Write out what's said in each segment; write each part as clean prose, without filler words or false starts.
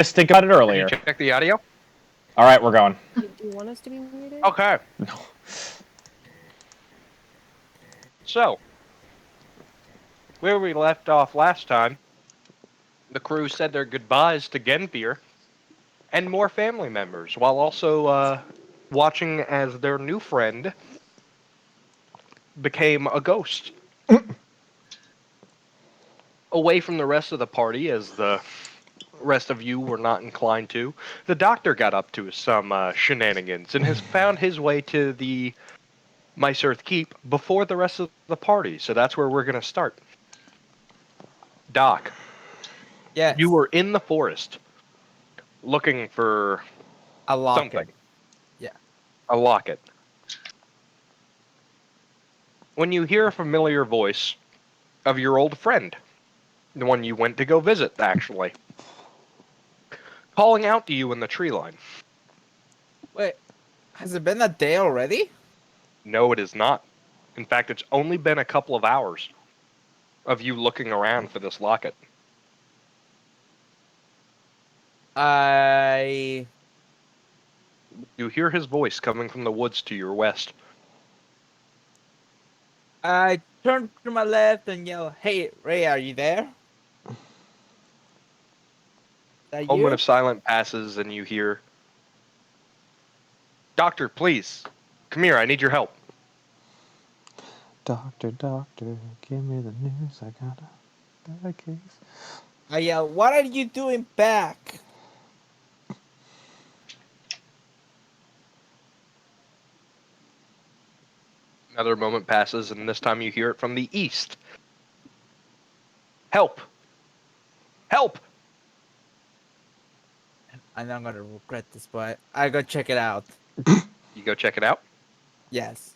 Just think about it Did you earlier. check the audio? All right, we're going. Do you want us to be muted? Okay. No. So, where we left off last time, the crew said their goodbyes to Genfir and more family members, while also watching as their new friend became a ghost. Away from the rest of the party, as the rest of you were not inclined to, the doctor got up to some shenanigans and has found his way to the Myserth Keep before the rest of the party, so that's where we're going to start. Doc, Yes. you were in the forest looking for A locket. something. Yeah. A locket. When you hear a familiar voice of your old friend, the one you went to go visit, actually, calling out to you in the tree line. Wait, has it been a day already? No, it is not. In fact, it's only been a couple of hours of you looking around for this locket. I You hear his voice coming from the woods to your west. turn to my left and yell, "Hey, Ray, are you there?" Is that A moment you? of silence passes, and you hear, "Doctor, please, come here. I need your help." Doctor, doctor, give me the news. I got a bad case. I yell, "What are you doing back?" Another moment passes, and this time you hear it from the east. Help! Help! I know I'm gonna regret this, but I go check it out. You go check it out. Yes.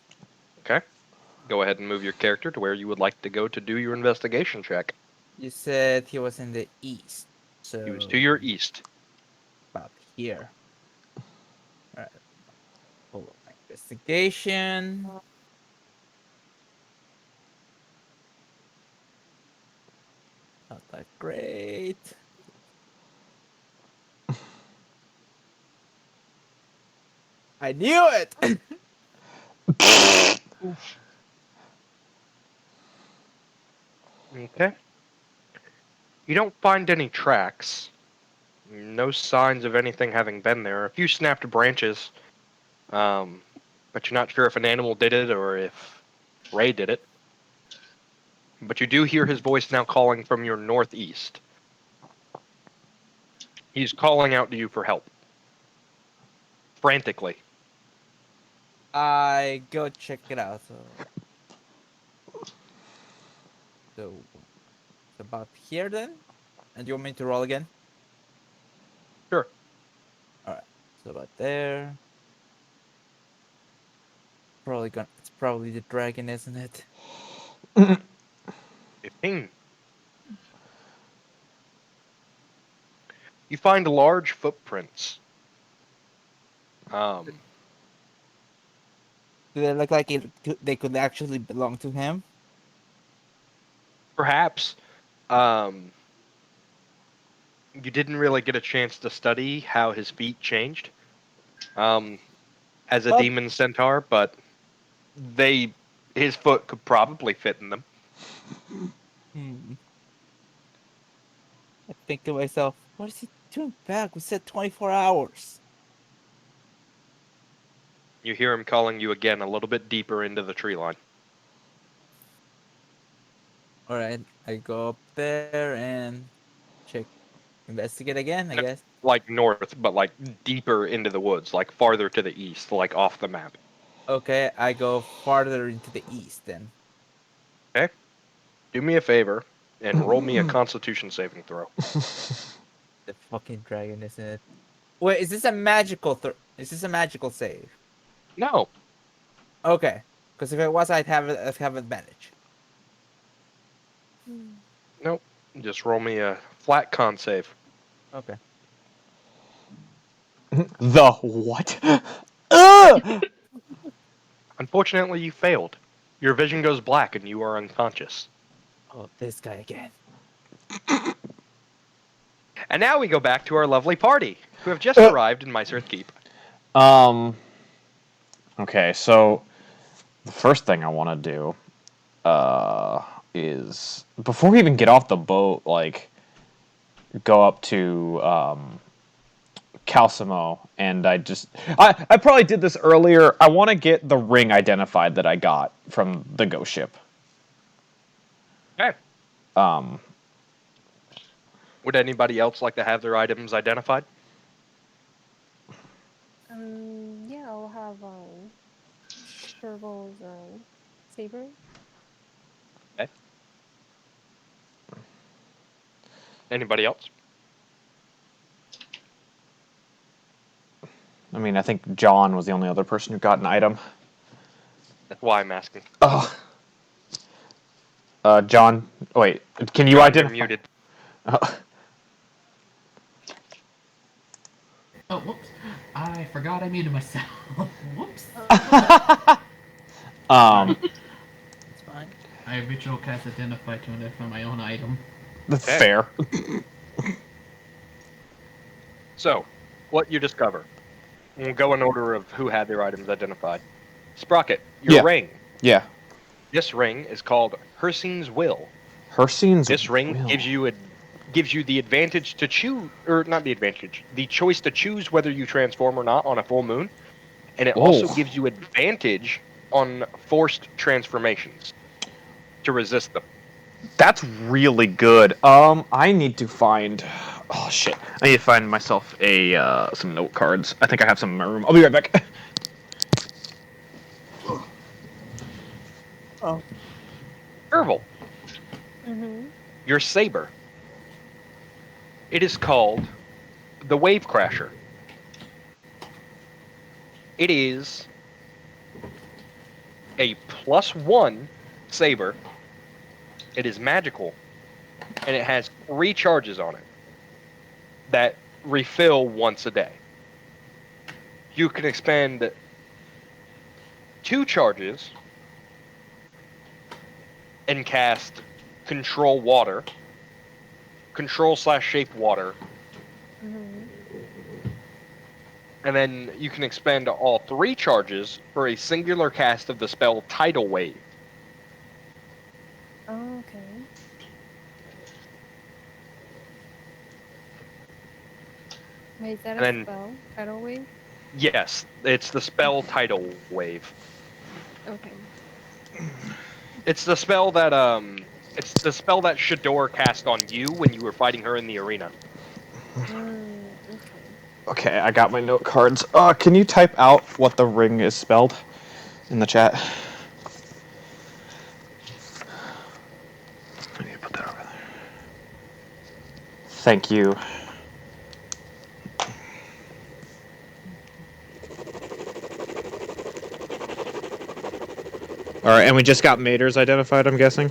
Okay. Go ahead and move your character to where you would like to go to do your investigation check. You said he was in the east, so He was to your east. about here. Alright. Pull up my investigation. Not that great. I knew it! Okay. You don't find any tracks. No signs of anything having been there. A few snapped branches. But you're not sure if an animal did it or if Ray did it. But you do hear his voice now calling from your northeast. He's calling out to you for help. Frantically. I go check it out. So it's about here then? And you want me to roll again? Sure. Alright. So about there. It's probably the dragon, isn't it? 15. You find large footprints. Do they look like they could actually belong to him? Perhaps you didn't really get a chance to study how his feet changed as a Well- demon centaur, but his foot could probably fit in them. I think to myself, what is he doing back? We said 24 hours. You hear him calling you again a little bit deeper into the tree line. Alright, I go up there and investigate again, I No, guess. like north, but like deeper into the woods, like farther to the east, like off the map. Okay, I go farther into the east then. Okay? Do me a favor and roll me a constitution saving throw. The fucking dragon, isn't it? Wait, is this a magical is this a magical save? No. Okay. Because if it was, I'd have advantage. Nope. Just roll me a flat con save. Okay. The what? Ugh! Unfortunately, you failed. Your vision goes black and you are unconscious. Oh, this guy again. And now we go back to our lovely party, who have just arrived in Myserth Keep. Okay, so the first thing I want to do is before we even get off the boat, like go up to Calcimo, and I probably did this earlier. I want to get the ring identified that I got from the ghost ship. Okay. Would anybody else like to have their items identified? Yeah, I'll have Sherville's saber. Okay. Anybody else? I mean, I think John was the only other person who got an item. That's why I'm asking. Oh. John, wait, can you John, identify? you're muted. Oh, whoops. I forgot I muted myself. Whoops. It's fine. I ritual cast identify to identify my own item. That's Okay. fair. So, what you discover. We'll go in order of who had their items identified. Sprocket, your Yeah. ring. Yeah. This ring is called Hircine's Will. Hircine's This ring will. gives you the advantage to choose, or not the advantage, the choice to choose whether you transform or not on a full moon, and it also gives you advantage on forced transformations to resist them. That's really good. I need to find. Oh shit! I need to find myself some note cards. I think I have some in my room. I'll be right back. Oh. Ervil, Mm-hmm. your saber. It is called the Wave Crasher. It is a +1 saber. It is magical, and it has 3 charges on it that refill once a day. You can expend 2 charges and cast Control Water, Control/Shape Water, Mm-hmm. and then you can expend all 3 charges for a singular cast of the spell Tidal Wave. Oh, okay. Wait, is that And a then- spell? Tidal wave? Yes, it's the spell Tidal Wave. Okay. It's the spell that Shador cast on you when you were fighting her in the arena. Okay. Okay, I got my note cards. Can you type out what the ring is spelled in the chat? I need to put that over there. Thank you. All right, and we just got Maters identified, I'm guessing.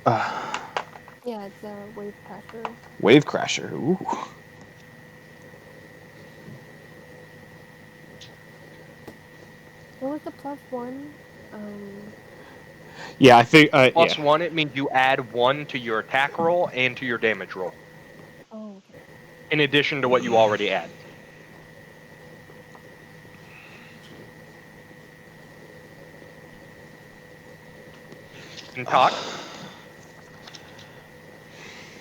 Yeah, it's a wave crasher. Wave Crasher. Ooh. What was the +1? Yeah, I think. +1, it means you add 1 to your attack roll and to your damage roll, Oh, okay. in addition to what you already add. And talk.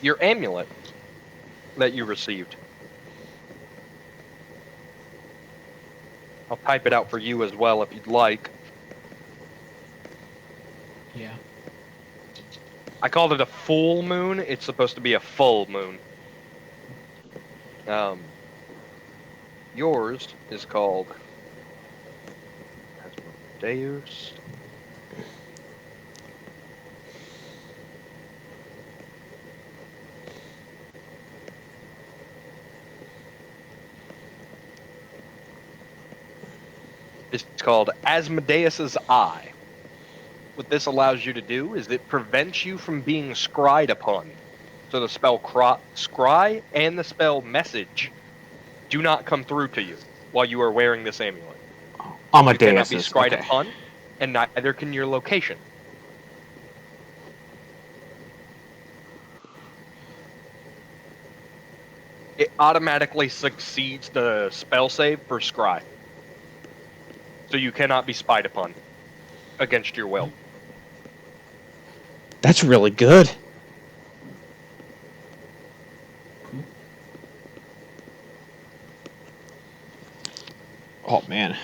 Your amulet that you received. I'll type it out for you as well if you'd like. Yeah. I called it a full moon. It's supposed to be a full moon. Yours is called Asmodeus. It's called Asmodeus's Eye. What this allows you to do is it prevents you from being scryed upon. So the spell scry and the spell message do not come through to you while you are wearing this amulet. You cannot Amadeus be is scryed okay. upon, and neither can your location. automatically succeeds the spell save for scry. So you cannot be spied upon against your will. That's really good. Cool. Oh man.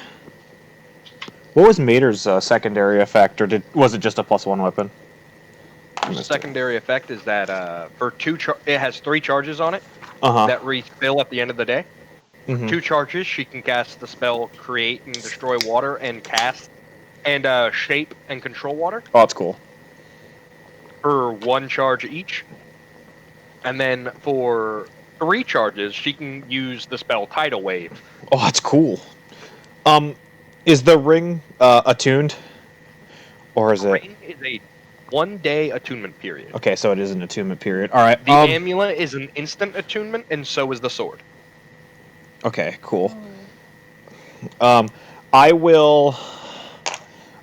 What was Mater's secondary effect, or was it just a +1 weapon? The secondary effect is that for it has 3 charges on it Uh-huh. that refill at the end of the day. For Mhm. 2 charges, she can cast the spell Create and Destroy Water and cast and Shape and Control Water Oh, that's cool. for 1 charge each. And then for 3 charges, she can use the spell Tidal Wave. Oh, that's cool. Is the ring attuned, or is it? Ring is a 1-day attunement period. Okay, so it is an attunement period. All right. The amulet is an instant attunement, and so is the sword. Okay, cool. Oh. I will.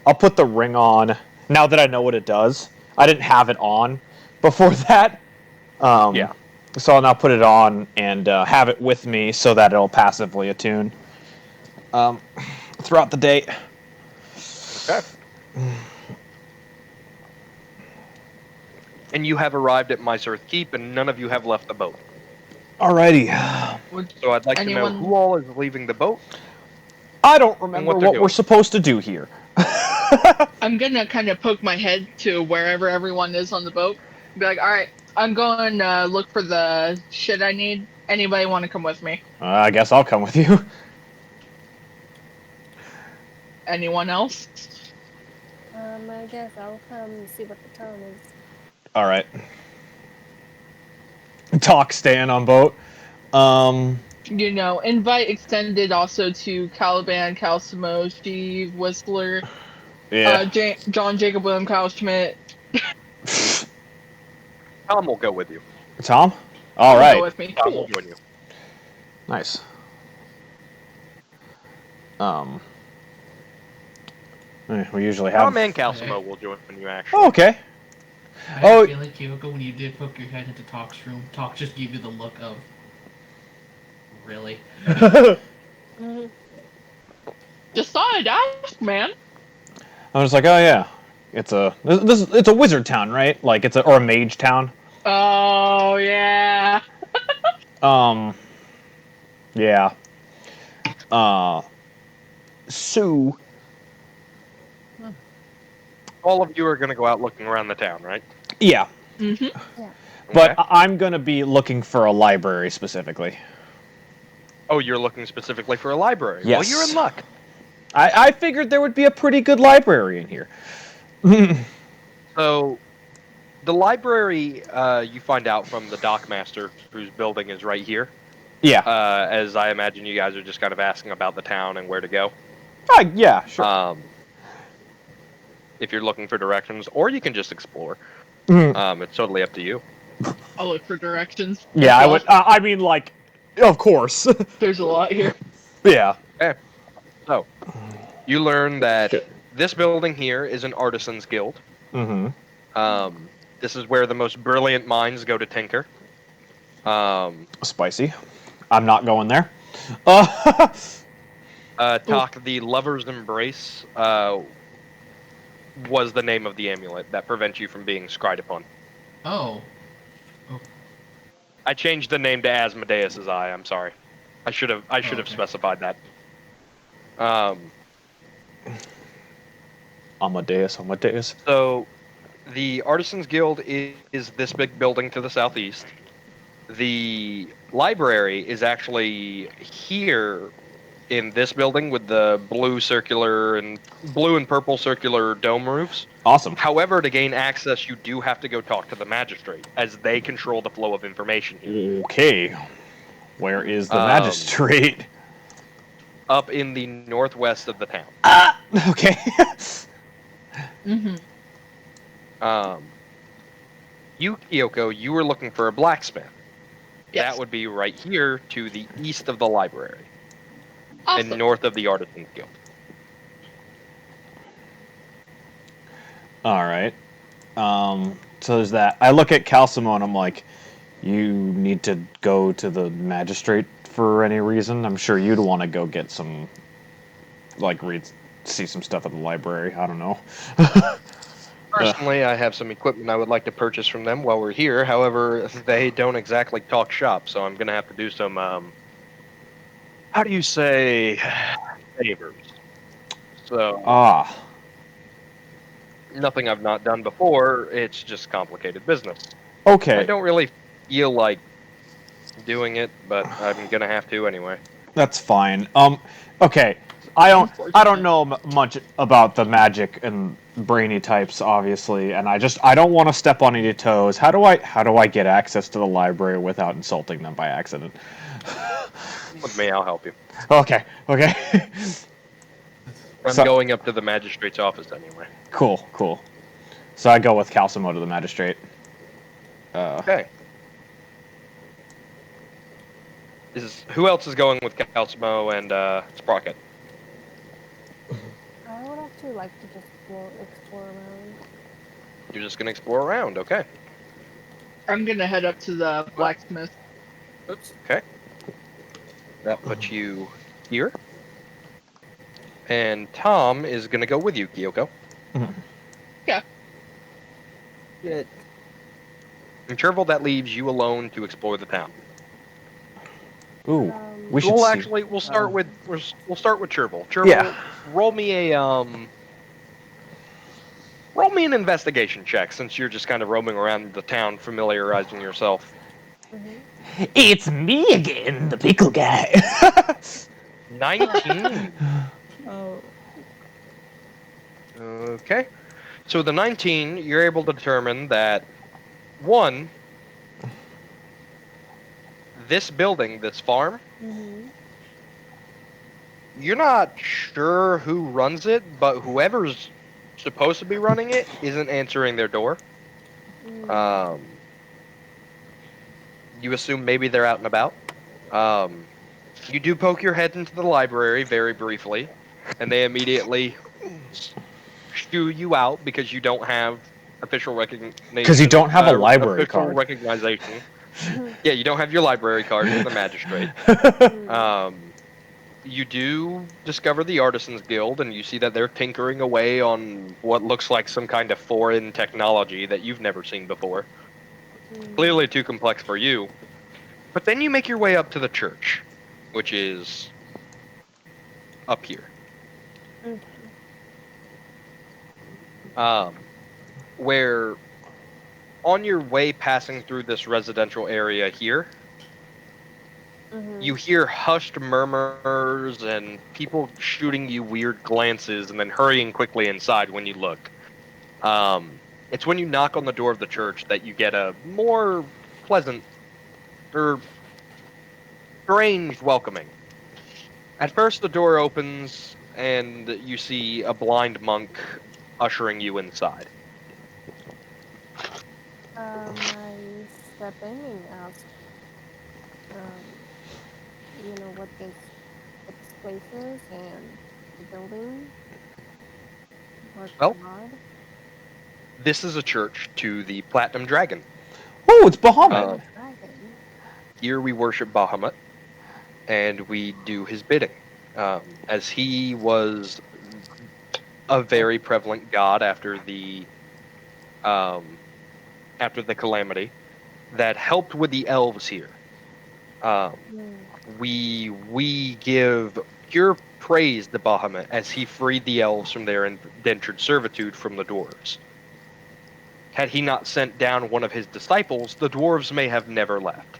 I'll put the ring on now that I know what it does. I didn't have it on before that. Yeah. So I'll now put it on and have it with me so that it'll passively attune throughout the day. Okay. And you have arrived at Myserth Keep, and none of you have left the boat. Alrighty. Would So I'd like to know anyone- who all is leaving the boat. I don't remember what they're what we're doing. supposed to do here. I'm gonna kind of poke my head to wherever everyone is on the boat. Be like, all right, I'm going to look for the shit I need. Anybody want to come with me? I guess I'll come with you. Anyone else? I guess I'll come see what the town is. All right. Talk staying on boat. You know, invite extended also to Caliban, Calcimo, Steve, Whistler, Yeah. John Jacob William Kyle Schmidt. Tom will go with you. Tom? All Go right. with me. Tom Cool. will join you. Nice. We usually have. Tom and Calcimo will join you, actually. Oh, okay. I had Oh. a feeling, Kyoko, when you did poke your head into Talk's room, Talk just gave you the look of, really? Mhm. Just thought I'd ask, man. I was like, oh yeah, it's a wizard town, right? Like or a mage town. Oh yeah. Yeah. So All of you are going to go out looking around the town, right? yeah, Mhm. but Okay. I'm gonna be looking for a library specifically. Oh, you're looking specifically for a library. Yes. Well, you're in luck. I figured there would be a pretty good library in here. So, the library, you find out from the dockmaster, whose building is right here. Yeah. As I imagine you guys are just kind of asking about the town and where to go. Yeah, sure. If you're looking for directions, or you can just explore. Mhm. It's totally up to you. I'll look for directions. Yeah, I Well, would. I mean, like, of course. There's a lot here. Yeah. So, you learn that this building here is an artisans guild. Mm-hmm. This is where the most brilliant minds go to tinker. Spicy. I'm not going there. Talk, the Lover's Embrace was the name of the amulet that prevents you from being scried upon. Oh. I changed the name to Asmodeus's Eye. I'm sorry. I should have Okay. specified that. Amadeus. So, the Artisans Guild is this big building to the southeast. The library is actually here in this building with the blue and purple circular dome roofs. Awesome. However, to gain access, you do have to go talk to the magistrate, as they control the flow of information here. Okay. Where is the Um, magistrate? Up in the northwest of the town. Okay. Mm-hmm. You, Kyoko, you were looking for a blacksmith. Yes. That would be right here to the east of the library Awesome. and north of the Artisans Guild. All right. So there's that. I look at Calcimo and I'm like, You need to go to the magistrate for any reason? I'm sure you'd want to go get some, like, see some stuff at the library. I don't know. Personally, I have some equipment I would like to purchase from them while we're here. However, they don't exactly talk shop, so I'm going to have to do some, how do you say, favors. So, Ah, nothing I've not done before, it's just complicated business. I okay. don't really feel like doing it, but I'm going to have to anyway. That's fine. Okay. I don't know much about the magic and brainy types, obviously, and I don't want to step on any toes. How do I get access to the library without insulting them by accident? Come with me, I'll help you. Okay. Okay. I'm So- going up to the magistrate's office anyway. Cool. So I go with Calcimo to the magistrate. Okay. Who else is going with Calcimo and Sprocket? I would actually like to just explore around. You're just gonna explore around, okay? I'm gonna head up to the blacksmith. Oops. Okay. That puts you here. And Tom is gonna go with you, Kyoko. Good. And Chervil, that leaves you alone to explore the town. Ooh, we should Well, see. actually, we'll start with Chervil. Chervil, Yeah. roll me an investigation check since you're just kind of roaming around the town, familiarizing yourself. It's me again, the pickle guy. 19. Oh. Okay. So the 19, you're able to determine that, one, this building, this farm, you're not sure who runs it, but whoever's supposed to be running it isn't answering their door. You assume maybe they're out and about. You do poke your head into the library very briefly, and they immediately shoo you out because you don't have official recognition. Because you don't have a library official card. recognition. Yeah, you don't have your library card from the magistrate. You do discover the Artisans Guild, and you see that they're tinkering away on what looks like some kind of foreign technology that you've never seen before. Clearly too complex for you. But then you make your way up to the church, which is up here. Where on your way passing through this residential area here, you hear hushed murmurs and people shooting you weird glances and then hurrying quickly inside when you look. It's when you knock on the door of the church that you get a more pleasant or strange welcoming. At first, the door opens and you see a blind monk ushering you inside. I step in and ask, what this place is and the building. Well, God. This is a church to the Platinum Dragon. Oh, it's Bahamut. Dragon. Here we worship Bahamut, and we do his bidding, as he was a very prevalent god after the calamity that helped with the elves here. We give pure praise to Bahamut as he freed the elves from their indentured servitude from the dwarves. Had he not sent down one of his disciples, the dwarves may have never left.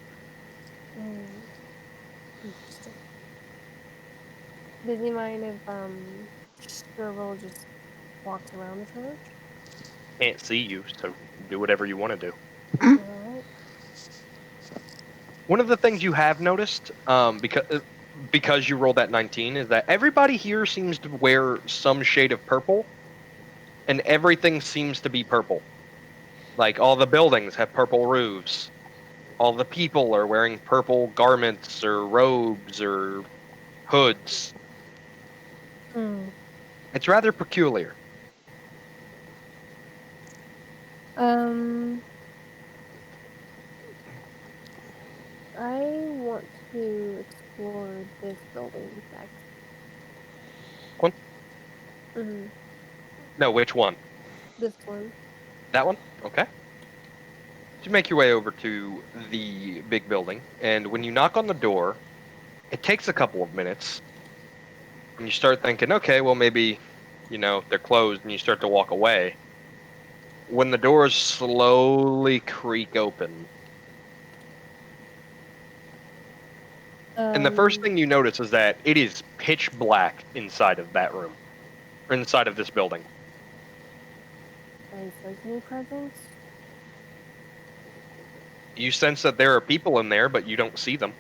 Interesting. Does he mind if Sherville just walks around the church? Can't see you, so do whatever you want to do. Alright. One of the things you have noticed, because you rolled that 19, is that everybody here seems to wear some shade of purple, and everything seems to be purple. Like, all the buildings have purple roofs. All the people are wearing purple garments or robes or hoods. It's rather peculiar. I want to explore this building next. One? Mm-hmm. No, which one? This one. That one? Okay. So you make your way over to the big building, and when you knock on the door, it takes a couple of minutes, and you start thinking, okay, well, maybe, they're closed, and you start to walk away. When the doors slowly creak open, and the first Um, thing you notice is that it is pitch black inside of that room, or inside of this building. I sense any presence. You sense that there are people in there, but you don't see them.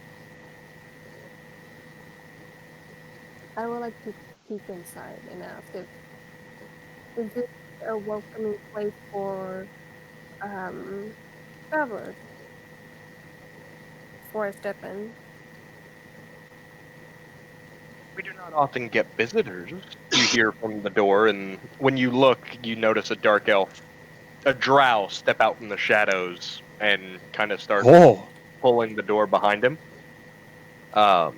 I would like to peek inside and ask if is this a welcoming place for travelers before I step in. We do not often get visitors. You hear from the door, and when you look, you notice a dark elf, a drow, step out from the shadows and kind of start Oh, pulling the door behind him. Um,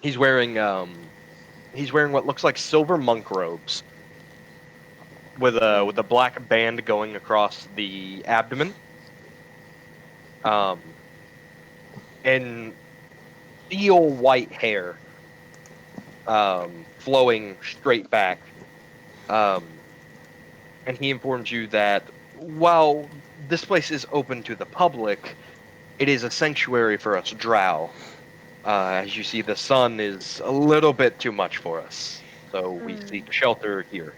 he's wearing what looks like silver monk robes with a black band going across the abdomen. Um, and steel white hair, flowing straight back. Um, and he informs you that while this place is open to the public, it is a sanctuary for us drow. As you see, the sun is a little bit too much for us, so we seek shelter here.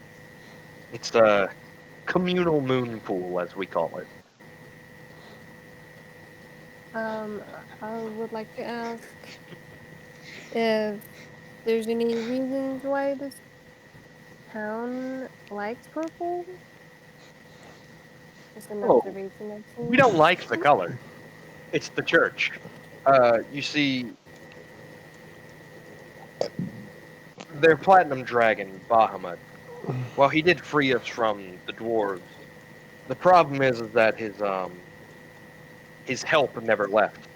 It's a communal moon pool, as we call it. Um, I would like to ask if there's any reasons why this town likes purple. Just an Oh, observation I've we seen. don't like the color. It's the church. You see, their platinum dragon, Bahamut, well, he did free us from the dwarves. The problem is that his help never left.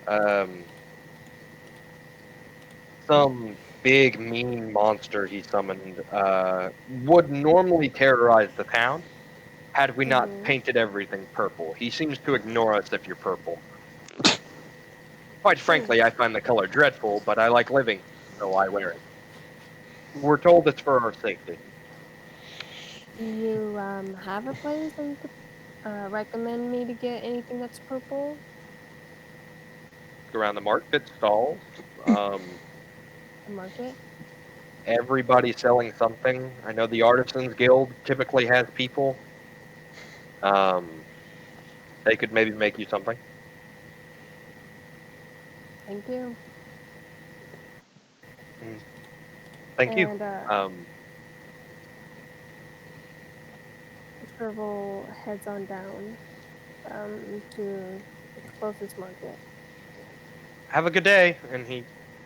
Um, some big mean monster he summoned would normally terrorize the town had we not Mm-hmm. painted everything purple. He seems to ignore us if you're purple. Quite Hmm. frankly, I find the color dreadful, but I like living, so I wear it. We're told it's for our safety. Do you have a place that you could recommend me to get anything that's purple? Around the market stalls, um, The market? everybody selling something. I know the Artisans Guild typically has people. Um, they could maybe make you something. Thank you. Mm, thank you. And Um, Scribble heads on down to the closest market. have a good day. And he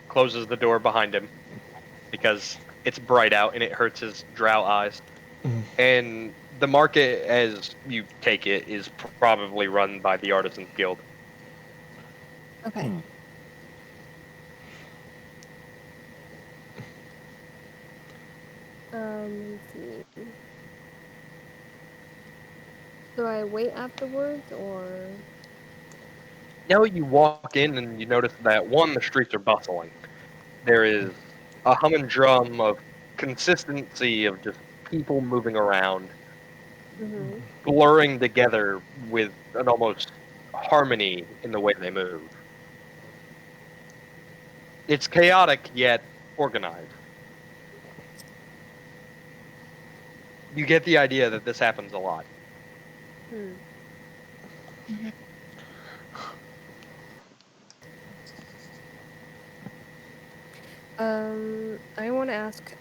closes the door behind him because it's bright out and it hurts his drow eyes. And the market, as you take it, is probably run by the Artisans Guild. Okay. Let's see. Do I wait afterwards or? Now you walk in and you notice that one, the streets are bustling. There is a humming drum of consistency of just people moving around, Mm-hmm. blurring together with an almost harmony in the way they move. It's chaotic yet organized. You get the idea that this happens a lot. Hmm. I want to ask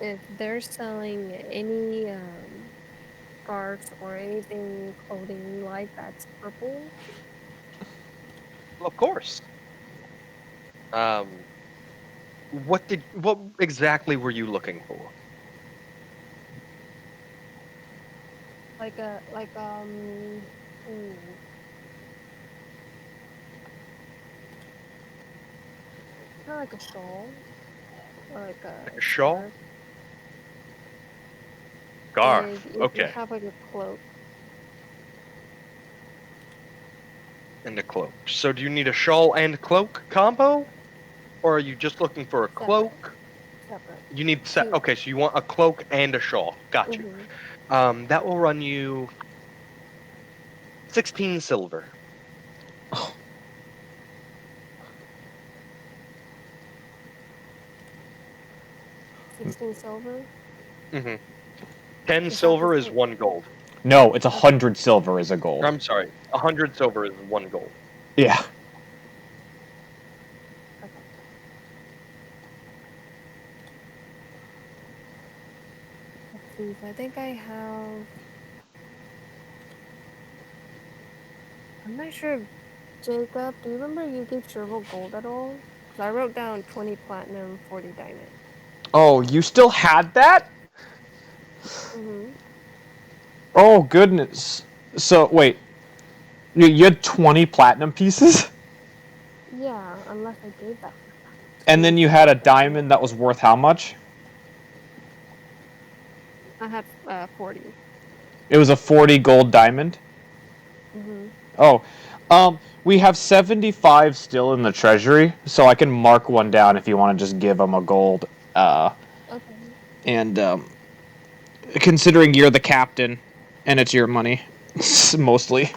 if they're selling any scarves or anything clothing like that's purple. Well, of course. Um, what exactly were you looking for? Like a Hmm. Kind of like a shawl or like a A shawl? scarf. Scarf. And if you Okay. have like a cloak, And a cloak. So do you need a shawl and cloak combo? Or are you just looking for a separate, cloak? separate. You need set. Two. Okay, so you want a cloak and a shawl. Got you. That will run you 16 silver. 16 silver. Mm-hmm. 10 Is that the silver is same? 1 gold. No, it's Okay. 100 silver is a Or, gold. I'm sorry, 100 silver is 1 gold. Yeah. Okay. Let's see. So I think I have. I'm not sure if Jacob, do you remember you gave Cheryl gold at all? Because I wrote down 20 platinum, 40 diamond. Oh, you still had that? Mm-hmm. Oh, goodness. So, wait. You had 20 platinum pieces? Yeah, unless I gave that And to then you had a Jacob as well. diamond that was worth how much? I had 40. It was a 40 gold diamond? Mm-hmm. Oh. We have 75 still in the treasury, so I can mark one down if you want to just give them a gold. Okay. And, considering you're the captain, and it's your money, mostly.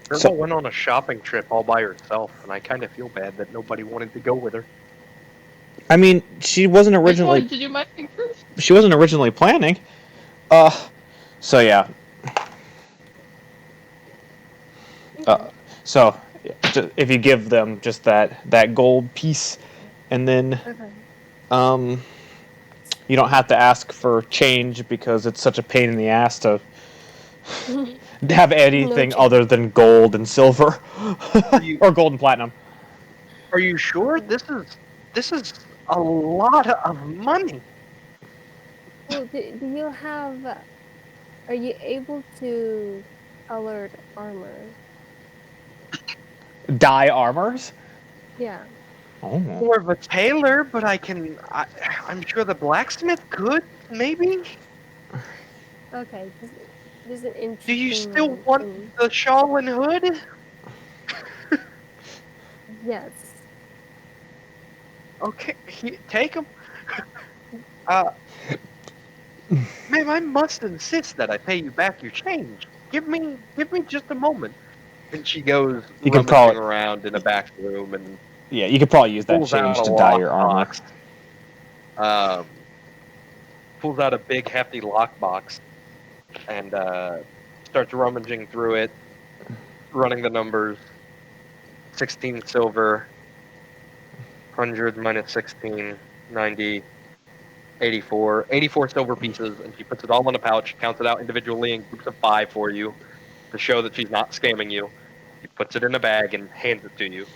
Cheryl went on a shopping trip all by herself, and I kind of feel bad that nobody wanted to go with her. I mean, she wasn't I just originally wanted to do my thing first. planning. Uh, so yeah. Okay. So if you give them just that gold piece, and then Okay. um, you don't have to ask for change because it's such a pain in the ass to have No anything change. other than gold and silver, You, or gold and platinum. are you sure Okay. this is a lot of money? Well, do you have, are you able to colored armor? Dye armors. Yeah. Oh. More of a tailor, but I'm sure the blacksmith could, maybe? Okay. This is an Do you still interesting want thing. the shawl and hood? Yes. Okay, take them. Uh, ma'am, I must insist that I pay you back your change. Give me just a moment. And she goes You can rummaging probably around in a back room and you could probably use that pulls out change a to dye your armor. lockbox. Um, pulls out a big hefty lockbox and starts rummaging through it, running the numbers. 16 silver, 100 minus 16, 90, 84. 84 silver pieces, and she puts it all in a pouch, counts it out individually in groups of 5 for you to show that she's not scamming you. She puts it in a bag and hands it to you.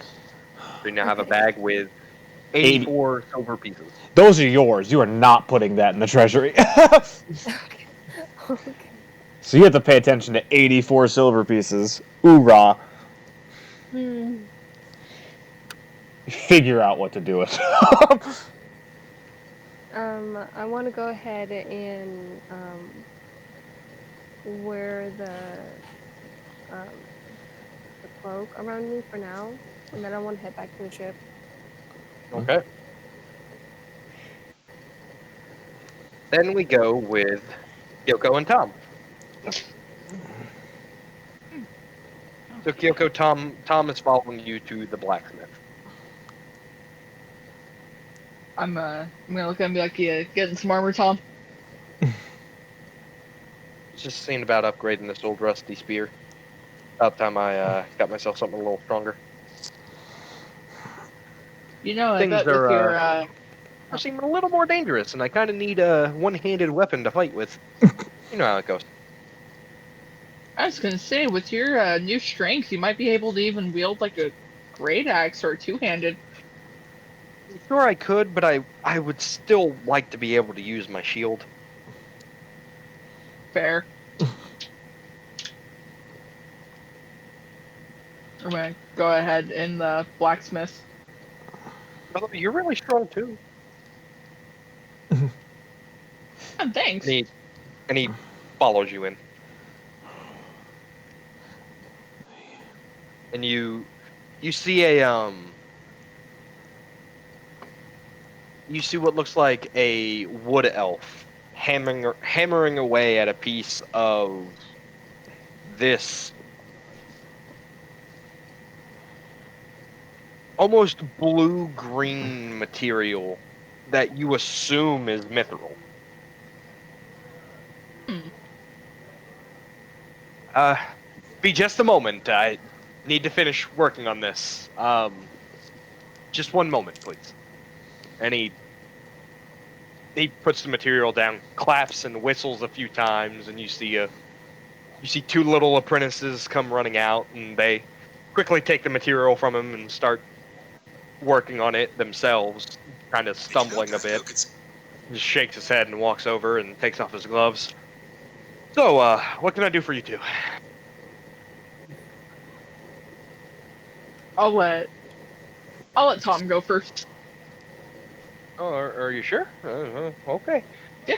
So you now have a Okay. bag with 80. 84 silver pieces. Those are yours. You are not putting that in the treasury. Okay. Okay. So you have to pay attention to 84 silver pieces. Oorah. Hmm. Figure out what to do with. I want to go ahead and wear um the cloak around me for now, and then I want to head back to the ship. Okay. Then we go with Kyoko and Tom. So Kyoko, Tom is following you to the blacksmith. I'm gonna look at him and be like, yeah, getting some armor, Tom. Just seeing about upgrading this old rusty spear. About time I got myself something a little stronger. You know, I Things bet with your are seeming a little more dangerous, and I kind of need a one-handed weapon to fight with. You know how it goes. I was gonna say, with your new strength, you might be able to even wield like a great axe or a two-handed. I'm sure I could, but I would still like to be able to use my shield. Fair. I'm gonna go ahead in the blacksmith. Although you're really strong too. Oh, And thanks. he follows you in. And you see you see what looks like a wood elf hammering away at a piece of this almost blue-green material that you assume is mithril. Hmm. Be just a moment. I need to finish working on this. Just one moment, please. And he puts the material down, claps and whistles a few times, and you see two little apprentices come running out, and they quickly take the material from him and start working on it themselves, kind of stumbling a bit. Just shakes his head and walks over and takes off his gloves. So, what can I do for you two? I'll let Tom go first. Oh, are you sure? Okay. Yeah.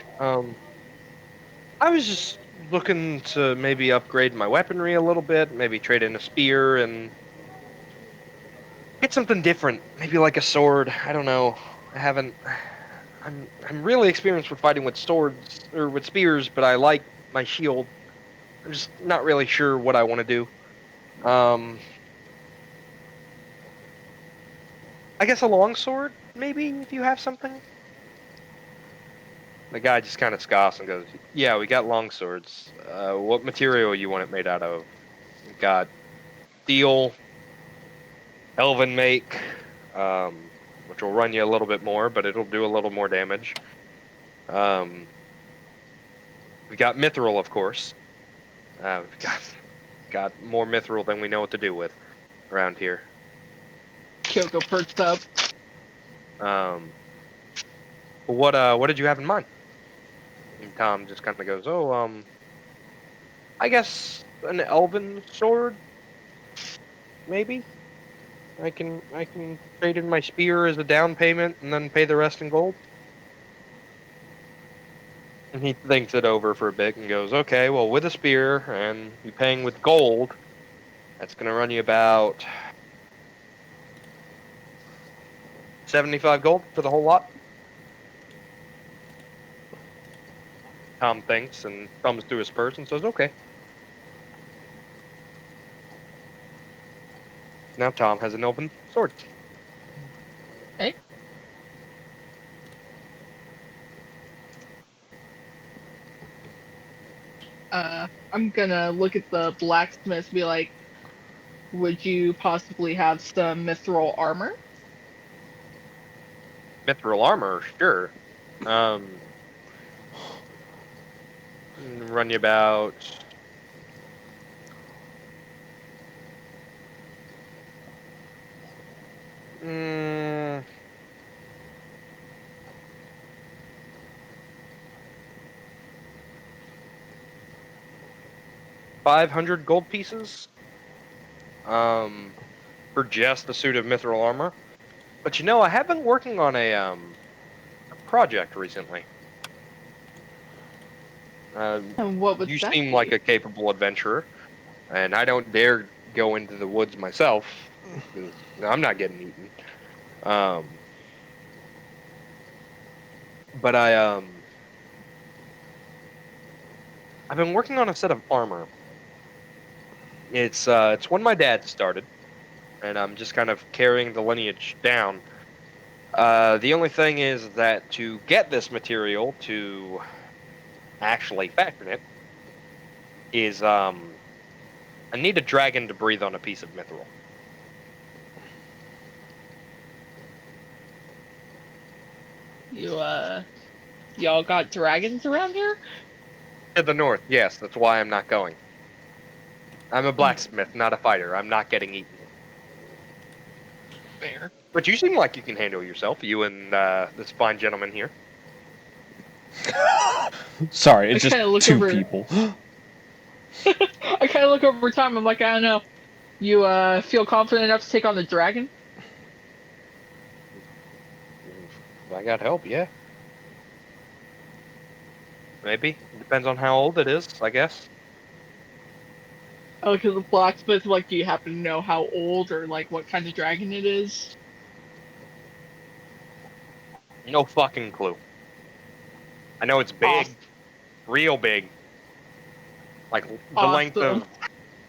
I was just looking to maybe upgrade my weaponry a little bit, maybe trade in a spear and get something different. Maybe like a sword. I don't know. I haven't. I'm really experienced with fighting with swords or with spears, but I like my shield. I'm just not really sure what I want to do. I guess a long sword, maybe if you have something. The guy just kind of scoffs and goes, "Yeah, we got long swords. What material you want it made out of? We got steel, elven make, which will run you a little bit more, but it'll do a little more damage. Um, we got mithril, of course. We've got more mithril than we know what to do with around here. Kyoko perks up. Um, what did you have in mind?" And Tom just kind of goes, "Oh, I guess an elven sword, maybe. I can trade in my spear as a down payment and then pay the rest in gold." And he thinks it over for a bit and goes, "Okay, well, with a spear and you paying with gold, that's gonna run you about 75 gold for the whole lot." Tom thinks and thumbs through his purse and says, "Okay." Now Tom has an elven sword. Hey. I'm gonna look at the blacksmith and be like, would you possibly have some mithril armor? Mithril armor, sure. Um, run you about 500 gold pieces. For just the suit of mithril armor. But I have been working on a project recently. And what would You that seem like be? a capable adventurer, and I don't dare go into the woods myself because I'm not getting eaten. Um, but I've been working on a set of armor. It's one my dad started, and I'm just kind of carrying the lineage down. The only thing is that to get this material to actually fashion it is I need a dragon to breathe on a piece of mithril. You y'all got dragons around here? To the north, yes, that's why I'm not going. I'm a Hmm, blacksmith, not a fighter. I'm not getting eaten. fair. But you seem like you can handle yourself, you and this fine gentleman here. Sorry, I it's just kind of look two over. people. I kind of look over Tom. I'm like, I don't know. You feel confident enough to take on the dragon? If I got help, yeah. Maybe. Depends on how old it is, I guess. Oh, because the blacksmith, like, do you happen to know how old or, like, what kind of dragon it is? No fucking clue. I know it's big. Awesome. Real big. Like Awesome.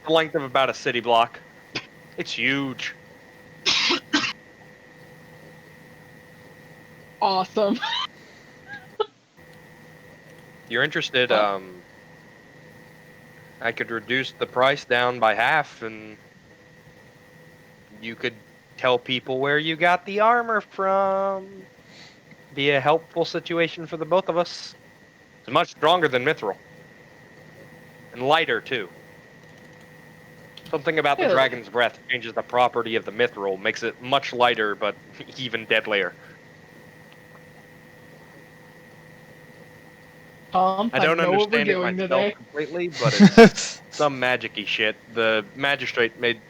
the length of about a city block. It's huge. Awesome. If you're interested, Well- I could reduce the price down by half and you could tell people where you got the armor from. Be a helpful situation for the both of us. It's much stronger than Mythril. And lighter, too. Something about the Yeah. dragon's breath changes the property of the Mythril, makes it much lighter, but even deadlier. Tom, I don't know what we're understand it doing myself today. completely, but it's some magic-y shit. The magistrate and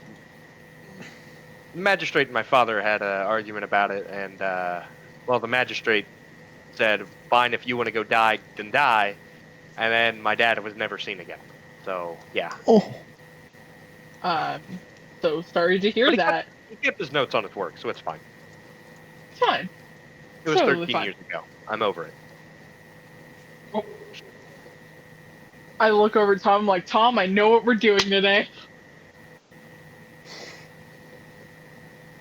my father had an argument about it, and, well, the magistrate said, fine, if you want to go die, then die. And then my dad was never seen again. So, yeah. Oh. So sorry to hear But that. he kept his notes on his work, so it's fine. It's fine. It was Totally 13 fine. years ago. I'm over it. I look over at Tom like, Tom, I know what we're doing today.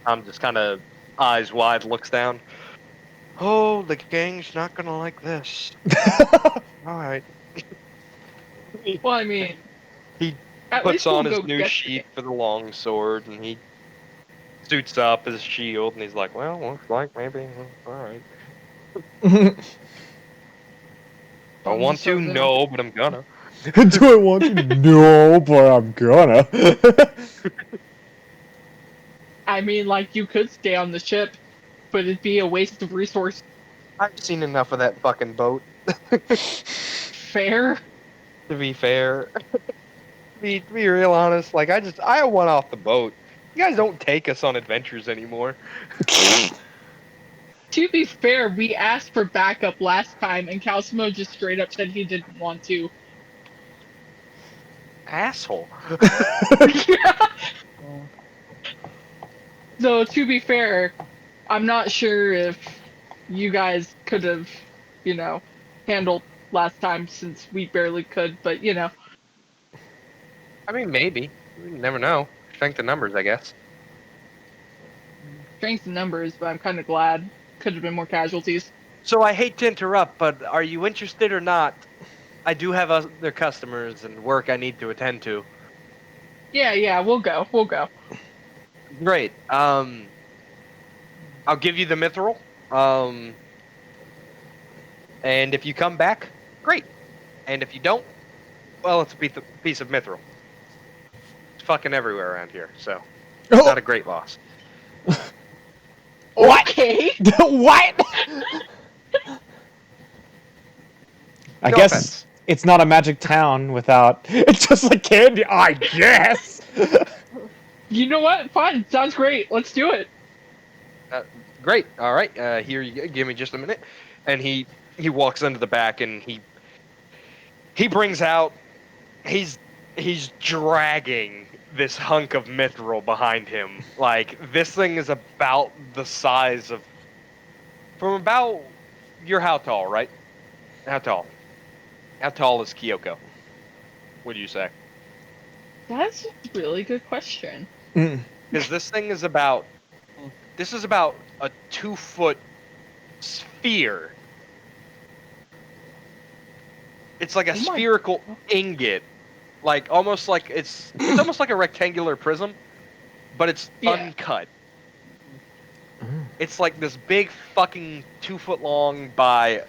I'm just kind of eyes wide, looks down. Oh, the gang's not gonna like this. All right. Well, I mean, He at puts least we'll on his go new get sheath for the long sword, and he suits up his shield, and he's like, well, looks like maybe, all right. I Tom's want just to? over there. No, but I'm gonna. Do I want to? No, but I'm gonna. I mean, like, you could stay on the ship, but it'd be a waste of resource. I've seen enough of that fucking boat, Fair. to be fair. To be real honest, like, I want off the boat. You guys don't take us on adventures anymore. To be fair, we asked for backup last time, and Calcimo just straight up said he didn't want to. Asshole. So, to be fair, I'm not sure if you guys could have, handled last time since we barely could, but, I mean, maybe. You never know. Strength in numbers, I guess. strength in numbers, but I'm kind of glad. Could have been more casualties. So I hate to interrupt, but are you interested or not? I do have other customers and work I need to attend to. Yeah, we'll go. We'll go. Great. I'll give you the mithril. And if you come back, great. And if you don't, well, it's a piece of mithril. It's fucking everywhere around here, so it's not a great loss. What? Okay. What? I No guess offense. it's not a magic town without. It's just like candy. I guess. You know what? Fine. Sounds great. Let's do it. Great. All right. Here you go. Give me just a minute. And he walks into the back and he brings out. He's dragging this hunk of mithril behind him. Like, this thing is about the size of from about you're how tall, right? How tall? How tall is Kyoko? What do you say? That's a really good question. Because this is about a 2-foot sphere. It's like a Oh my- spherical ingot, like almost like it's almost like a rectangular prism, but it's Yeah. uncut. It's like this big fucking 2-foot long by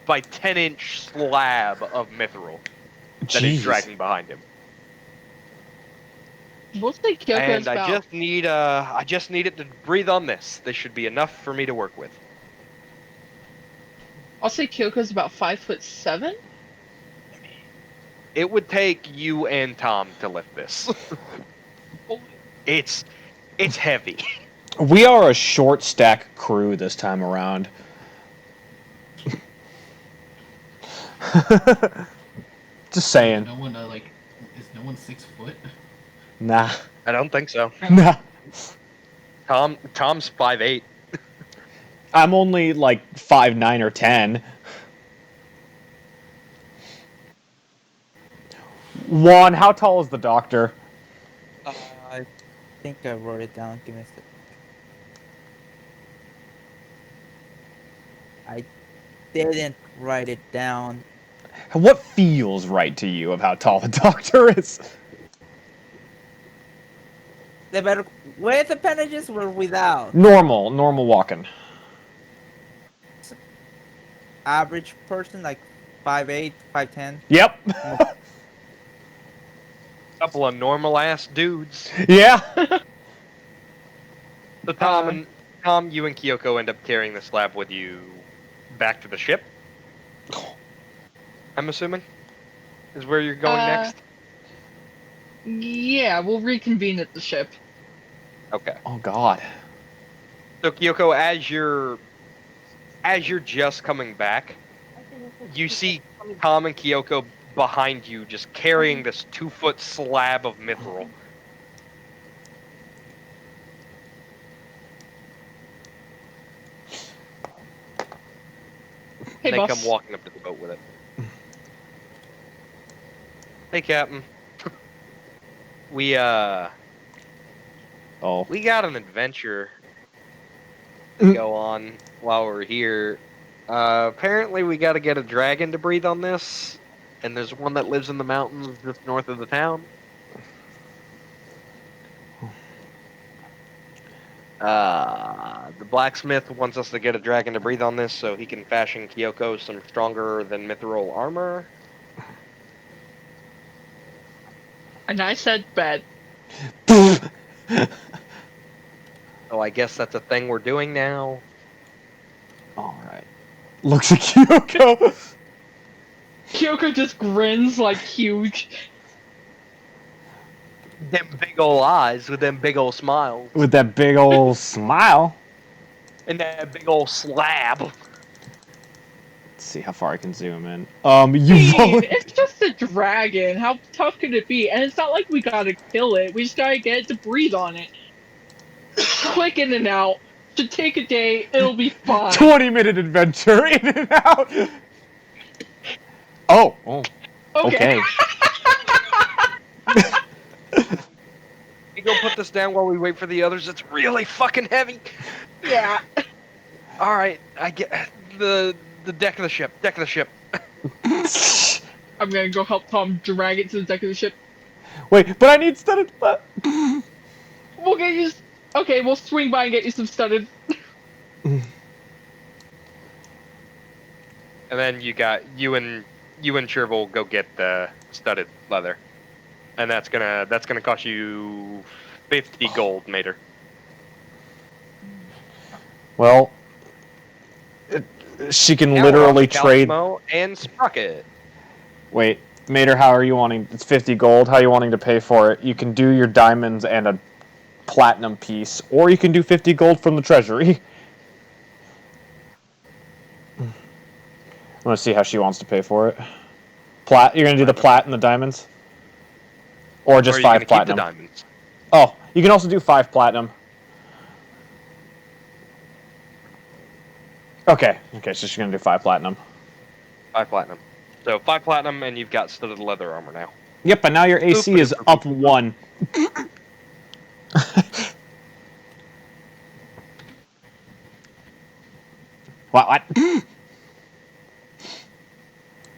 10-inch slab of mithril that he's Jeez. dragging behind him. We'll say Kyoko's And about. I just need it to breathe on this. This should be enough for me to work with. I'll say Kyoko's about 5'7". It would take you and Tom to lift this. It's heavy. We are a short stack crew this time around. Just saying. No one is no one 6 foot? Nah. I don't think so. Nah. Tom's 5'8". I'm only like 5'9" or 10. Juan, how tall is the doctor? I think I wrote it down. Give me a sec. I didn't write it down. What feels right to you of how tall the doctor is? They better with appendages or without. Normal walking. Average person like 5'8", 5'10". Yep. Couple of normal ass dudes. Yeah. So Tom, you and Kyoko end up carrying the slab with you back to the ship. I'm assuming is where you're going next. Yeah, we'll reconvene at the ship. Okay. Oh God. So Kyoko, as you're just coming back, you see Tom and Kyoko behind you, just carrying this 2-foot slab of mythral. Hey, They boss. come walking up to the boat with it. Hey, Captain. We Oh. we got an adventure to go on while we're here. Apparently, we got to get a dragon to breathe on this, and there's one that lives in the mountains just north of the town. The blacksmith wants us to get a dragon to breathe on this so he can fashion Kyoko some stronger than mithril armor. And I said bed. So I guess that's a thing we're doing now. All right. Looks at Kyoko. Kyoko just grins like huge. Them big ol' eyes with them big ol' smiles. With that big old smile. And that big ol' slab. Let's see how far I can zoom in. I mean, You it's just a dragon. How tough could it be? And it's not like we gotta kill it. We just gotta get it to breathe on it. Quick in and out. Should take a day. It'll be fine. 20-minute adventure in and out. Oh. Okay. You go put this down while we wait for the others. It's really fucking heavy. Yeah. All right, I get the deck of the ship. Deck of the ship. I'm gonna go help Tom drag it to the deck of the ship. Wait, but I need studded. We'll get you. Okay, we'll swing by and get you some studded. And then you and Chervil go get the studded leather, and that's gonna cost you 50 gold, Mater. Well, she can Now literally we're on to trade. Calcimo and Sprocket. Wait, Mater, how are you wanting? It's 50 gold. How are you wanting to pay for it? You can do your diamonds and a platinum piece, or you can do 50 gold from the treasury. I'm gonna see how she wants to pay for it. You're gonna do the plat and the diamonds, or just Or are you 5 gonna platinum? keep the diamonds? Oh, you can also do 5 platinum. Okay, so she's gonna do 5 platinum. 5 platinum. So 5 platinum, and you've got studded leather armor now. Yep, but now your AC is up 1. What?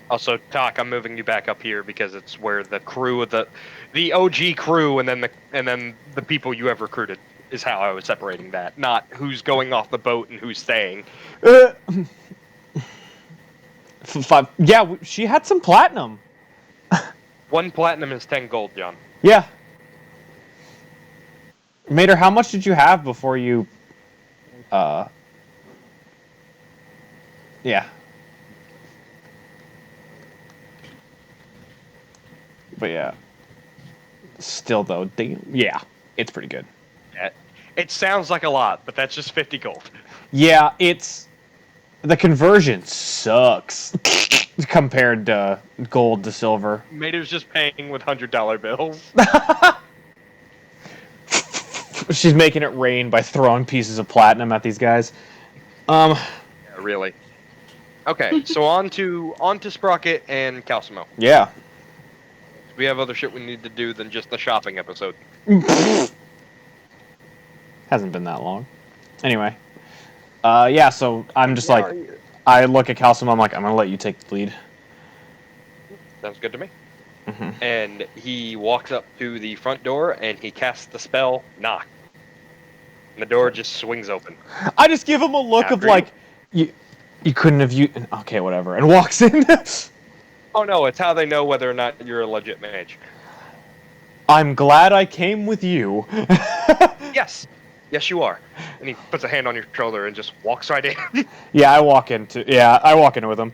Also, Talk, I'm moving you back up here because it's where the crew of the OG crew, and then the people you have recruited is how I was separating that, not who's going off the boat and who's staying. 5. Yeah, she had some platinum. 1 platinum is 10 gold, John. Yeah. Mater, how much did you have before you... Yeah. But yeah. Still though, yeah, it's pretty good. It sounds like a lot, but that's just 50 gold. Yeah, the conversion sucks compared to gold to silver. Mato's just paying with $100 bills. She's making it rain by throwing pieces of platinum at these guys. Yeah, really. Okay, so on to Sprocket and Calcimo. Yeah. We have other shit we need to do than just the shopping episode. Hasn't been that long. Anyway. Yeah, so I'm just like, Yeah, I look at Calcimo, I'm like, I'm gonna let you take the lead. sounds good to me. Mhm. And he walks up to the front door and he casts the spell knock. And the door just swings open. I just give him a look of After like, you couldn't have okay, whatever, and walks in. Oh no, it's how they know whether or not you're a legit mage. I'm glad I came with you. Yes, you are. And he puts a hand on your shoulder and just walks right in. Yeah, I walk in with him.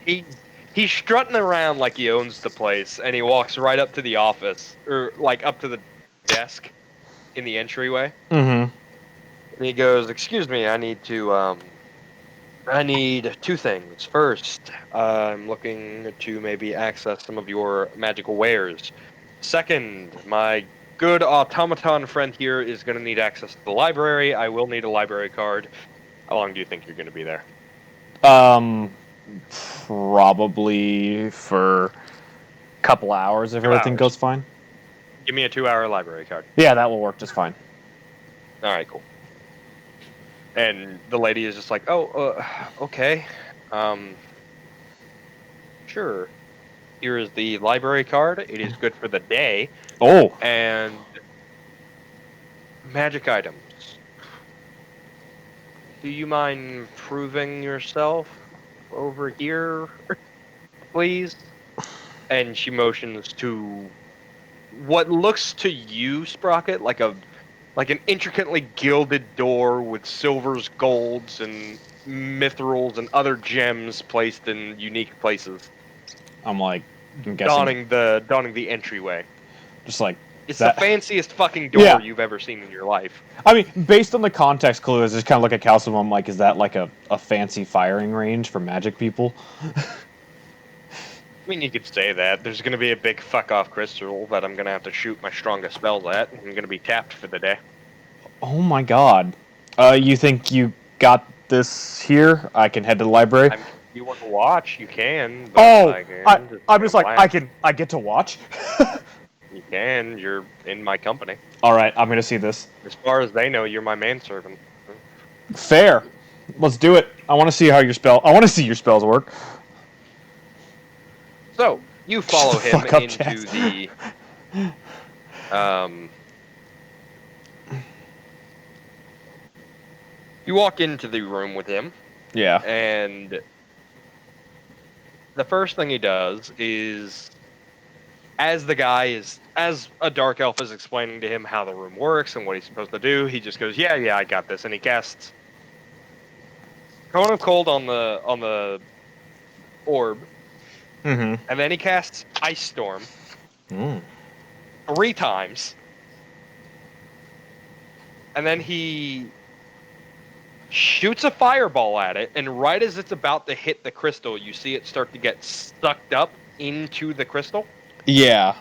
He's strutting around like he owns the place, and he walks right up to the office, or like up to the desk in the entryway. Mm-hmm. And he goes, "Excuse me, I need two things. First, I'm looking to maybe access some of your magical wares. Second, my good automaton friend here is going to need access to the library. I will need a library card. How long do you think you're going to be there?" Probably for a couple hours if 2 everything hours. goes fine. Give me a 2-hour library card. Yeah, that will work just fine. All right, cool. And the lady is just like, "Oh, okay. Sure. Here is the library card. It is good for the day. Oh, And magic items. Do you mind proving yourself over here, please?" And she motions to what looks to you, Sprocket, like an intricately gilded door with silvers, golds, and mithrils and other gems placed in unique places, I'm guessing donning the entryway. just like It's that. the fanciest fucking door Yeah. you've ever seen in your life. I mean, based on the context clues, I just kind of look at Calcium. I'm like, is that like a fancy firing range for magic people? I mean, you could say that. There's going to be a big fuck-off crystal that I'm going to have to shoot my strongest spells at. I'm going to be tapped for the day. Oh my god. You think you got this here? I can head to the library. I mean, if you want to watch, you can. But I'm just like, I get to watch? You can. You're in my company. Alright, I'm gonna see this. As far as they know, you're my manservant. Fair. Let's do it. I want to see your spells work. So, you follow him Fuck up, into Jax. the... You walk into the room with him, Yeah. and the first thing he does is, as a dark elf is explaining to him how the room works and what he's supposed to do, he just goes, yeah, I got this, and he casts Cone of Cold on the orb, Mm-hmm. and then he casts Ice Storm 3 times, and then he shoots a fireball at it, and right as it's about to hit the crystal, you see it start to get sucked up into the crystal. Yeah.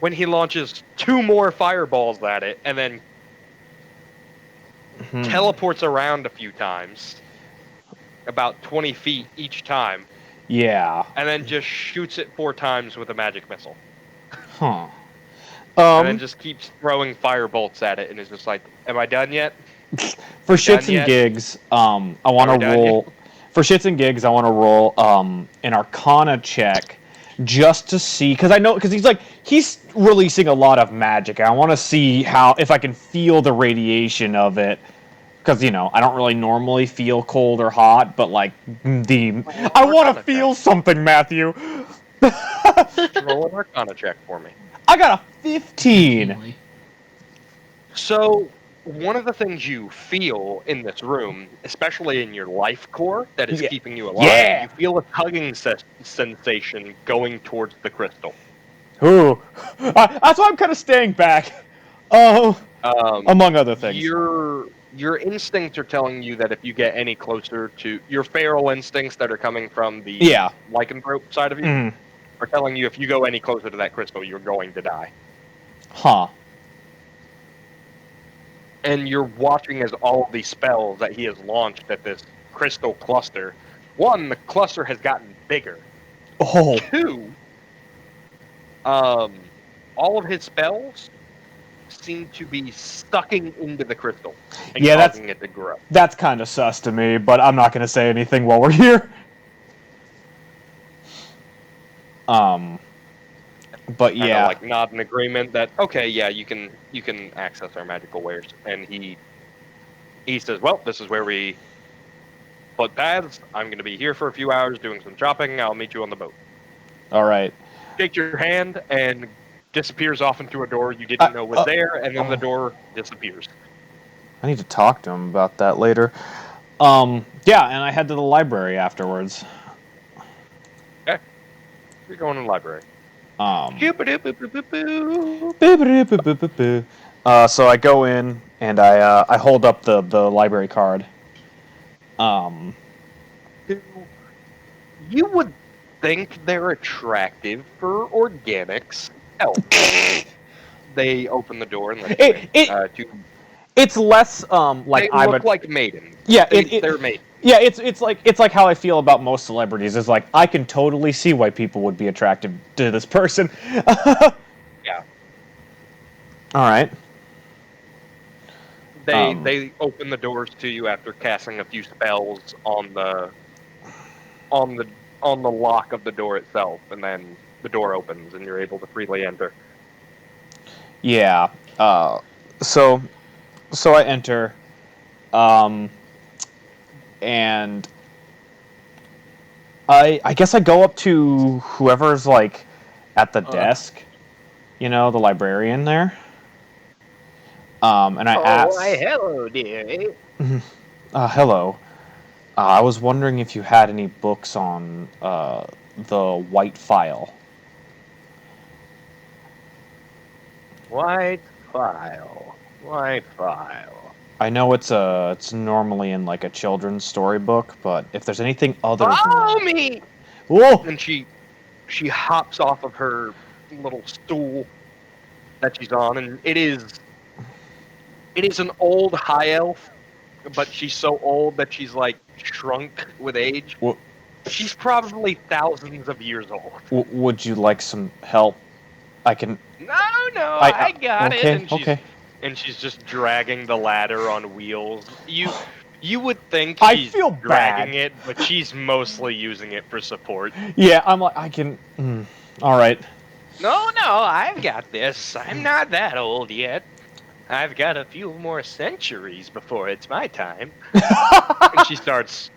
When he launches 2 more fireballs at it, and then teleports around a few times, about 20 feet each time, Yeah. and then just shoots it 4 times with a magic missile. Huh. And then just keeps throwing firebolts at it, and is just like, am I done yet? For shits and yet? gigs, I want Are we to done roll. For shits and gigs, I want to roll an Arcana check, just to see, because he's releasing a lot of magic. I want to see if I can feel the radiation of it, because I don't really normally feel cold or hot, but I want to feel something, Matthew. Roll an Arcana check for me. I got a 15. Really? So, one of the things you feel in this room, especially in your life core that is Yeah. keeping you alive, Yeah. you feel a tugging sensation going towards the crystal. Ooh. That's why I'm kind of staying back. Oh, among other things. Your instincts are telling you that if you get any closer to your feral instincts that are coming from the Yeah. lycanthrope side of you Mm. are telling you if you go any closer to that crystal, you're going to die. Huh. And you're watching as all of these spells that he has launched at this crystal cluster. One, the cluster has gotten bigger. Oh. Two, all of his spells seem to be sucking into the crystal and Yeah, causing it to grow. that's kind of sus to me, but I'm not gonna say anything while we're here. But Kind of yeah. like nod in agreement that okay, yeah, you can access our magical wares. And he says, well, this is where we put paths. I'm going to be here for a few hours doing some shopping. I'll meet you on the boat. All right. Shake your hand and disappears off into a door you didn't know was there, and then the door disappears. I need to talk to him about that later. Yeah, and I head to the library afterwards. Okay, you're going to the library. So I go in and I hold up the library card. You would think they're attractive for organics. Hell, they open the door and let you in. It's less like They I'm look like maidens. yeah They're maidens. yeah it's like how I feel about most celebrities. Is like I can totally see why people would be attracted to this person. Yeah. All right. They open the doors to you after casting a few spells on the lock of the door itself, and then the door opens and you're able to freely enter. Yeah. So I enter, and I guess I go up to whoever's like at the desk, you know, the librarian there. And I ask, hello, dearie. hello. I was wondering if you had any books on the White File. White file. I know it's normally in like a children's storybook, but if there's anything other than Follow that, me! whoa! And she hops off of her little stool that she's on, and it is an old high elf, but she's so old that she's like shrunk with age. Wha- She's probably thousands of years old. Would you like some help? I can. No, I got okay, it. And okay. she's just dragging the ladder on wheels. You would think I she's feel dragging bad. it, but she's mostly using it for support. Yeah, I'm like I can. All right. No, I've got this. I'm not that old yet. I've got a few more centuries before it's my time. And she starts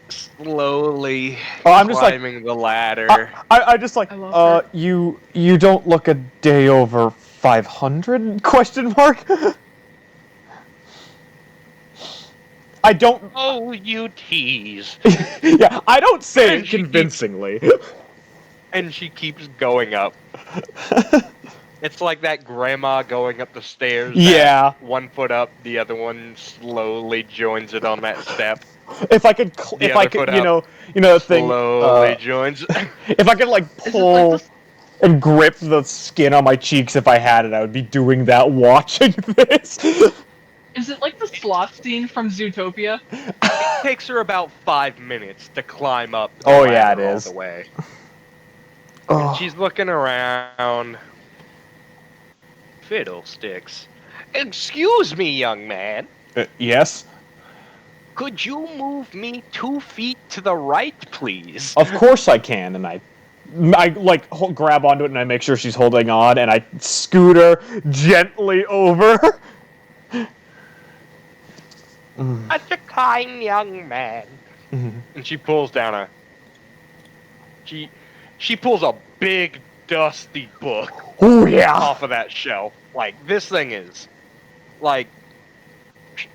slowly I'm just like climbing the ladder. I just like I love her. you don't look a day over 500 question mark. I don't. Oh, you tease. Yeah, I don't say And it she convincingly. And she keeps going up. It's like that grandma going up the stairs. Yeah. One foot up, the other one slowly joins it on that step. If I could, The if I other could, foot you up, know the thing. slowly joins. If I could like Is it like pull and grip the skin on my cheeks, if I had it, I would be doing that watching this. Is it like the sloth scene from Zootopia? It takes her about 5 minutes to climb up. The Oh, yeah, ladder it all is. the way. Oh. And she's looking around. Fiddlesticks. Excuse me, young man. Yes. Could you move me 2 feet to the right, please? Of course I can, and I like grab onto it and I make sure she's holding on, and I scoot her gently over. Such a kind young man. And she pulls down a. She pulls a big dusty book Oh yeah. off of that shelf. Like this thing is, like,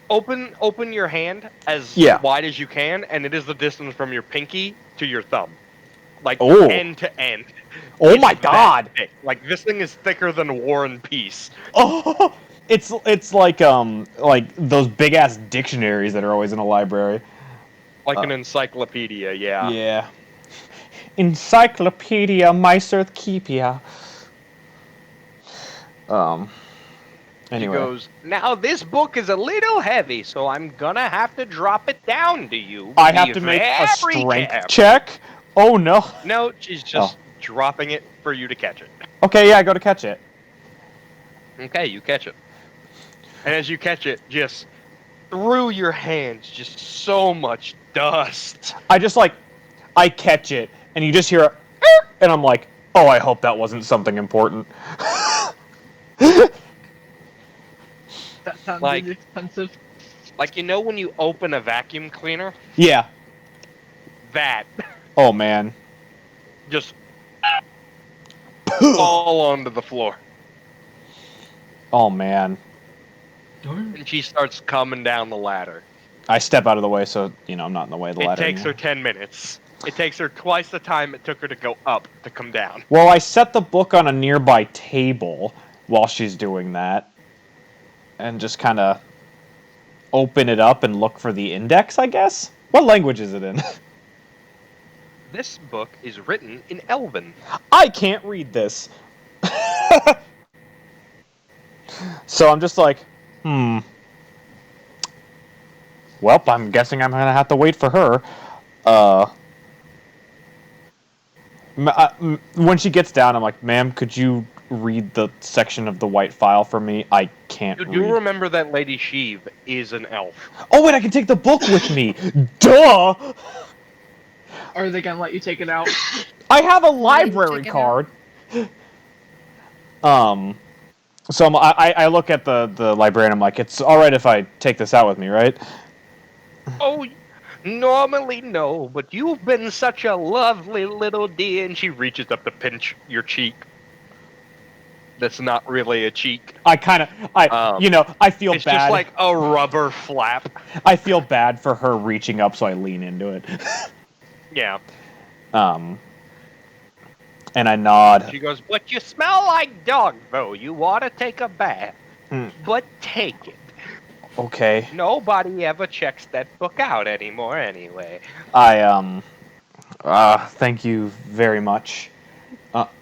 Open your hand as Yeah. wide as you can, and it is the distance from your pinky to your thumb, like Oh. end to end. Oh It's my that god! thick. Like this thing is thicker than War and Peace. Oh, it's like those big ass dictionaries that are always in a library. Like an encyclopedia, yeah. Yeah. Encyclopedia Myserth Keepia. She Anyway. goes, now this book is a little heavy, so I'm gonna have to drop it down to you. I Be have to make a very strength careful." check? Oh no. No, she's just dropping it for you to catch it. Okay, yeah, I go to catch it. Okay, you catch it. And as you catch it, just through your hands, just so much dust. I just I catch it, and you just hear a and I'm like, oh, I hope that wasn't something important. That sounds Like- expensive. Like, you know when you open a vacuum cleaner? Yeah. That. Oh man. Just fall onto the floor. Oh man. Darn. And she starts coming down the ladder. I step out of the way so, I'm not in the way of the It ladder takes her anymore. 10 minutes. It takes her twice the time it took her to go up to come down. Well, I set the book on a nearby table while she's doing that. And just kind of open it up and look for the index, I guess? What language is it in? This book is written in Elven. I can't read this. So I'm just like, Well, I'm guessing I'm gonna have to wait for her. When she gets down, I'm like, ma'am, could you read the section of the white file for me? I can't You read. do remember that Lady Sheev is an elf. Oh, wait, I can take the book with me. Duh! Are they gonna let you take it out? I have a you library check it card. So I look at the librarian. I'm like, it's all right if I take this out with me, right? Oh, normally no, but you've been such a lovely little dear. And she reaches up to pinch your cheek. That's not really a cheek. I kind of, I feel It's bad. just like a rubber flap. I feel bad for her reaching up, so I lean into it. Yeah. And I nod. She goes, but you smell like dog, though. You ought to take a bath. Hmm. But take it. Okay. Nobody ever checks that book out anymore anyway. Thank you very much.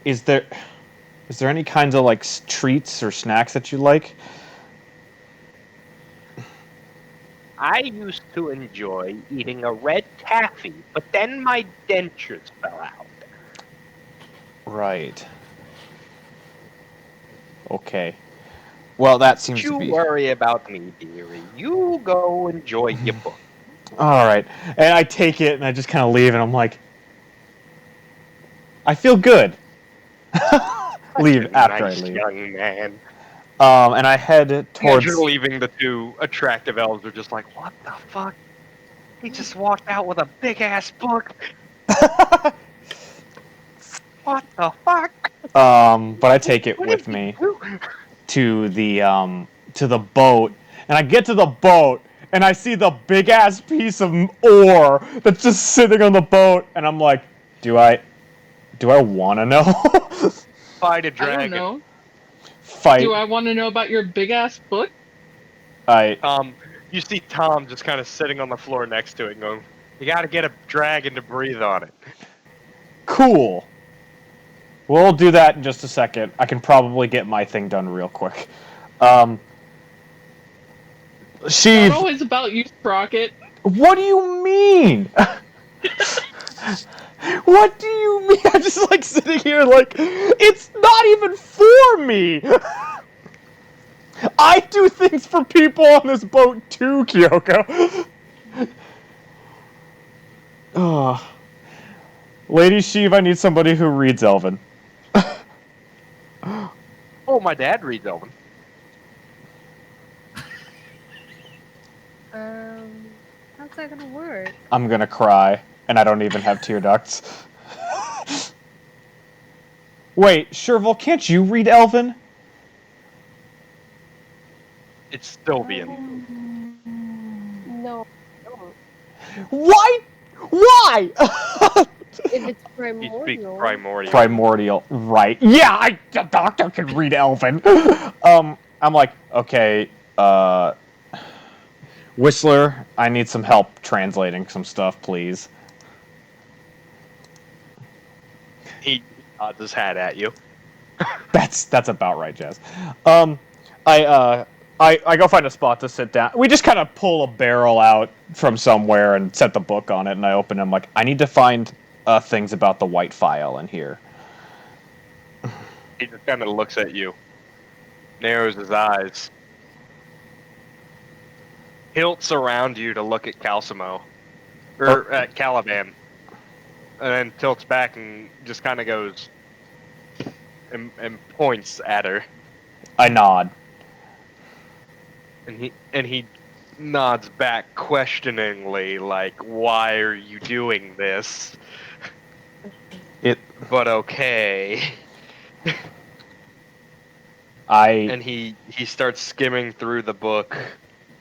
Is there any kinds of treats or snacks that you like? I used to enjoy eating a red taffy, but then my dentures fell out. Right. Okay. Well, that seems Don't to be you worry about me, dearie. You go enjoy your book. all right. And I take it and I just kind of leave, and I'm like, I feel good. Leave Such a after nice I leave. young man. And I head As towards. you're leaving, the two attractive elves are just like, what the fuck? He just walked out with a big ass book. What the fuck? But I take it What with did he me do? to the boat, and I get to the boat, and I see the big ass piece of ore that's just sitting on the boat, and I'm like, do I want to know? Fight a I dragon. don't know. Fight. Do I want to know about your big ass book? You see Tom just kind of sitting on the floor next to it, going, "You got to get a dragon to breathe on it." Cool. We'll do that in just a second. I can probably get my thing done real quick. Sheev. Not always about you, Sprocket. What do you mean? What do you mean? I'm just sitting here it's not even for me. I do things for people on this boat too, Kyoko. Lady Sheev, I need somebody who reads Elven. Oh, my dad reads Elven. How's that gonna work? I'm gonna cry, and I don't even have tear ducts. Wait, Sherville, can't you read Elven? It's still being. No, don't. Why? Why? If it's He speaks primordial. primordial. Primordial, right? Yeah, the doctor can read Elven. I'm like, okay, Whistler, I need some help translating some stuff, please. He nods his hat at you. That's about right, Jazz. Um, I go find a spot to sit down. We just kind of pull a barrel out from somewhere and set the book on it, and I open it. I'm like, I need to find things about the white file in here. He just kind of looks at you, narrows his eyes, hilts around you to look at Calcimo, or at Caliban, and then tilts back and just kind of goes and points at her, I nod. and he nods back questioningly, like, "Why are you doing this?" It. But okay. And he starts skimming through the book,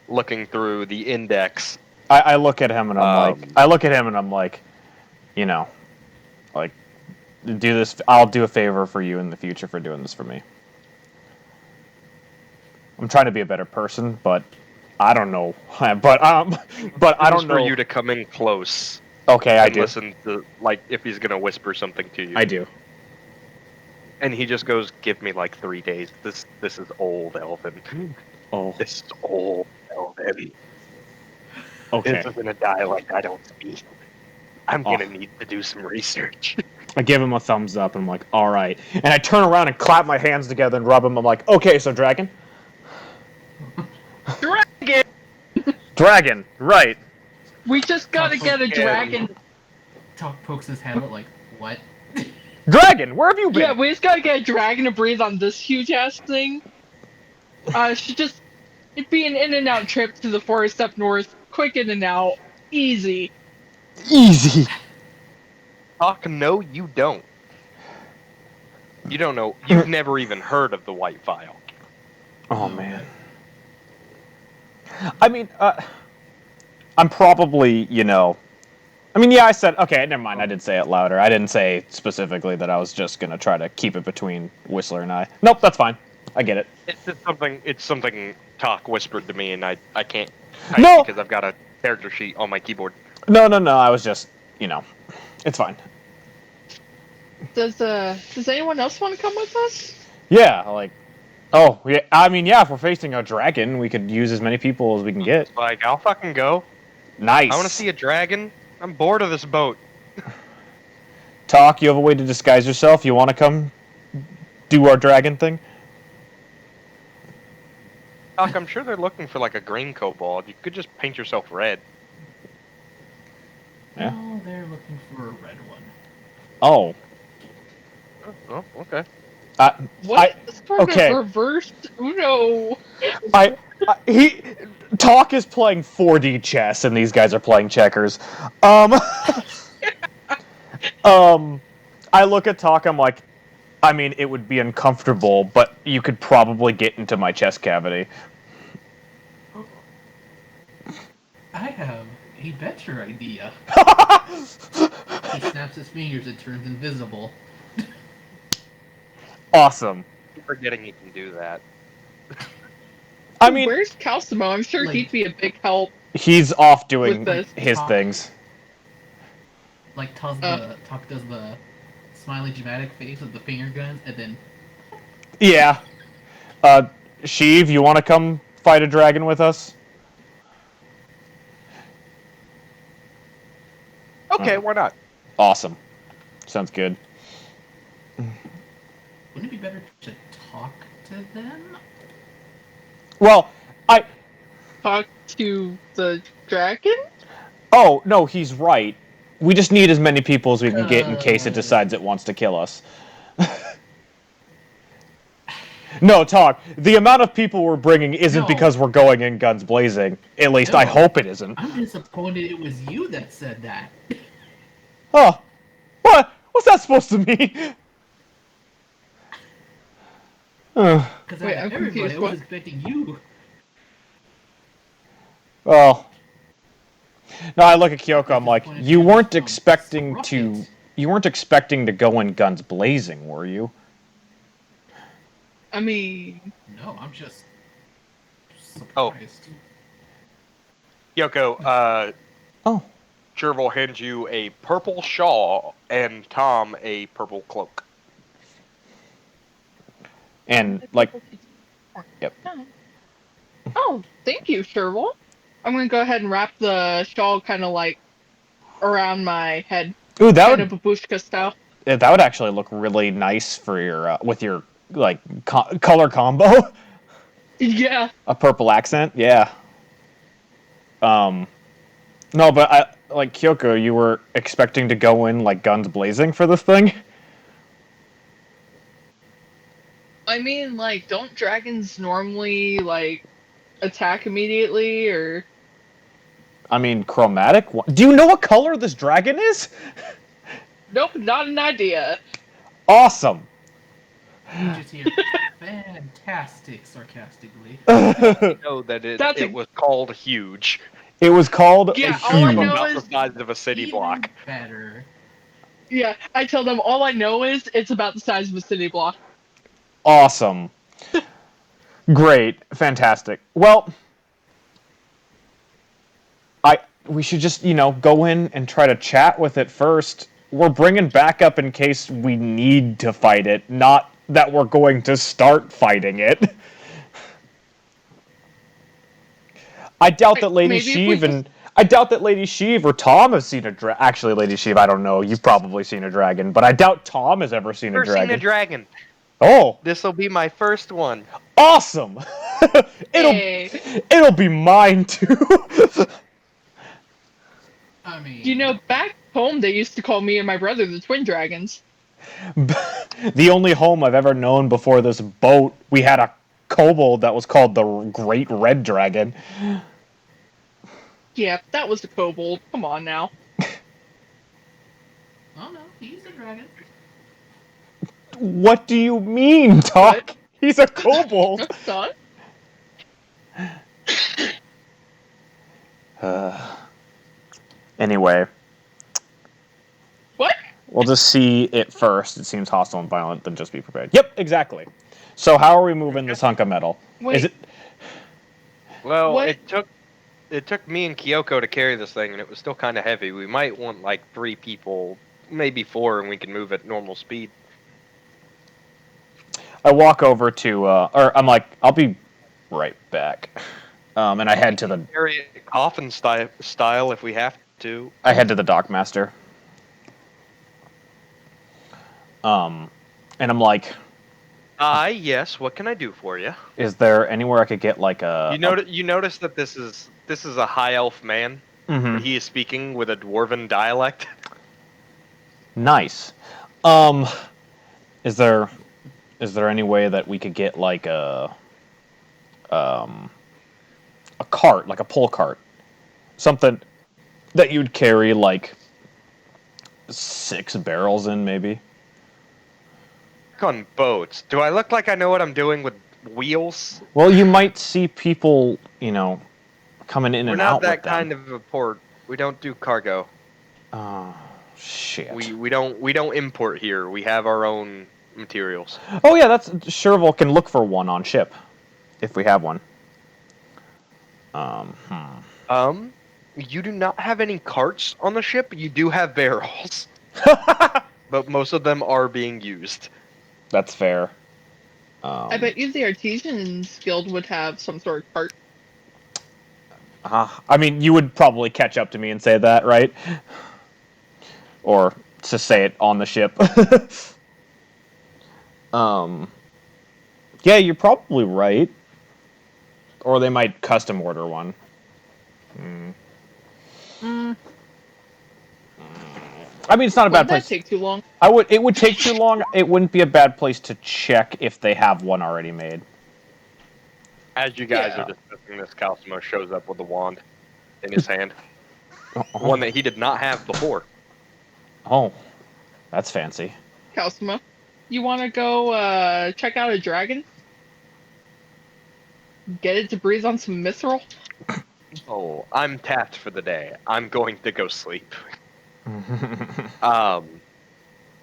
looking through the index. I look at him and I'm like, you know, like, do this. I'll do a favor for you in the future for doing this for me. I'm trying to be a better person, but I don't know. But I don't know. For you to come in close. Okay, I and do. listen to, like, if he's gonna whisper something to you. I do. And he just goes, "Give me like 3 days. This is old Elven. Oh, This is old Elven. okay. This is in a dialect I don't speak. I'm gonna Oh. need to do some research." I give him a thumbs up and I'm like, all right. And I turn around and clap my hands together and rub him. I'm like, okay, so dragon? Dragon! Dragon, right. We just gotta get a Okay. dragon. Talk pokes his head out like, what? Dragon, where have you been? Yeah, we just gotta get a dragon to breathe on this huge ass thing. It'd be an in and out trip to the forest up north. Quick in and out. Easy. Easy. Talk, no, you don't. You don't know. You've never even heard of the White File. Oh, man. I mean, I'm probably, I mean, yeah, I said, okay, never mind, I did say it louder. I didn't say specifically that I was just gonna try to keep it between Whistler and I. Nope, that's fine. I get it. It's something Talk whispered to me, and I can't type No! because I've got a character sheet on my keyboard. No, I was just, it's fine. Does anyone else want to come with us? Yeah, like, oh, yeah, I mean, yeah, if we're facing a dragon, we could use as many people as we can get. Like, I'll fucking go. Nice. I want to see a dragon. I'm bored of this boat. Talk, you have a way to disguise yourself? You want to come do our dragon thing? Talk, I'm sure they're looking for like a green kobold. You could just paint yourself red. Yeah. No, they're looking for a red one. Oh. Oh, okay. What sort okay. of reversed Uno? Talk is playing 4D chess, and these guys are playing checkers. I look at Talk, I'm like, I mean, it would be uncomfortable, but you could probably get into my chest cavity. I have a better idea. He snaps his fingers, it turns invisible. Awesome. I'm forgetting you can do that. I mean, Where's Calcimo? I'm sure Like- he'd be a big help. he's off doing With this his talk. things. Like, Talk does the smiley dramatic face with the finger guns, and then Yeah. Sheev, you want to come fight a dragon with us? Okay, why not? Awesome. Sounds good. wouldn't it be better to talk to them? Well, Talk to the dragon? Oh, no, he's right. We just need as many people as we can get in case it decides it wants to kill us. No, Talk. The amount of people we're bringing isn't No. because we're going in guns blazing. At least I No. hope it isn't. I'm disappointed it was you that said that. Oh, what? What's that supposed to mean? Because Wait, out I'm of everybody, confused, I was what? expecting you. Well, No, I look at Kyoko. I'm like, Disappointed you in weren't this expecting rocket. to. You weren't expecting to go in guns blazing, were you? I mean, No, I'm just Oh. surprised. Yoko, Oh. Chervil hands you a purple shawl and Tom a purple cloak. And like, yep. oh, thank you, Sherwood. I'm gonna go ahead and wrap the shawl kind of like around my head, Ooh, kind of babushka style. that would actually look really nice for your with your like color combo. Yeah. A purple accent, yeah. No, but I like Kyoko. You were expecting to go in like guns blazing for this thing. I mean, like, don't dragons normally like attack immediately, or I mean, chromatic. Do you know what color this dragon is? nope, not an idea. Awesome. You just hear fantastic sarcastically. You know that That's it was called huge. It was called Yeah, A all I cube know about is the size of a city Even block. better. yeah. I tell them all I know is it's about the size of a city block. awesome. Great, fantastic. Well, we should just go in and try to chat with it first. We're bringing backup in case we need to fight it, not that we're going to start fighting it. I doubt that Lady Maybe if we Sheev I doubt that Lady Sheev or Tom have seen a dragon. Actually, Lady Sheev, I don't know. You've probably seen a dragon, but I doubt Tom has ever seen a Never seen dragon. a dragon. Oh, This'll be my first one. awesome! Hey. it'll be mine too. I mean, You know, back home they used to call me and my brother the twin dragons. The only home I've ever known before this boat, we had a kobold that was called the Great Red Dragon. Yeah, that was the kobold. Come on now. oh no, he's a dragon. What do you mean, Doc? He's a kobold. Son? Anyway, What? we'll just see it first. It seems hostile and violent, then just be prepared. Yep, exactly. So how are we moving this hunk of metal? Wait. Is it? Well, What? it took me and Kyoko to carry this thing, and it was still kind of heavy. We might want like 3 people, maybe 4, and we can move at normal speed. I walk over to, or I'm like, I'll be right back. And I head to the Carry it coffin style if we have to. I head to the dockmaster. And I'm like, Yes. What can I do for you? is there anywhere I could get like a? You notice that this is a high elf man. Mhm. He is speaking with a dwarven dialect. Nice. Is there any way that we could get like a cart, like a pull cart, something that you'd carry like 6 barrels in, maybe? On boats. Do I look like I know what I'm doing with wheels? Well, you might see people, coming in We're and not out that with them. kind of a port. We don't do cargo. Oh, shit. We don't import here. We have our own materials. Oh yeah, that's Sherville can look for one on ship, if we have one. You do not have any carts on the ship. You do have barrels, but most of them are being used. That's fair. I bet you the Artisans Guild would have some sort of cart. I mean, you would probably catch up to me and say that, right? Or to say it on the ship. Yeah, you're probably right. Or they might custom order one. I mean, it's not a bad Wouldn't that place. take too long? It would take too long. It wouldn't be a bad place to check if they have one already made. As you guys Yeah. are discussing this, Calcimo shows up with a wand in his hand. One that he did not have before. Oh, that's fancy. Kalsima, you want to go check out a dragon? Get it to breathe on some mythral? Oh, I'm tapped for the day. I'm going to go sleep.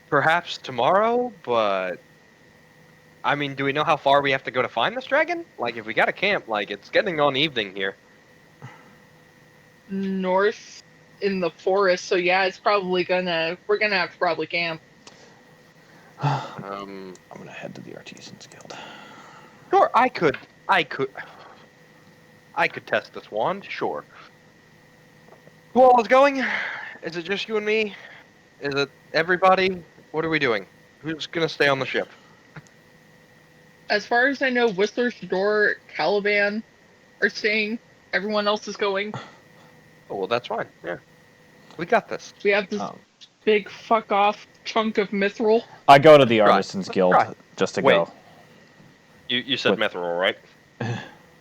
Perhaps tomorrow, but I mean, do we know how far we have to go to find this dragon? Like, if we got to camp, like, it's getting on evening here. North in the forest, so yeah, it's probably we're gonna have to probably camp. Um, I'm gonna head to the Artisans Guild. sure, I could test this wand, sure. Who all is going? Is it just you and me? Is it everybody? What are we doing? Who's gonna stay on the ship? As far as I know, Whistler, Shador, Caliban are staying. Everyone else is going. Oh, well, that's fine. Yeah, we got this. We have this Um, big fuck off chunk of mithril. I go to the Try. Artisans Let's Guild try. just to Wait. go. You said What? mithril, right?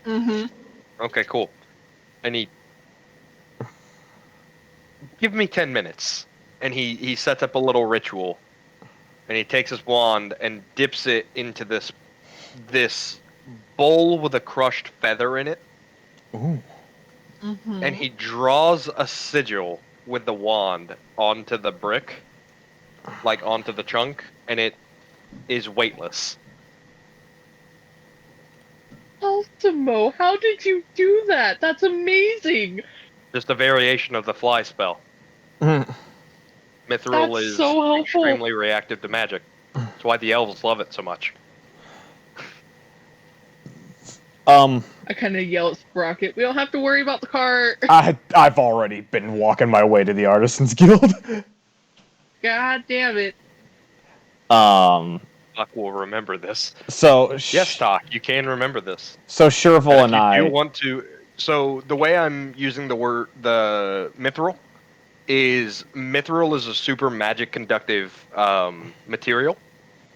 Mm-hmm. Okay, cool. I need. Give me 10 minutes. And he sets up a little ritual. And he takes his wand and dips it into this bowl with a crushed feather in it. Ooh. Mm-hmm. And he draws a sigil with the wand onto the brick, like onto the chunk, and it is weightless. Ultimo, how did you do that? That's amazing. Just a variation of the fly spell. Mm. Mythral That's is so helpful. extremely reactive to magic. That's why the elves love it so much. I kind of yell at Sprocket. We don't have to worry about the cart. I've already been walking my way to the Artisans Guild. God damn it. Fuck will remember this. So Yes, Doc, you can remember this. So Shervil and if you I. do want to, so the way I'm using the mithril is a super magic conductive material,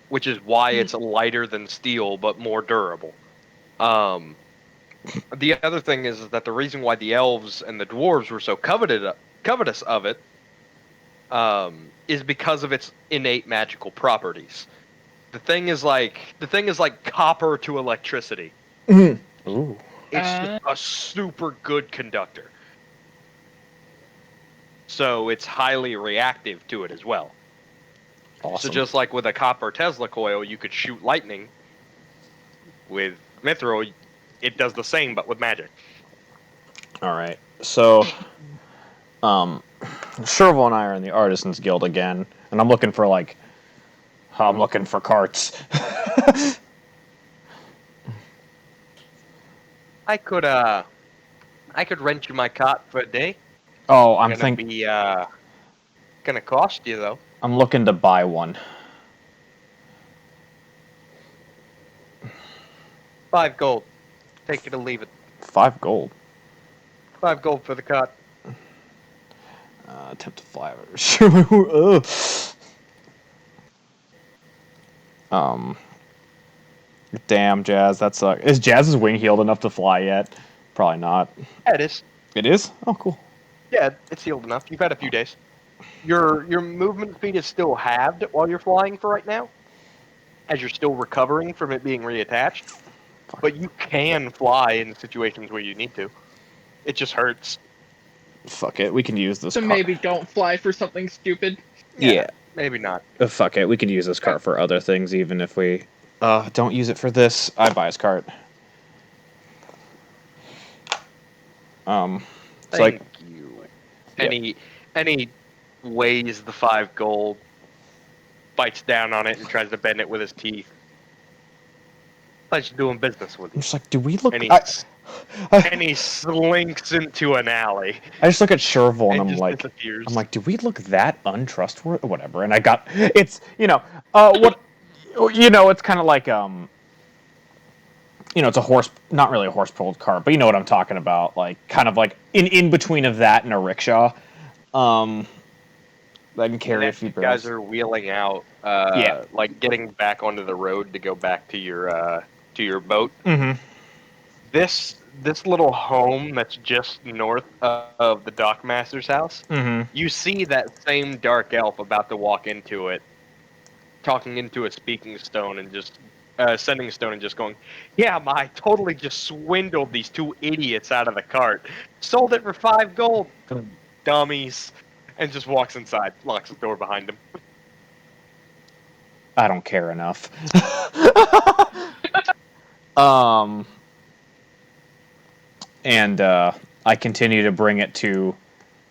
which is why it's lighter than steel but more durable. The other thing is that the reason why the elves and the dwarves were so covetous of it is because of its innate magical properties. The thing is like copper to electricity. Ooh. It's just a super good conductor. So it's highly reactive to it as well. Awesome. So just like with a copper Tesla coil, you could shoot lightning. With mithril, it does the same, but with magic. All right. So, Shervil and I are in the Artisans Guild again, and I'm looking for carts. I could rent you my cot for a day. Oh, Gonna cost you though. I'm looking to buy one. 5 gold. Take it or leave it. 5 gold. 5 gold for the cot. Attempt to fly over. Damn, Jazz, that sucks. Is Jazz's wing healed enough to fly yet? Probably not. Yeah, it is. It is? Oh, cool. Yeah, it's healed enough. You've had a few days. Your movement speed is still halved while you're flying for right now, as you're still recovering from it being reattached. But you can fly in situations where you need to. It just hurts. Fuck it, we can use this So car. maybe don't fly for something stupid. Yeah. Maybe not. Fuck it, we could use this cart for other things, even if we... don't use it for this. I buy his cart. It's Thank like... you. Yep. Any weighs the 5 gold, bites down on it and tries to bend it with his teeth. Like doing business with I'm you. just like, do we look... And he slinks into an alley. I just look at Shervil and disappears. I'm like, do we look that untrustworthy? Whatever. And I got... It's, what... it's kind of like, it's a horse... Not really a horse-pulled cart, but you know what I'm talking about. Like, kind of like in between of that and a rickshaw. That can carry a few you guys are wheeling out, like getting back onto the road to go back to your boat. Mm-hmm. This little home that's just north of the dockmaster's house. Mm-hmm. You see that same dark elf about to walk into it, talking into a speaking stone and just Sending stone and just going, yeah, I totally just swindled these two idiots out of the cart. Sold it for 5 gold. Dummies. And just walks inside, locks the door behind him. I don't care enough. um, and I continue to bring it to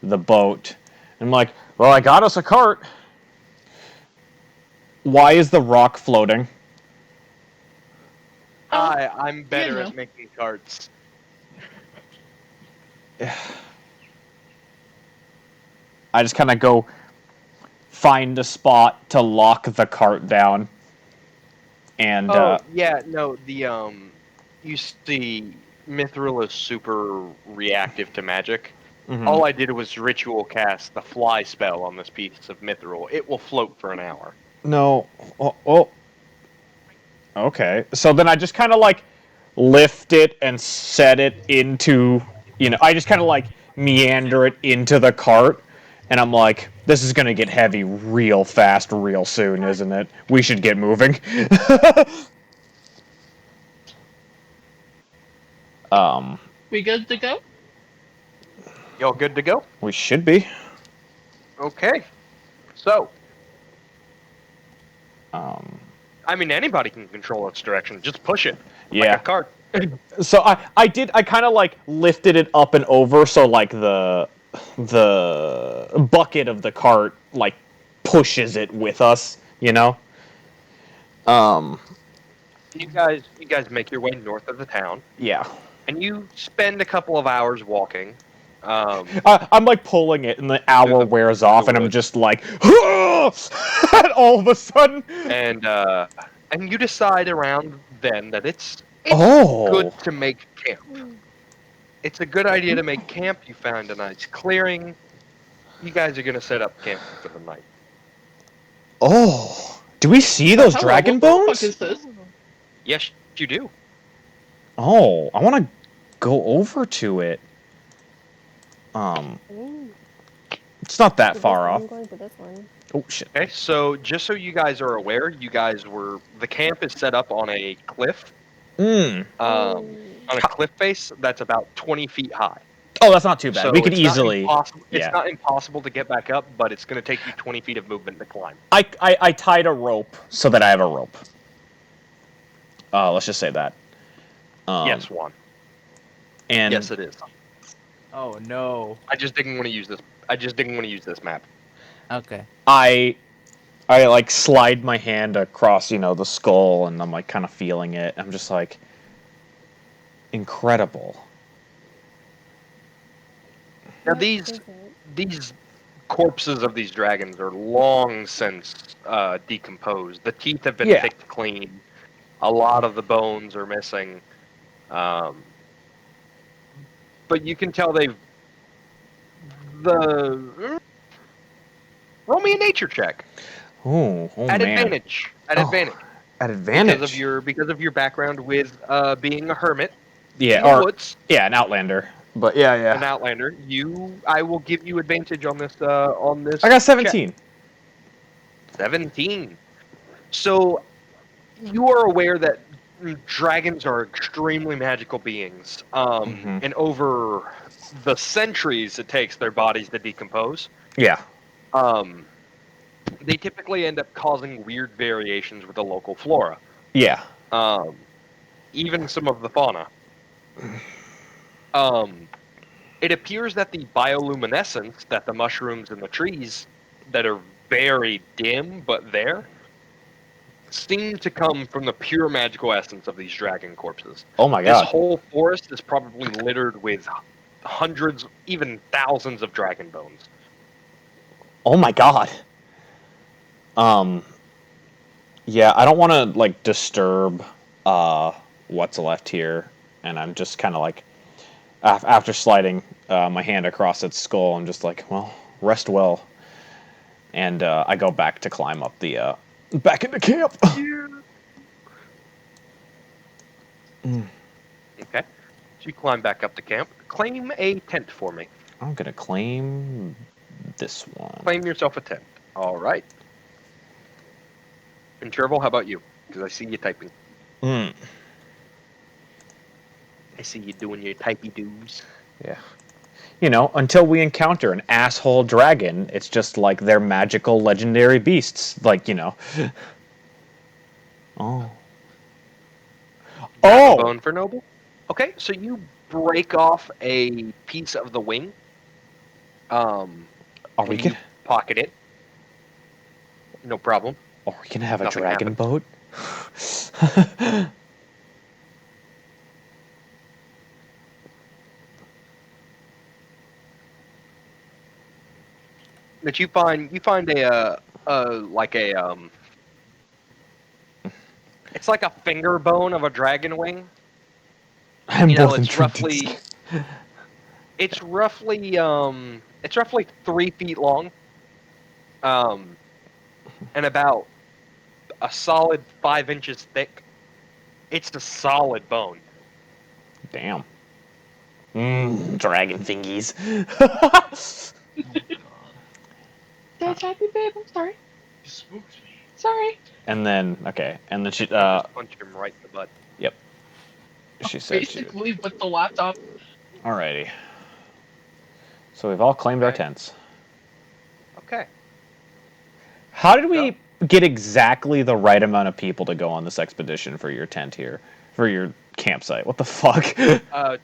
the boat. I'm like, well, I got us a cart. Why is the rock floating? I'm better know. at making carts. I just kind of go find a spot to lock the cart down. And Oh, yeah, no, you see, Mythril is super reactive to magic. mhm. All I did was ritual cast the fly spell on this piece of Mythril. It will float for an hour. No. Oh. Okay. So then I just kind of like lift it and set it into, I just kind of like meander it into the cart. And I'm like, this is going to get heavy real fast, real soon, isn't it? We should get moving. We good to go? Y'all good to go? We should be. Okay. So, Um, I mean, anybody can control its direction. Just push it. Yeah. Like a cart. So I kind of like lifted it up and over, so like the bucket of the cart like pushes it with us, You guys make your way north of the town, Yeah. and you spend a couple of hours walking. I'm like pulling it, and the hour the- wears off, and I'm woods. just like, and all of a sudden, and you decide around then that it's Oh. good to make camp. It's a good idea to make camp. You found a nice clearing. You guys are gonna set up camp for the night. oh, do we see those Hello, dragon what the fuck bones? is this? Yes, you do. Oh, I want to go over to it. Ooh, It's not that to this far one, off. I'm going to this one. Oh shit. Okay, so just so you guys are aware, the camp is set up on a cliff, Mm. on a cliff face that's about 20 feet high. Oh, that's not too bad. So we could it's not easily. impossible. Yeah. It's not impossible to get back up, but it's going to take you 20 feet of movement to climb. I tied a rope so that I have a rope. Let's just say that. Yes, Juan. And Yes, it is. Oh no. I just didn't want to use this. I just didn't want to use this map. Okay. I like slide my hand across, the skull, and I'm like kind of feeling it. I'm just like, incredible. Now What these is it? these corpses of these dragons are long since decomposed. The teeth have been Yeah. picked clean. A lot of the bones are missing. But you can tell roll me a nature check Oh at man. advantage. At Oh, advantage. At advantage. Because of your background with being a hermit Yeah, in the or woods, an outlander. But yeah. an outlander. I will give you advantage on this. I got 17. 17. So you are aware that dragons are extremely magical beings, Mhm. and over the centuries it takes their bodies to decompose, Yeah. they typically end up causing weird variations with the local flora, Yeah. even some of the fauna. It appears that the bioluminescence that the mushrooms and the trees that are very dim but there seem to come from the pure magical essence of these dragon corpses. Oh my This god. whole forest is probably littered with hundreds, even thousands of dragon bones. Oh my god. Yeah, I don't want to like disturb what's left here, and I'm just kind of like after sliding my hand across its skull, I'm just like, well, rest well. And I go back to climb up the back into camp. Okay. So you climb back up to camp. Claim a tent for me. I'm gonna claim this one. Claim yourself a tent. All right. And Trevor, how about you? Because I see you typing. I see you doing your typey doos. Yeah. You know, until we encounter an asshole dragon, it's just like they're magical legendary beasts. Like, you know. Oh. Dragon Oh! bone for noble. Okay, so you break off a piece of the wing. Are we And gonna, you pocket it. No problem. are we gonna have a Nothing dragon happens. boat? But you find it's like a finger bone of a dragon wing. I'm You know, both it's intrigued. roughly it's roughly 3 feet long. And about a solid 5 inches thick. It's a solid bone. Damn. Dragon thingies. Oh god. That's happy, babe. I'm sorry. You spooked me. Sorry. And then, okay. And then she, You just punched him right in the butt. yep. She said she would. Basically, with the laptop. Alrighty. So we've all claimed our Okay. tents. Okay. How did we get exactly the right amount of people to go on this expedition for your tent here? For your campsite? What the fuck?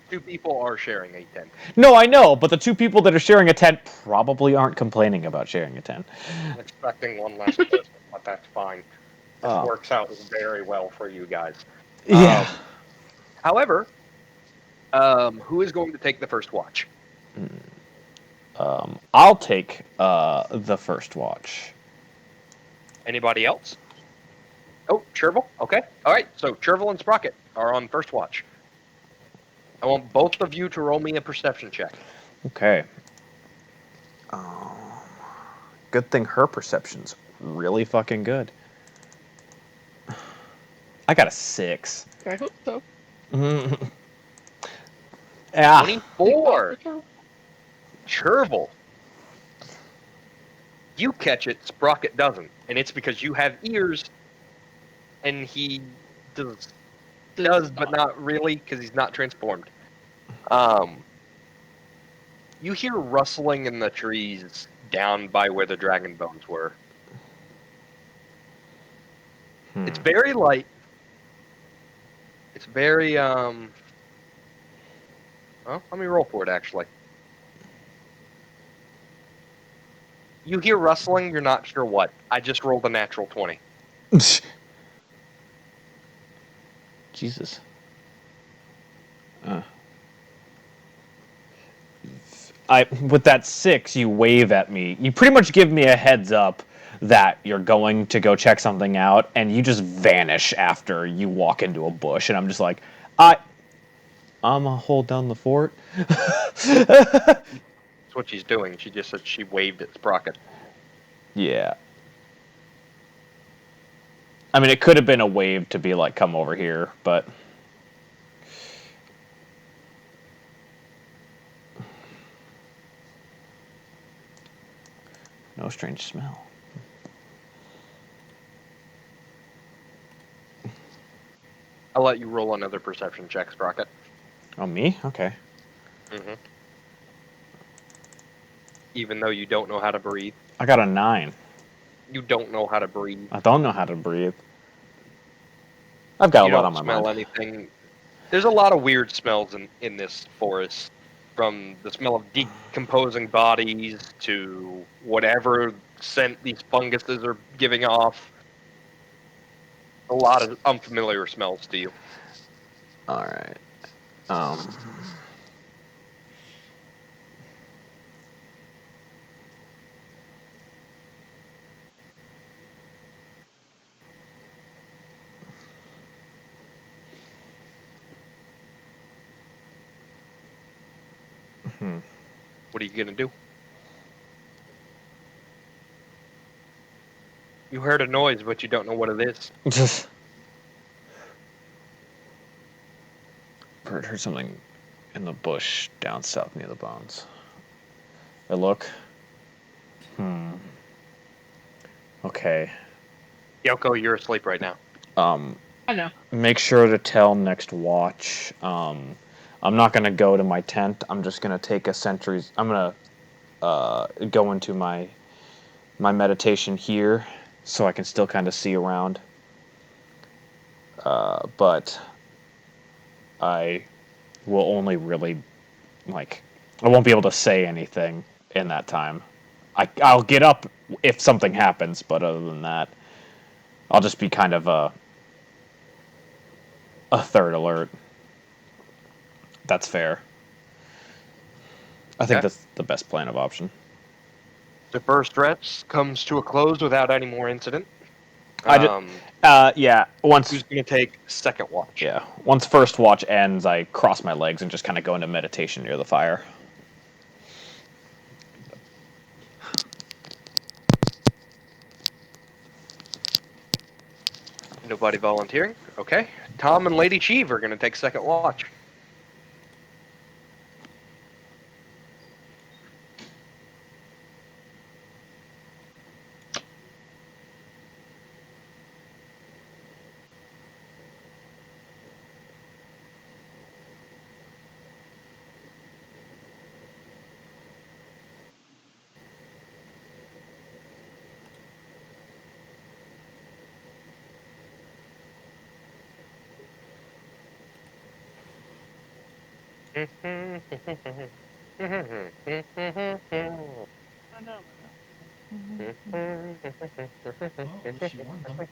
2 people are sharing a tent. No, I know, but the 2 people that are sharing a tent probably aren't complaining about sharing a tent. I'm expecting one less person, but that's fine. This Oh. works out very well for you guys. Yeah. However, who is going to take the first watch? I'll take the first watch. Anybody else? Oh, Chervil? Okay. All right, so Chervil and Sprocket are on first watch. I want both of you to roll me a perception check. Okay. Good thing her perception's really fucking good. I got a 6. I hope so. Yeah. 24. Chervil. You catch it, Sprocket doesn't. And it's because you have ears, and he does but not really, because he's not transformed. You hear rustling in the trees down by where the dragon bones were. It's very light. It's very well, let me roll for it actually. You hear rustling, you're not sure what. I just rolled a natural 20. Jesus. With that 6, you wave at me. You pretty much give me a heads up that you're going to go check something out, and you just vanish after you walk into a bush, and I'm just like, I'm gonna hold down the fort. That's what she's doing. She just said she waved at Sprocket. Yeah. I mean, it could have been a wave to be like, come over here, but... No strange smell. I'll let you roll another perception check, Sprocket. Oh, me? Okay. Mm-hmm. Even though you don't know how to breathe. I got a 9. You don't know how to breathe. I don't know how to breathe. I've got You a lot don't on my smell mind. anything. There's a lot of weird smells in this forest. From the smell of decomposing bodies to whatever scent these funguses are giving off. A lot of unfamiliar smells to you. All right. What are you gonna do? You heard a noise, but you don't know what it is. Heard something in the bush down south near the bones. I look. Okay. Kyoko, you're asleep right now. I know. Make sure to tell next watch I'm not gonna go to my tent. I'm just gonna take a sentry's. I'm gonna go into my meditation here, so I can still kind of see around. But I will only really like. I won't be able to say anything in that time. I'll get up if something happens, but other than that, I'll just be kind of a third alert. That's fair. I think Okay. that's the best plan of option. The first rest comes to a close without any more incident. Yeah. Once Who's going to take second watch? Yeah. Once first watch ends, I cross my legs and just kind of go into meditation near the fire. Nobody volunteering? Okay. Tom and Lady Sheev are going to take second watch. Well, at least she warned them.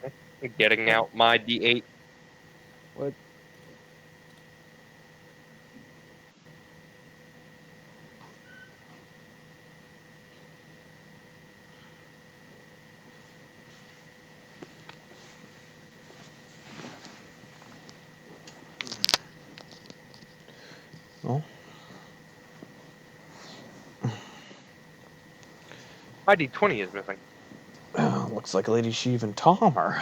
Getting out my D8. What? Oh. My D20 is missing. Looks like Lady Sheev and Tom are.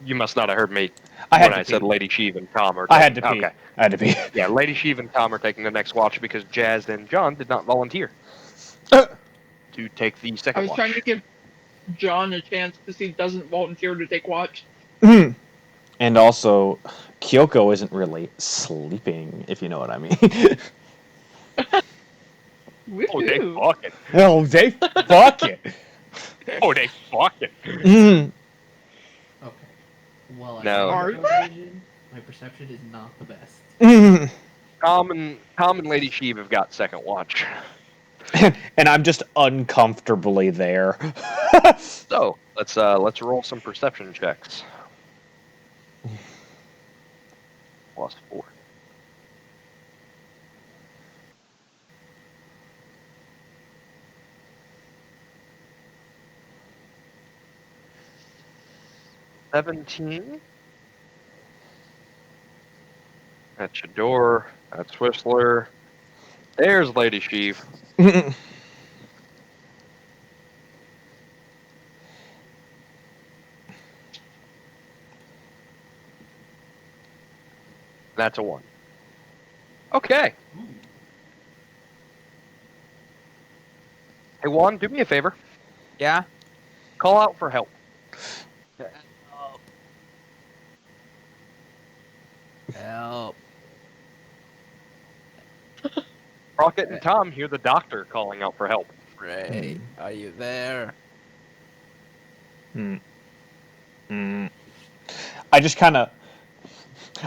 You must not have heard me I had when to I said pee. Lady Sheev and Tom are I taking... had to pee. Okay. I had to pee. Yeah, Lady Sheev and Tom are taking the next watch because Jazz and John did not volunteer to take the I second was watch. trying to give John a chance because he doesn't volunteer to take watch. And also, Kyoko isn't really sleeping, if you know what I mean. Oh, they Woohoo! fucking. Oh, they fuck it. Oh, they fucking. Mm. Okay. Well, I No. have Are dark they? vision. My perception is not the best. Mm. Tom and Lady Sheev have got second watch. And I'm just uncomfortably there. So let's roll some perception checks. +4. $17. That's Shador. That's Whistler. There's Lady Sheev. That's a 1. Okay. Ooh. Hey Juan, do me a favor. Yeah. Call out for help. Help. Help. Rocket and Tom hear the doctor calling out for help. Ray, are you there? I just kind of,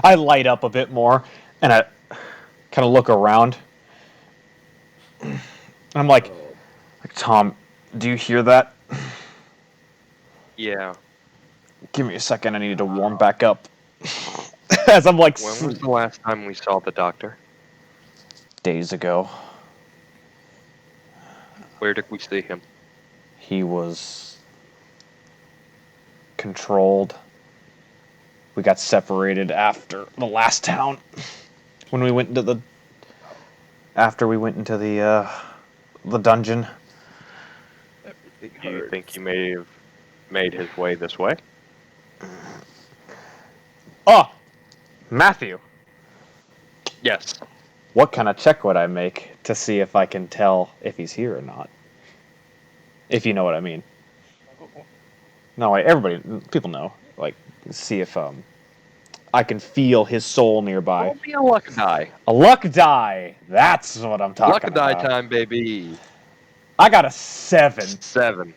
I light up a bit more, and I kind of look around. And I'm like, Tom, do you hear that? Yeah. Give me a second. I need to warm back up. As I'm like, When was the last time we saw the doctor? days ago, Where did we see him? he was controlled. We got separated after the last town. When we went into the, after we went into the dungeon. Everything Do you hurts. think he may have made his way this way? Oh, Matthew. Yes. What kind of check would I make to see if I can tell if he's here or not? If you know what I mean. No, wait, everybody, people know. Like, see if I can feel his soul nearby. Roll me a luck die. A luck die. That's what I'm Luck talking die about. time, baby. I got a 7. 7.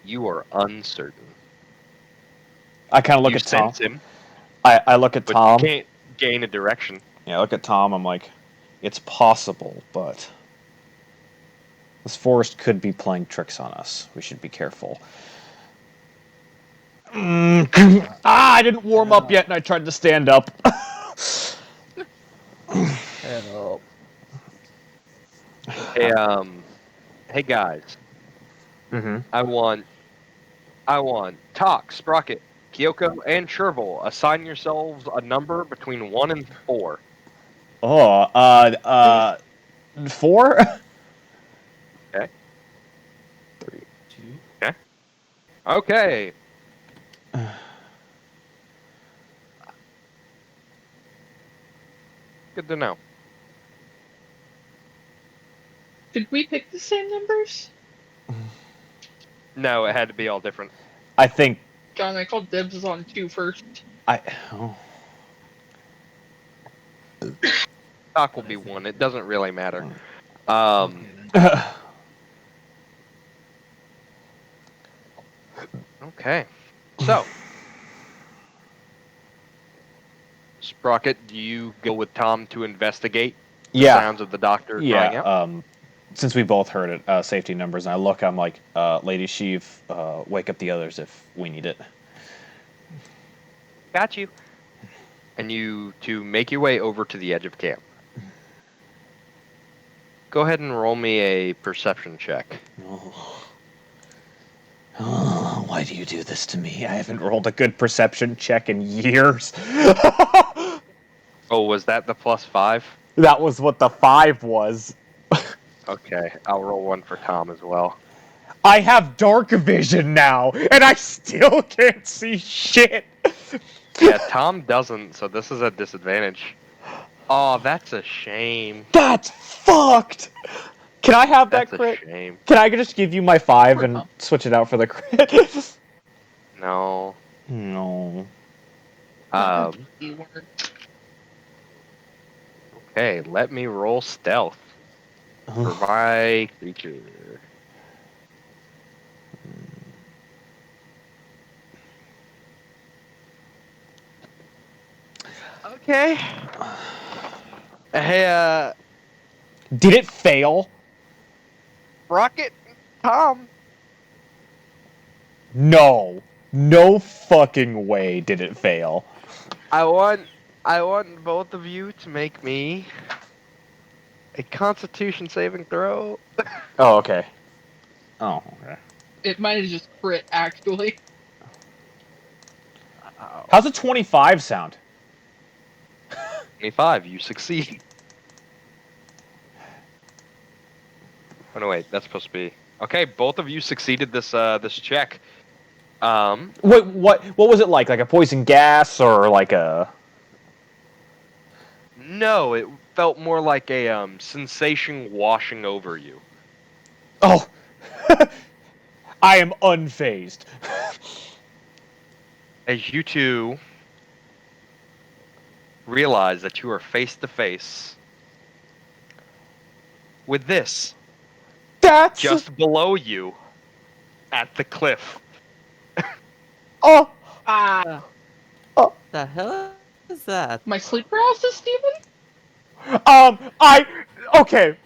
You are uncertain. I kind of look You at Tom. sense him, I look at but Tom. you can't gain a direction. Yeah, I look at Tom. I'm like, it's possible, but this forest could be playing tricks on us. We should be careful. I didn't warm up yet, and I tried to stand up. Help. Hey, hey guys. Mm-hmm. I want Talk, Sprocket, Kyoko, and Chervil. Assign yourselves a number between 1 and 4. Oh, 4? Okay. 3. 2. Okay. Good to know. Did we pick the same numbers? No, it had to be all different. I think John, I called dibs on 2 first. Oh. Talk will be 1. It doesn't really matter. Okay, then. Okay. So, Sprocket, do you go with Tom to investigate the Yeah. sounds of the doctor crying out? Yeah. Since we both heard it, safety numbers, and I look, I'm like, Lady Sheev, wake up the others if we need it. Got you. And you to make your way over to the edge of camp. Go ahead and roll me a perception check. Oh, why do you do this to me? I haven't rolled a good perception check in years. Oh, was that the +5? That was what the 5 was. Okay, I'll roll 1 for Tom as well. I have dark vision now, and I still can't see shit. Yeah, Tom doesn't, so this is a disadvantage. Oh, that's a shame. That's fucked. Can I have That's that crit? a shame. Can I just give you my 5 Poor and Tom. switch it out for the crit? No. No. You weren't. Okay, let me roll stealth for my creature. Okay. Hey, Did it fail? Rocket, Tom. No. No fucking way did it fail. I want both of you to make me a Constitution saving throw. Oh, okay. Oh, okay. It might have just crit, actually. How's a 25 sound? 25, you succeed. Oh no, wait, that's supposed to be okay. Both of you succeeded this this check. Wait, what was it like? Like a poison gas or like a... No, it felt more like a sensation washing over you. Oh. I am unfazed. As you two realize that you are face to face with this That's just below you at the cliff. Oh. Ah, The hell is that? my sleep paralysis, Steven? Okay.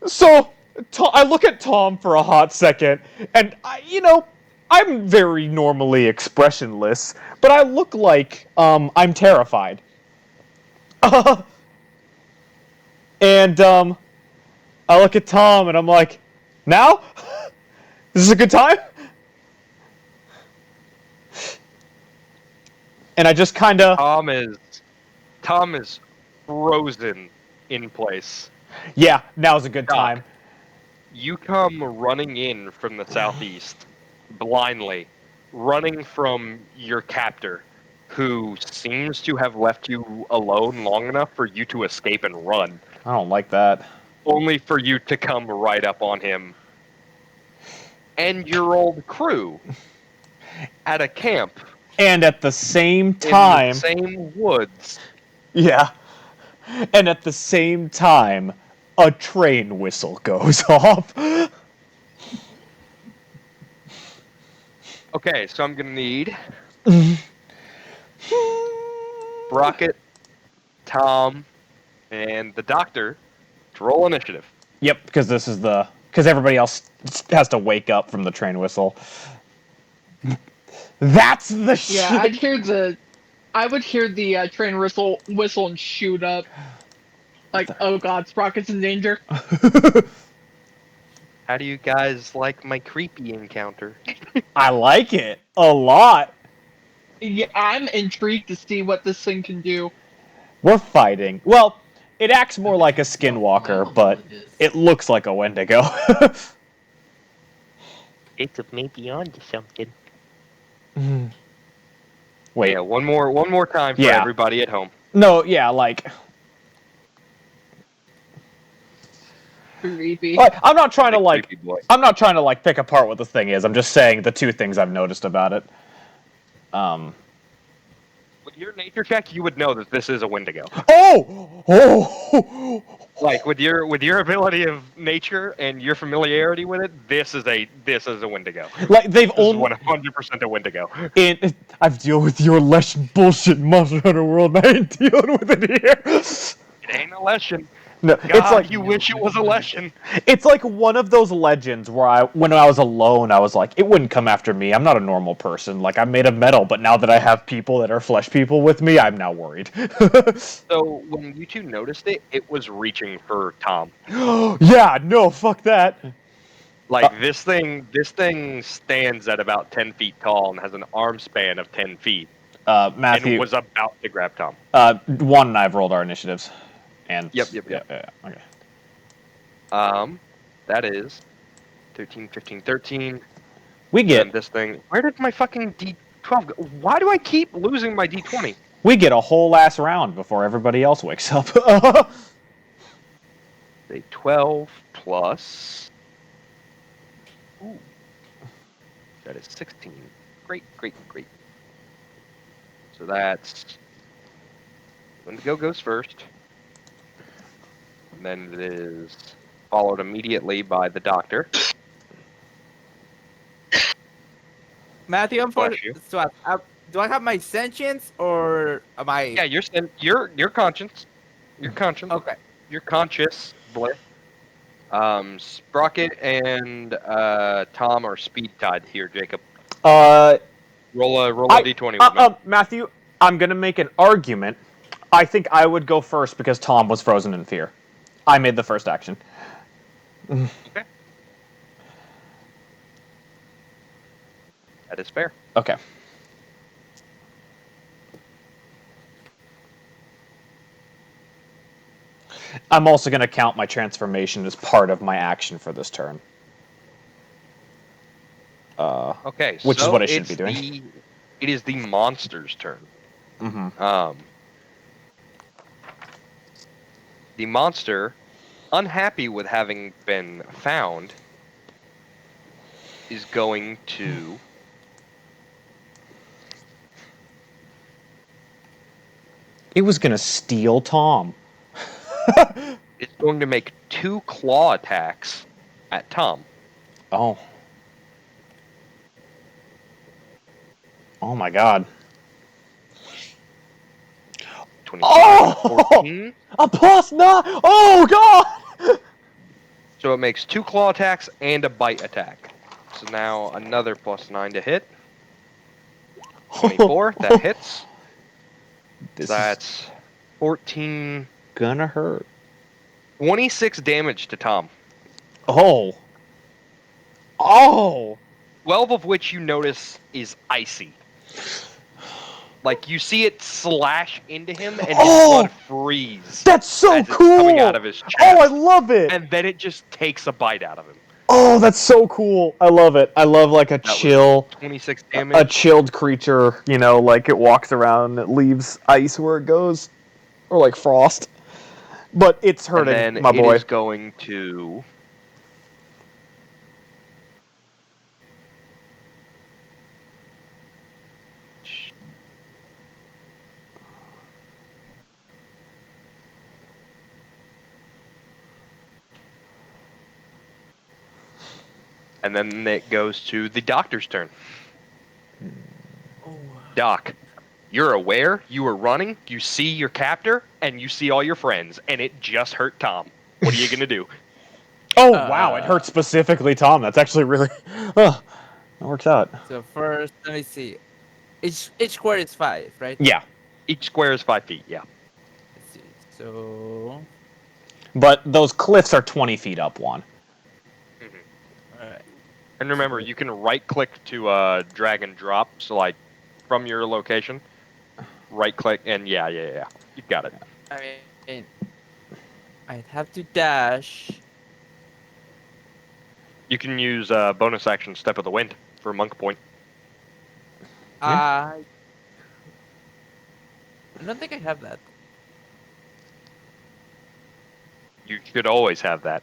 So I look at Tom for a hot second, and I'm very normally expressionless, but I look like I'm terrified. And I look at Tom and I'm like, now? Is this a good time? And I just kind of... Tom is frozen in place. Yeah, now's a good Doc. time. You come running in from the southeast, blindly, running from your captor, who seems to have left you alone long enough for you to escape and run, I don't like that. only for you to come right up on him and your old crew, at a camp And at the same in time, the same woods. yeah. And at the same time, a train whistle goes off. Okay, so I'm gonna need Rocket, Tom, and the Doctor to roll initiative. Yep, because because everybody else has to wake up from the train whistle. That's the Yeah, shit. I would hear the train whistle and shoot up. Like, oh god, Sprocket's in danger. How do you guys like my creepy encounter? I like it a lot. Yeah, I'm intrigued to see what this thing can do. We're fighting. Well, it acts more like a Well, my skinwalker, level but it is. it looks like a Wendigo. It's maybe on to something. Wait, Yeah, one more time for Yeah. everybody at home. no, yeah, like Creepy. I'm not trying to Big like creepy boy. I'm not trying to like pick apart what the thing is. I'm just saying the two things I've noticed about it. With your nature check, you would know that this is a Wendigo. Oh! Like with your ability of nature and your familiarity with it, this is a Wendigo. Like they've This is only 100% a Wendigo. I've dealt with your bullshit Monster Hunter World, and I ain't dealing with it here. It ain't a lesson. No, God, it's like you wish it was a lesson. it's like one of those legends where when I was alone, I was like, it wouldn't come after me. I'm not a normal person. Like I'm made of metal, but now that I have people that are flesh people with me, I'm now worried. So when you two noticed it, it was reaching for Tom. Yeah, no, fuck that. Like this thing stands at about 10 feet tall and has an arm span of 10 feet, and Matthew, was about to grab Tom. Juan and I have rolled our initiatives. And Yep. yeah, okay. That is 13, 15, 13. We And get this thing. Where did my fucking D12 go? Why do I keep losing my D20? a whole ass round before everybody else wakes up. A 12 plus. Ooh. That is 16. Great. So that's. Wendigo goes first. And then it is followed immediately by the Doctor. Matthew, I'm Bless you. so do I have my sentience or am I? Yeah, your conscience. Your conscience. Okay. You're conscious, Bliss. Sprocket and Tom are speed tied here, Jacob. Roll a d20 with me. Matthew, I'm gonna make an argument. I think I would go first because Tom was frozen in fear. I made the first action. Okay. That is fair. Okay. I'm also gonna count my transformation as part of my action for this turn. Okay, Which is so what I should be doing. It is the monster's turn. Mm-hmm. The monster, unhappy with having been found, is going to It was gonna steal Tom. it's going to make 2 claw attacks at Tom. Oh. Oh my god. 25, 14. A +9! Oh god! So it makes 2 claw attacks and a bite attack. So now another +9 to hit. 24, that hits. This That's 14, gonna hurt. 26 damage to Tom. Oh. Oh! 12 of which you notice is icy. Like, you see it slash into him, and his blood freeze. That's so as it's cool! coming out of his chest. Oh, I love it! And then it just takes a bite out of him. Oh, that's so cool! I love it. I love like a That was chill, 26 damage. a chilled creature. You know, like it walks around, it leaves ice where it goes, or like frost. But it's hurting, and then my boy. It is going to... And then it goes to the doctor's turn. Oh. Doc, you're aware, you are running, you see your captor, and you see all your friends, and it just hurt Tom. What are you going to do? Oh, wow, it hurts specifically Tom. That's actually really... Oh, that works out. So first, let me see. Each square is 5, right? Yeah, Each square is 5 feet, yeah. Let's see. So, but those cliffs are 20 feet up one. Mm-hmm. all right. And remember, you can right-click to drag and drop, so like, from your location, right-click, and yeah, you got it. I mean, I'd have to dash. You can use bonus action Step of the Wind for Monk Point. I don't think I have that. You should always have that.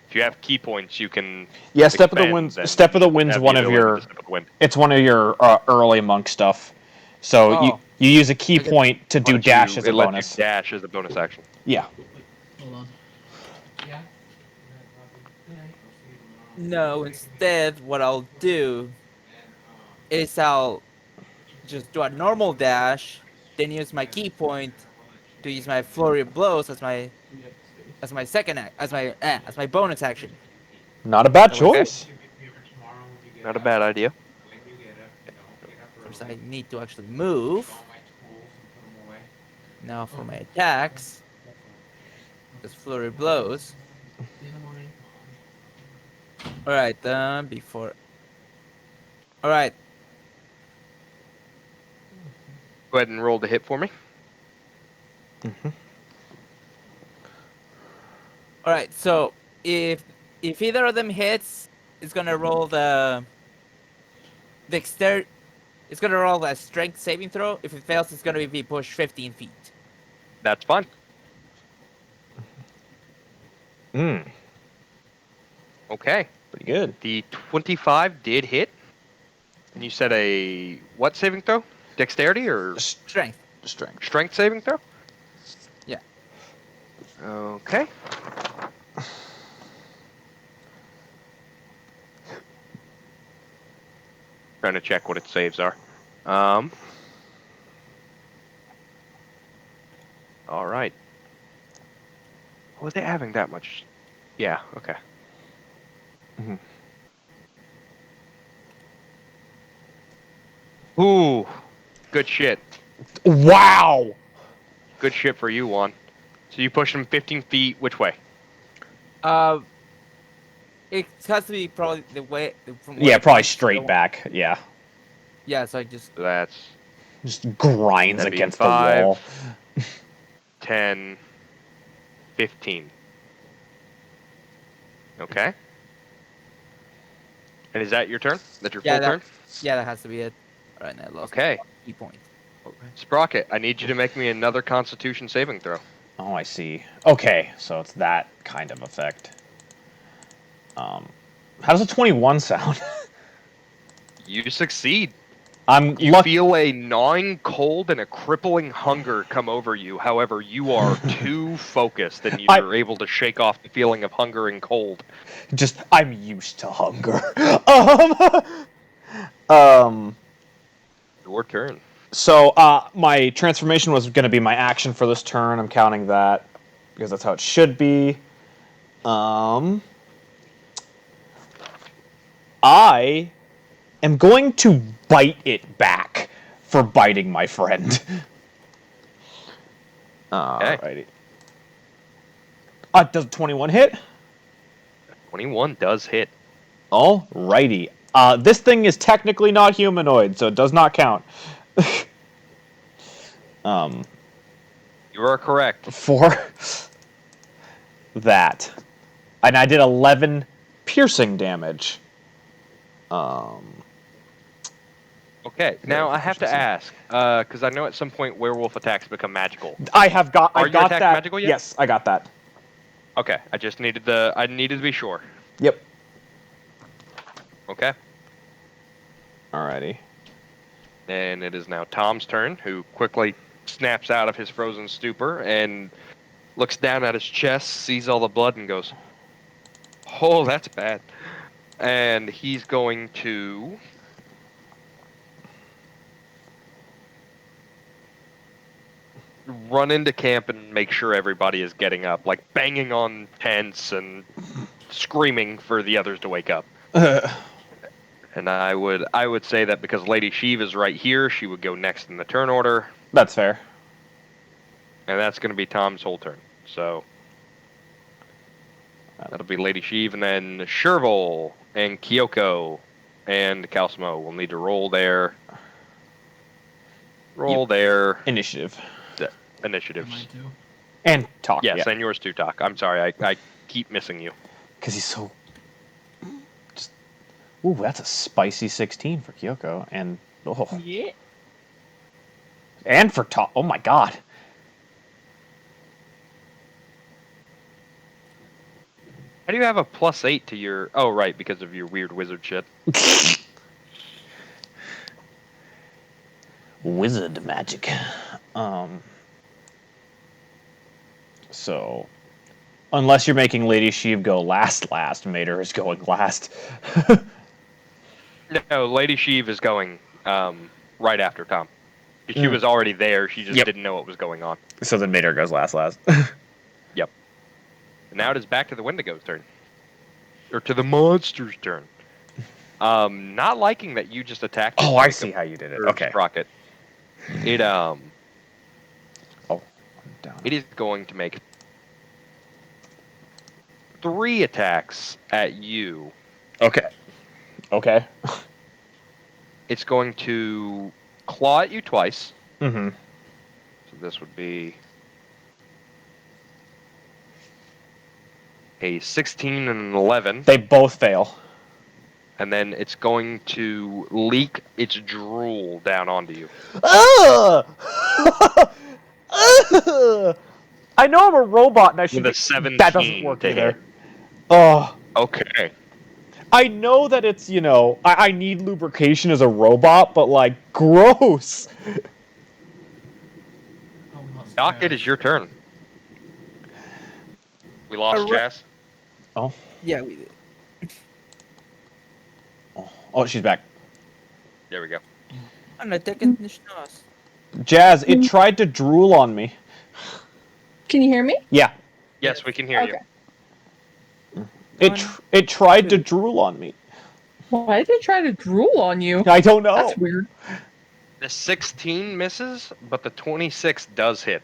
If you have key points, you can. Yeah, Step of the expend, Wind's then Step of the you Wind's have one the of ability your to Step of the Wind. it's one of your early monk stuff. So Oh. you use a key I get- point to do Lets dash you- as a it lets bonus. you dash as a bonus action. Yeah. Hold on. Yeah. No, instead, what I'll do is I'll just do a normal dash, then use my key point to use my flurry of blows as my second act, as my bonus action. Not a bad That way, choice. Not a bad idea. first I need to actually move. Now for my attacks, just flurry of blows. All right, before. All right, Go ahead and roll the hit for me. all right. So if either of them hits, it's gonna roll the dexterity. It's gonna roll a strength saving throw. If it fails, it's gonna be pushed 15 feet. That's fine. Mm, Okay. pretty good. The 25 did hit. And you said a what saving throw? Dexterity or Strength. Strength. strength saving throw? Yeah. Okay. Trying to check what its saves are. All right. Was it having that much? Yeah. Okay. Mhm. Ooh. Good shit. Wow. Good shit for you, Juan. So you push him 15 feet. Which way? It has to be probably the way. From where Yeah, I probably punched straight the- back. Yeah. Yeah, so I just. So that's Just grinds that'd be against the 5, wall. 10, 15. Okay. And is that your turn? That's your full turn? Yeah, that has to be it. All right, now I lost Okay. my key point. Okay. Sprocket, I need you to make me another Constitution saving throw. Oh, I see. Okay, so it's that kind of effect. How does a 21 sound? You succeed. I'm You lucky. feel a gnawing cold and a crippling hunger come over you. However, you are too focused and you're able to shake off the feeling of hunger and cold. Just, I'm used to hunger. Your turn. So, my transformation was going to be my action for this turn. I'm counting that because that's how it should be. I am going to bite it back for biting my friend. Alrighty. Does 21 hit? 21 does hit. Alrighty. This thing is technically not humanoid, so it does not count. You are correct. For that. And I did 11 piercing damage. Okay, now I have to ask, because I know at some point werewolf attacks become magical. I got Are your that. attacks magical yet? Yes, I got that. Okay, I just needed I needed to be sure. Yep. Okay. Alrighty. And it is now Tom's turn, who quickly snaps out of his frozen stupor and looks down at his chest, sees all the blood, and goes, "Oh, that's bad." And he's going to run into camp and make sure everybody is getting up, like banging on tents and screaming for the others to wake up. And I would say that because Lady Sheev is right here, she would go next in the turn order, That's fair. and that's going to be Tom's whole turn. So that'll be Lady Sheev, and then Shervil and Kyoko and Calsmo will need to roll their Initiative. initiatives. Mine too. And talk. Yes, Yeah. and yours too, Doc. I'm sorry, I keep missing you. Because he's so... Just... Ooh, that's a spicy 16 for Kyoko. And... Oh. Yeah. And for talk. Oh my god. How do you have a +8 to your... Oh, right, because of your weird wizard shit. Wizard magic. So... Unless you're making Lady Sheev go last, Mater is going last. No, Lady Sheev is going right after Tom. She was already there, she just didn't know what was going on. So then Mater goes last. Yep. And now it is back to the Wendigo's turn. Or to the monster's turn. Not liking that you just attacked. Oh, I see how you did it. Okay. Sprocket. It Oh, I'm down. It is going to make 3 attacks at you. Okay. It's going to claw at you twice. Mm-hmm. So this would be a 16 and an 11. They both fail. And then it's going to leak its drool down onto you. I know I'm a robot and I should With a 17 that doesn't work to either. hit. Oh. Okay. I know that it's, I need lubrication as a robot, but, like, gross. Oh, mustache. Doc, it is your turn. We lost Jazz. Oh. Yeah, we did. Oh, she's back. There we go. I'm not taking the schnoz. Jazz, it tried to drool on me. Can you hear me? Yeah. Yes, we can hear you. It tried to drool on me. Why did they try to drool on you? I don't know. That's weird. The 16 misses, but the 26 does hit.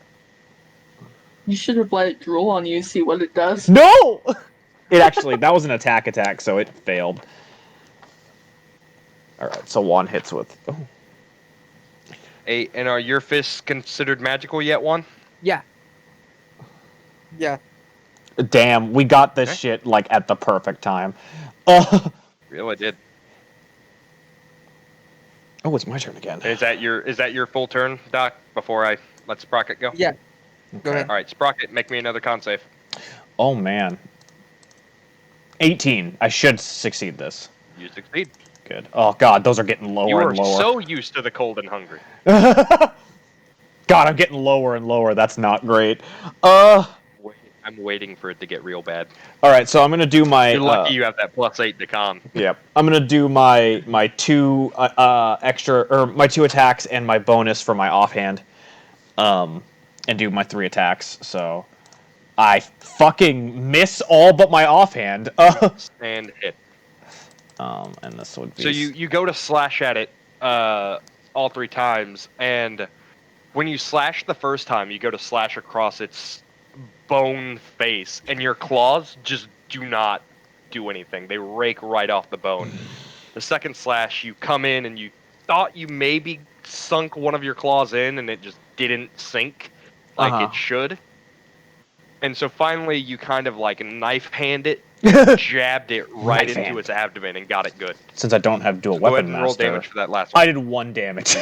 You should have let it drool on you, see what it does. No! That was an attack, so it failed. Alright, so Juan hits with... Oh. And are your fists considered magical yet, Juan? Yeah. Yeah. Damn, we got this shit, like, at the perfect time. Really did. Oh, it's my turn again. Is that your full turn, Doc, before I let Sprocket go? Yeah. Go ahead. Alright, Sprocket, make me another con save. Oh, man. 18. I should succeed this. You succeed. Good. Oh, God, those are getting lower You are and lower. so used to the cold and hungry. God, I'm getting lower and lower. That's not great. I'm waiting for it to get real bad. Alright, so I'm going to do my... You're lucky you have that +8 to con. Yep. I'm going to do my 2 extra... Or my 2 attacks and my bonus for my offhand. And do my 3 attacks, so... I fucking miss all but my offhand. And hit. And this would be... So you go to slash at it all 3 times, and when you slash the first time, you go to slash across its bone face, and your claws just do not do anything. They rake right off the bone. The second slash, you come in and you thought you maybe sunk one of your claws in, and it just didn't sink like it should. And so finally, you kind of like knife hand it, jabbed it right Knife into hand. its abdomen and got it good. Since I don't have dual Go ahead weapon and roll master... damage for that last one. I did 1 damage.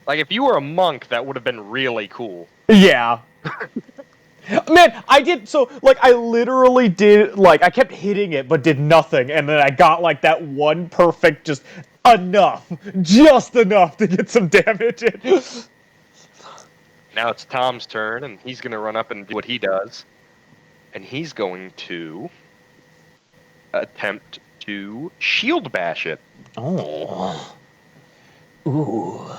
Like, if you were a monk, that would have been really cool. Yeah. Man, I did, so, like, I literally did, like, I kept hitting it, but did nothing, and then I got, like, that one perfect, just enough to get some damage in. Now it's Tom's turn, and he's going to run up and do what he does. And he's going to attempt to shield bash it. Oh. Ooh.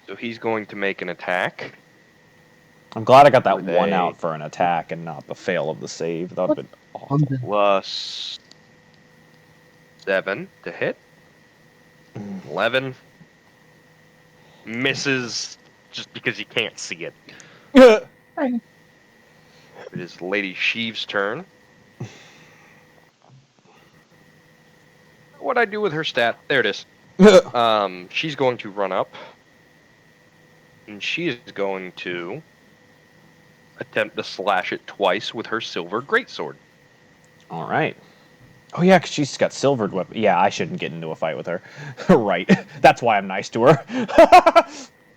So he's going to make an attack. I'm glad I got that With one a- out for an attack and not the fail of the save. That would have been awful. Plus 7 to hit. 11. Misses just because you can't see it. It is Lady Sheev's turn. What'd I do with her stat? There it is. She's going to run up. And she is going to attempt to slash it twice with her silver greatsword. All right. Oh yeah, 'cause she's got silvered weapon. Yeah, I shouldn't get into a fight with her. Right. That's why I'm nice to her.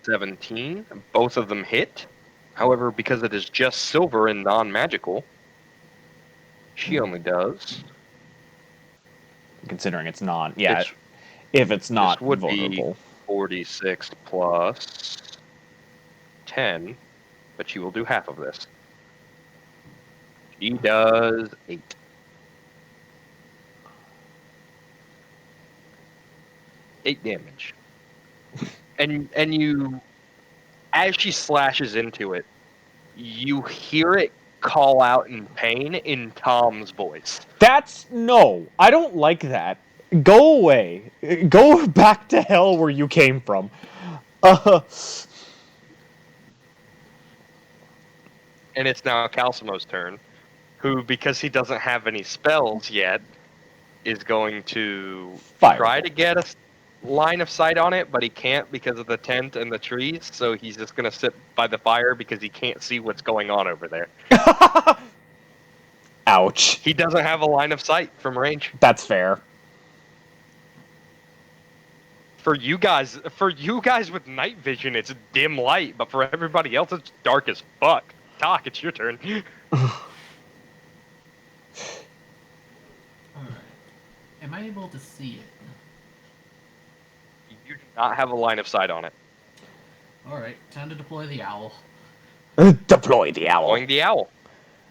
17. Both of them hit. However, because it is just silver and non-magical, she only does. Considering it's not. Yeah. This- If it's not this would vulnerable. be 46 plus 10, but she will do half of this. She does 8. Eight damage. And you, as she slashes into it, you hear it call out in pain in Tom's voice. That's no. I don't like that. Go away. Go back to hell where you came from. And it's now Calsimo's turn, who, because he doesn't have any spells yet, is going to try to get a line of sight on it, but he can't because of the tent and the trees, so he's just going to sit by the fire because he can't see what's going on over there. Ouch. He doesn't have a line of sight from range. That's fair. For you guys with night vision, it's dim light, but for everybody else, it's dark as fuck. Doc, it's your turn. Alright. Am I able to see it? You do not have a line of sight on it. Alright, time to deploy the owl. Deploy the owl. Going the owl.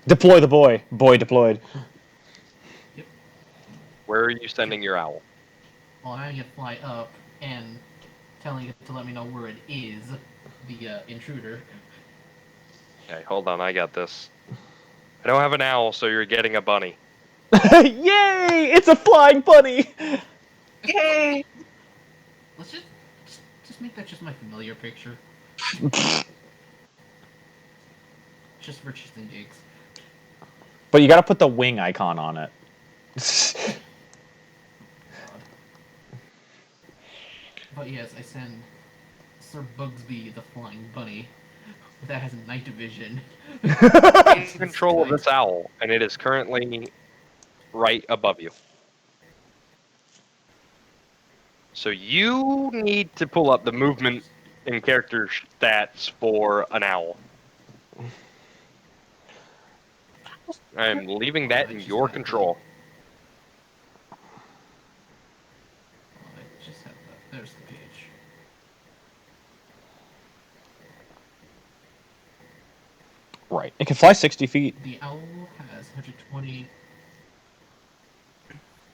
Deploy the boy. Boy deployed. Yep. Where are you sending your owl? Well, I'm having it fly up and telling it to let me know where it is, the intruder. Okay, hold on, I got this. I don't have an owl, so you're getting a bunny. Yay! It's a flying bunny! Yay! Let's just make that just my familiar picture. Just for shits and gigs. But you gotta put the wing icon on it. But yes, I send Sir Bugsby the flying bunny that has night vision. In control of this owl, and it is currently right above you. So you need to pull up the movement and character stats for an owl. I'm leaving that in your control. I just have that. There's the page. Right. It can fly 60 feet. The owl has 120.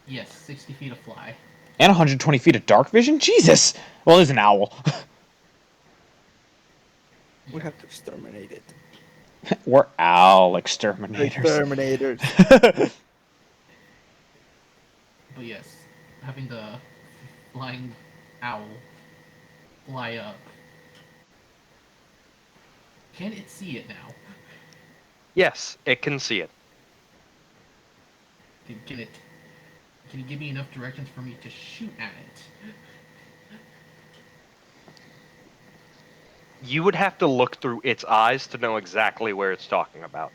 Yes, 60 feet of fly. And 120 feet of dark vision? Jesus! Well, there's an owl. We have to exterminate it. We're owl exterminators. Exterminators. But yes, having the flying owl fly up. Can it see it now? Yes, it can see it. Can it give me enough directions for me to shoot at it? You would have to look through its eyes to know exactly where it's talking about.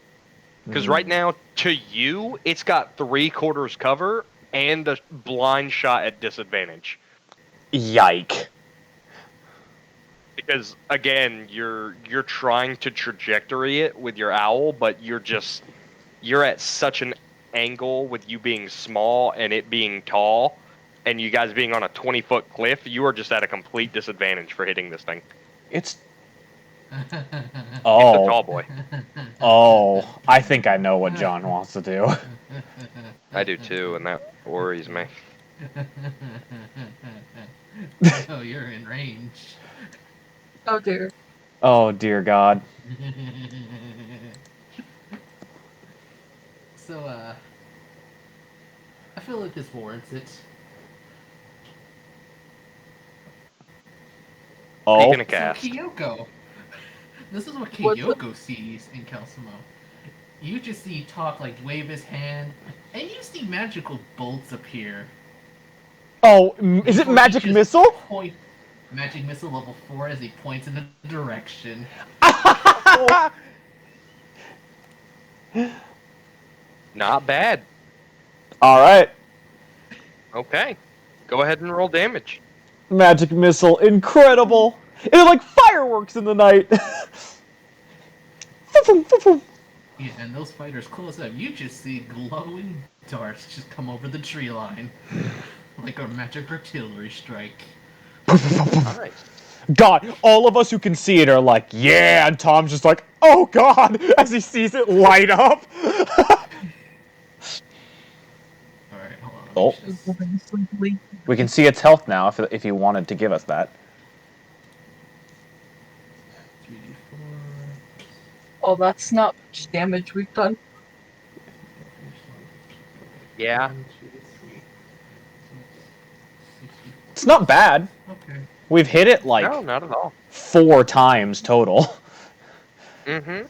Because right now, to you, it's got 3/4 cover and a blind shot at disadvantage. Yike. Because again, you're trying to trajectory it with your owl, but you're at such an angle with you being small and it being tall, and you guys being on a 20-foot cliff. You are just at a complete disadvantage for hitting this thing. It's He's the Oh, tall boy. oh, I think I know what John wants to do. I do too, and that worries me. Oh, you're in range. Oh dear. Oh dear God. So, I feel like this warrants it. Oh, Speaking of So, cast, Kyoko. This is what What's the- Kyoko sees in Kelsamo. You just see Talk like wave his hand, and you see magical bolts appear. oh, is it Before he magic just missile? point magic missile level 4 as he points in a direction. not bad. All right, Okay, go ahead and roll damage. magic missile, incredible! It's like fireworks in the night. Yeah, and those fighters close up. You just see glowing darts just come over the tree line, like a magic artillery strike. Nice. God, all of us who can see it are like, yeah, and Tom's just like, oh God, as he sees it light up. Alright, hold on. Oh. Moving sleepily. We can see its health now if you wanted to give us that. 3d4. Oh, that's not much damage we've done. Yeah. 1, 2, 3. It's not bad. Okay. We've hit it like No, not at all. 4 times total. Mm-hmm.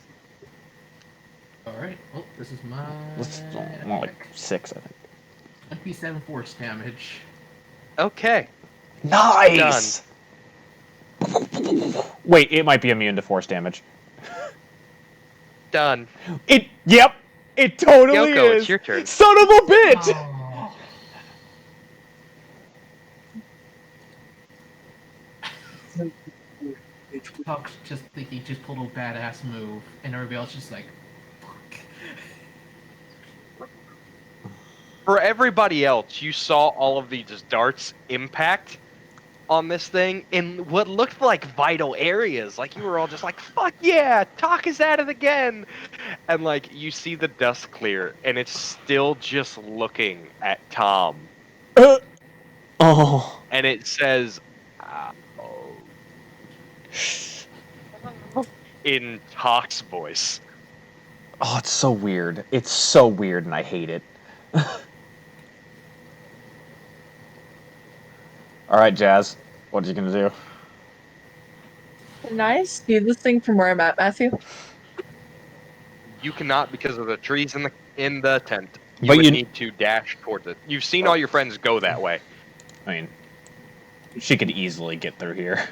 Alright, well, this is my. Let's more like 6, I think. 27 force damage. Okay. Nice. Wait, it might be immune to force damage. Done. Yep, it totally Kyoko, is. it's your turn. Son of a bitch! Oh. Talk's just thinking he just pulled a badass move, and everybody else just like, fuck. For everybody else, you saw all of these darts impact on this thing in what looked like vital areas. Like, you were all just like, fuck yeah, Talk is at it again. And, like, you see the dust clear, and it's still just looking at Tom. Oh. And it says, in Talk's voice. Oh, it's so weird. It's so weird, and I hate it. All right, Jazz. What are you gonna do? Can I see this thing from where I'm at, Matthew? You cannot because of the trees in the tent. You But would you- need to dash towards it. You've seen all your friends go that way. I mean, she could easily get through here.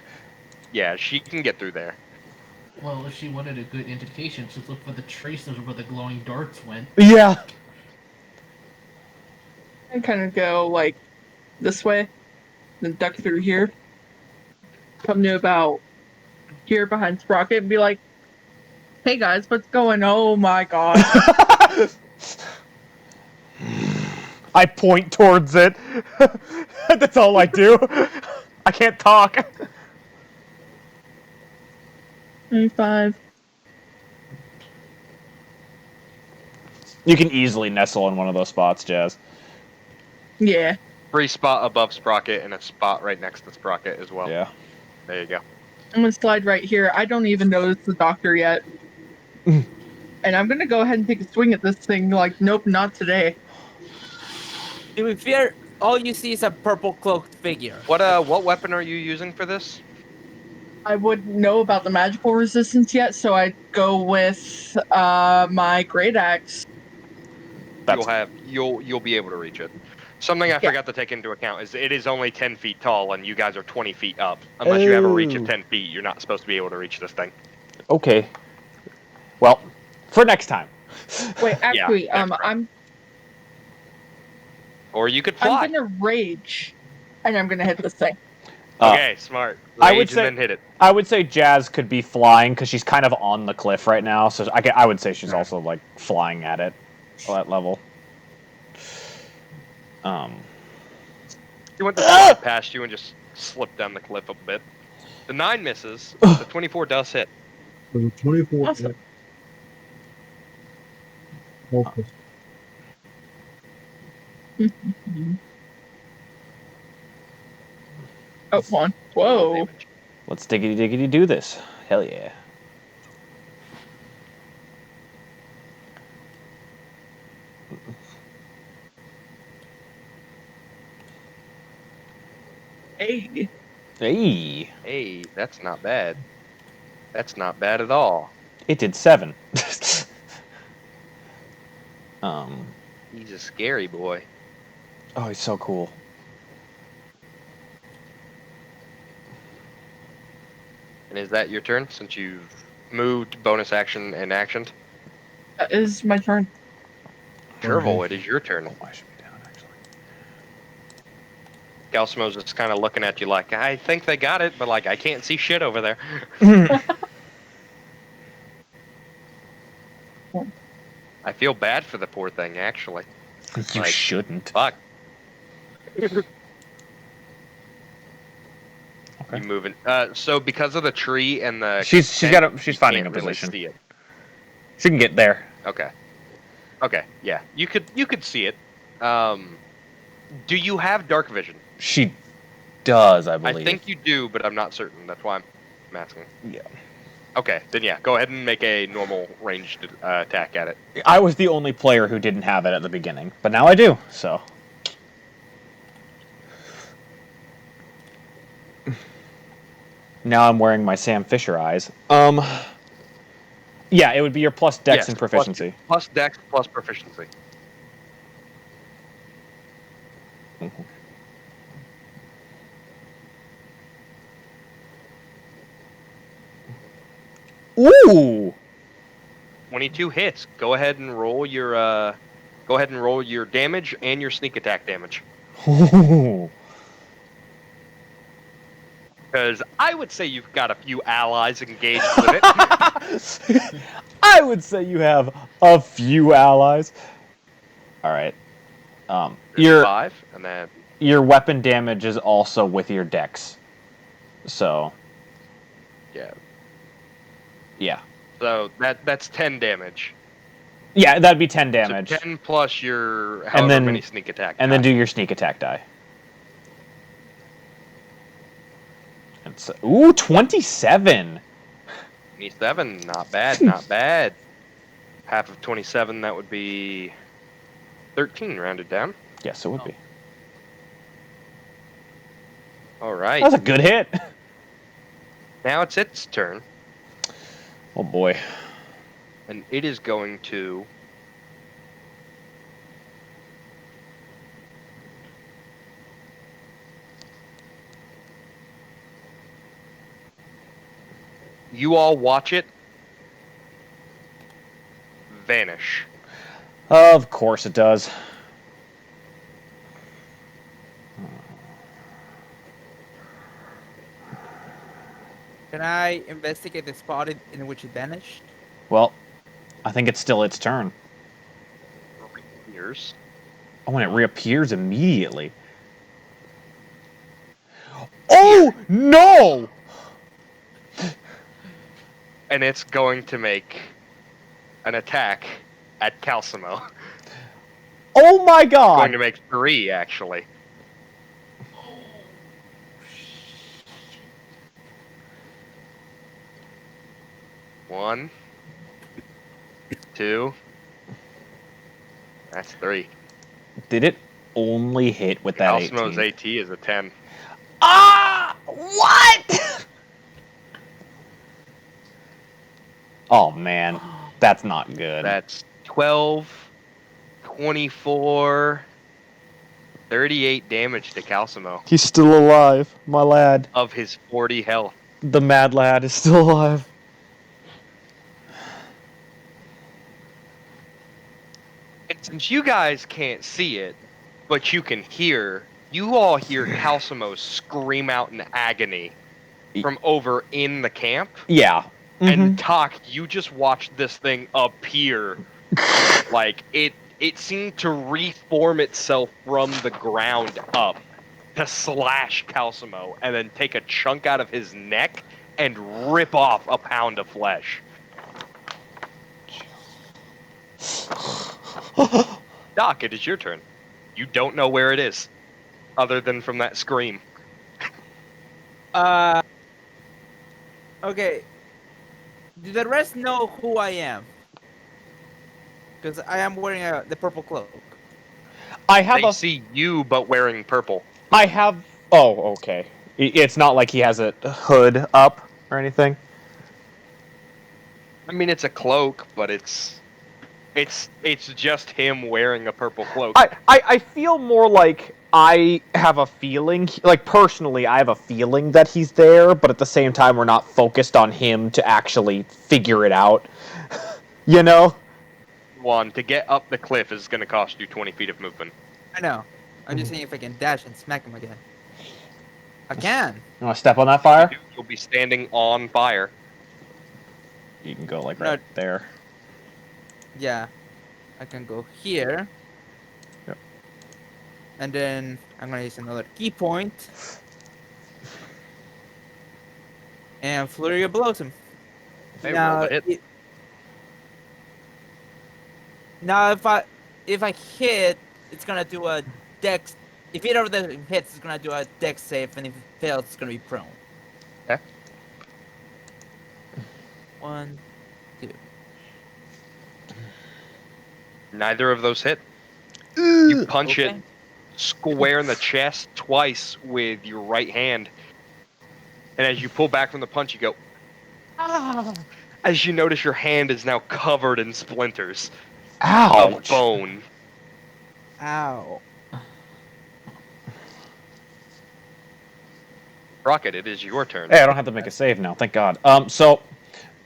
Yeah, she can get through there. Well, if she wanted a good indication, just look for the traces of where the glowing darts went. Yeah. I kind of go like this way, then duck through here. Come to about here behind Sprocket and be like, "Hey guys, what's going? Oh my god!" I point towards it. That's all I do. I can't talk. 25. You can easily nestle in one of those spots, Jazz. Yeah. Free spot above Sprocket and a spot right next to Sprocket as well. Yeah. There you go. I'm gonna slide right here. I don't even notice the doctor yet. And I'm gonna go ahead and take a swing at this thing. Like, nope, not today. To be fair, all you see is a purple cloaked figure. What weapon are you using for this? I wouldn't know about the magical resistance yet, so I'd go with my great axe. You'll be able to reach it. Something I forgot to take into account is it is only 10 feet tall and you guys are 20 feet up. Unless you have a reach of 10 feet, you're not supposed to be able to reach this thing. Okay. Well, for next time. Wait, actually, next round. Or you could fly. I'm gonna rage, and I'm gonna hit this thing. Okay, smart. I would Rage say- and then hit it. I would say Jazz could be flying because she's kind of on the cliff right now. So I would say she's also like flying at it, at that level. She went to fly past you and just slipped down the cliff a bit. The 9 misses. The 24 does hit. So 24 Awesome. focus. Oh, one. Roll Whoa. damage. Let's diggity diggity do this. Hell yeah. Hey. Hey, Hey, that's not bad. That's not bad at all. it did 7. um. He's a scary boy. Oh, he's so cool. And is that your turn since you've moved, bonus action, and actioned? That is my turn. Chervil, it is your turn. Oh, I should be down actually. Galsimo's just kind of looking at you like, I think they got it, but like, I can't see shit over there. I feel bad for the poor thing, actually. You Like, shouldn't. Fuck. Okay. You moving? So because of the tree and the She's tent, she's you finding a can't really position. see it. She can get there. Okay. Okay. Yeah, you could see it. Do you have dark vision? She does, I believe. I think you do, but I'm not certain. That's why I'm asking. Yeah. Okay, then yeah, go ahead and make a normal ranged attack at it. I was the only player who didn't have it at the beginning, but now I do. So. Now I'm wearing my Sam Fisher eyes. Yeah, it would be your plus dex Yes, and proficiency. Plus dex, plus proficiency. Ooh! 22 hits. Go ahead and roll your damage and your sneak attack damage. Ooh. Because I would say you've got a few allies engaged with it. I would say you have a few allies. All right. There's Your 5, and then your weapon damage is also with your dex. So, yeah. yeah. So that's 10 damage. Yeah, that'd be 10 damage. So 10 plus your however then- many sneak attack. And then die. do your sneak attack die. It's, ooh, 27. 27, not bad, not bad. Half of 27, that would be 13 rounded down. Yes, it would be. All right. That's a good hit. Now it's its turn, Oh boy. and it is going to you all watch it vanish. Of course it does. Can I investigate the spot in which it vanished? Well, I think it's still its turn. Years. Oh, and it reappears immediately. Oh, no! And it's going to make an attack at Calcimo. Oh my god! Going to make 3, actually. One, 2. That's 3. Did it only hit with that Calcimo's 18? AT is a 10. Ah! What? Oh man, that's not good. That's 12, 24, 38 damage to Calcimo He's still alive, my lad. of his 40 health. The mad lad is still alive. And since you guys can't see it, but you can hear, you all hear Calcimo scream out in agony from over in the camp. Yeah. And Talk, you just watched this thing appear. Like, it seemed to reform itself from the ground up to slash Calcimo and then take a chunk out of his neck and rip off a pound of flesh. Doc, it is your turn. You don't know where it is, other than from that scream. Okay. Do the rest know who I am? Because I am wearing the purple cloak. I have They a. see you, but wearing purple. I have. Oh, okay. It's not like he has a hood up or anything. I mean, it's a cloak, but it's just him wearing a purple cloak. I feel more like I have a feeling, like personally, I have a feeling that he's there, but at the same time, we're not focused on him to actually figure it out. You know? One, to get up the cliff is going to cost you 20 feet of movement. I know. I'm just seeing if I can dash and smack him again. I can. You want to step on that fire? You'll be standing on fire. You can go like No. right there. Yeah. I can go here. Yep. And then I'm gonna use another key point. And Flurry of blows him. Hey, now, roll the hit. Now if I hit, it's gonna do a dex. If either of them hits, it's gonna do a dex save, and if it fails, it's gonna be prone. Okay. 1, 2. Neither of those hit. You punch Okay. it square in the chest twice with your right hand. And as you pull back from the punch, you go, ah! As you notice your hand is now covered in splinters of Ouch! bone. Ow. Rocket, it is your turn. Hey, I don't have to make a save now, thank God. So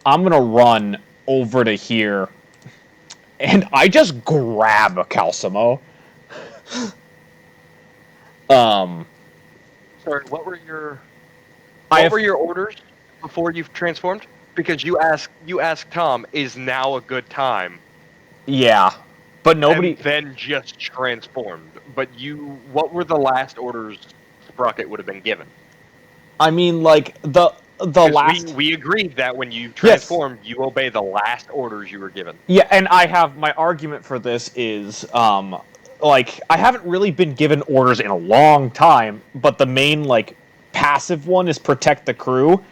I'm gonna run over to here, and I just grab a Calcimo. Sorry, what were your orders before you've transformed? Because you asked Tom, is now a good time? Yeah, but nobody. And then just transformed. But what were the last orders Sprocket would have been given? I mean, like the 'Cause last. we agreed that when you transformed, you obey the last orders you were given. Yeah, and I have my argument for this is like I haven't really been given orders in a long time, but the main like passive one is protect the crew.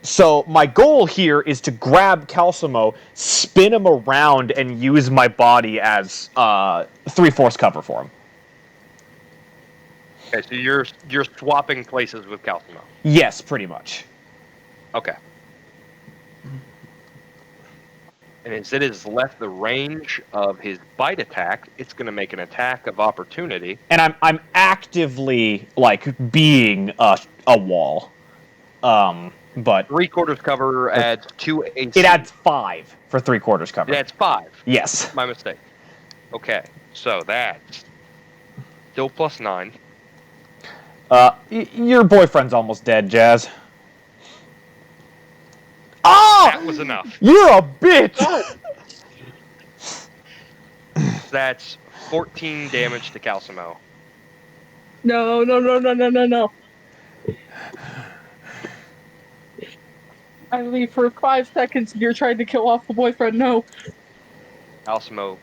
So my goal here is to grab Calcimo, spin him around, and use my body as 3/4 cover for him. Okay, so you're swapping places with Calcimo. Yes, pretty much. Okay. And as it has left the range of his bite attack, it's going to make an attack of opportunity. And I'm actively like being a wall. But 3/4 cover adds 2 AC. it adds 5 for 3/4 cover. It adds 5. Yes. My mistake. Okay, so that's still +9. Your boyfriend's almost dead, Jazz. Oh! That was enough. You're a bitch! That's 14 damage to Calcimo. No, no, no, no, no, no, no. I leave for 5 seconds and you're trying to kill off the boyfriend. No. Calcimo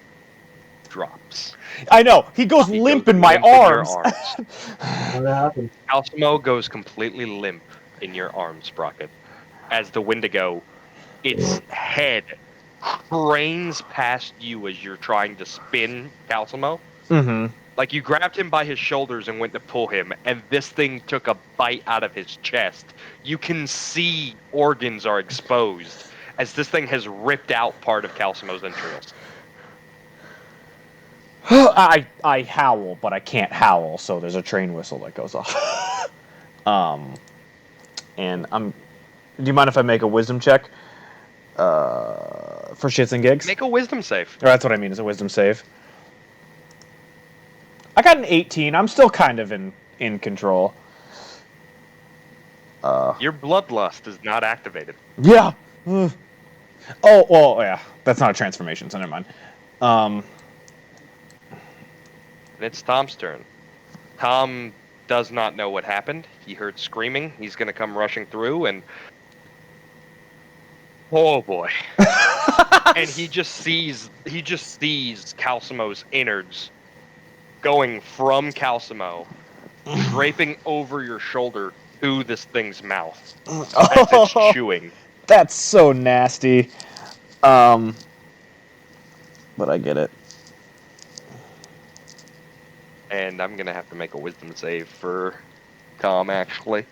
drops. I know. He goes limp in my limp in your arms. What happened? Calcimo goes completely limp in your arms, Sprocket. As the Wendigo, its head cranes past you as you're trying to spin Calcimo. Mm-hmm. Like you grabbed him by his shoulders and went to pull him, and this thing took a bite out of his chest. You can see organs are exposed as this thing has ripped out part of Calcimo's entrails. I howl, but I can't howl, so there's a train whistle that goes off. And do you mind if I make a wisdom check? For shits and gigs? Make a wisdom save. Or that's what I mean, is a wisdom save. I got an 18. I'm still kind of in control. Your bloodlust is not activated. Yeah. Oh, well, yeah. That's not a transformation, so never mind. And it's Tom's turn. Tom does not know what happened. He heard screaming. He's going to come rushing through, and oh boy! And he just sees Calcimo's innards going from Calcimo, draping over your shoulder to this thing's mouth as it's chewing. That's so nasty. But I get it. And I'm gonna have to make a wisdom save for Tom, actually.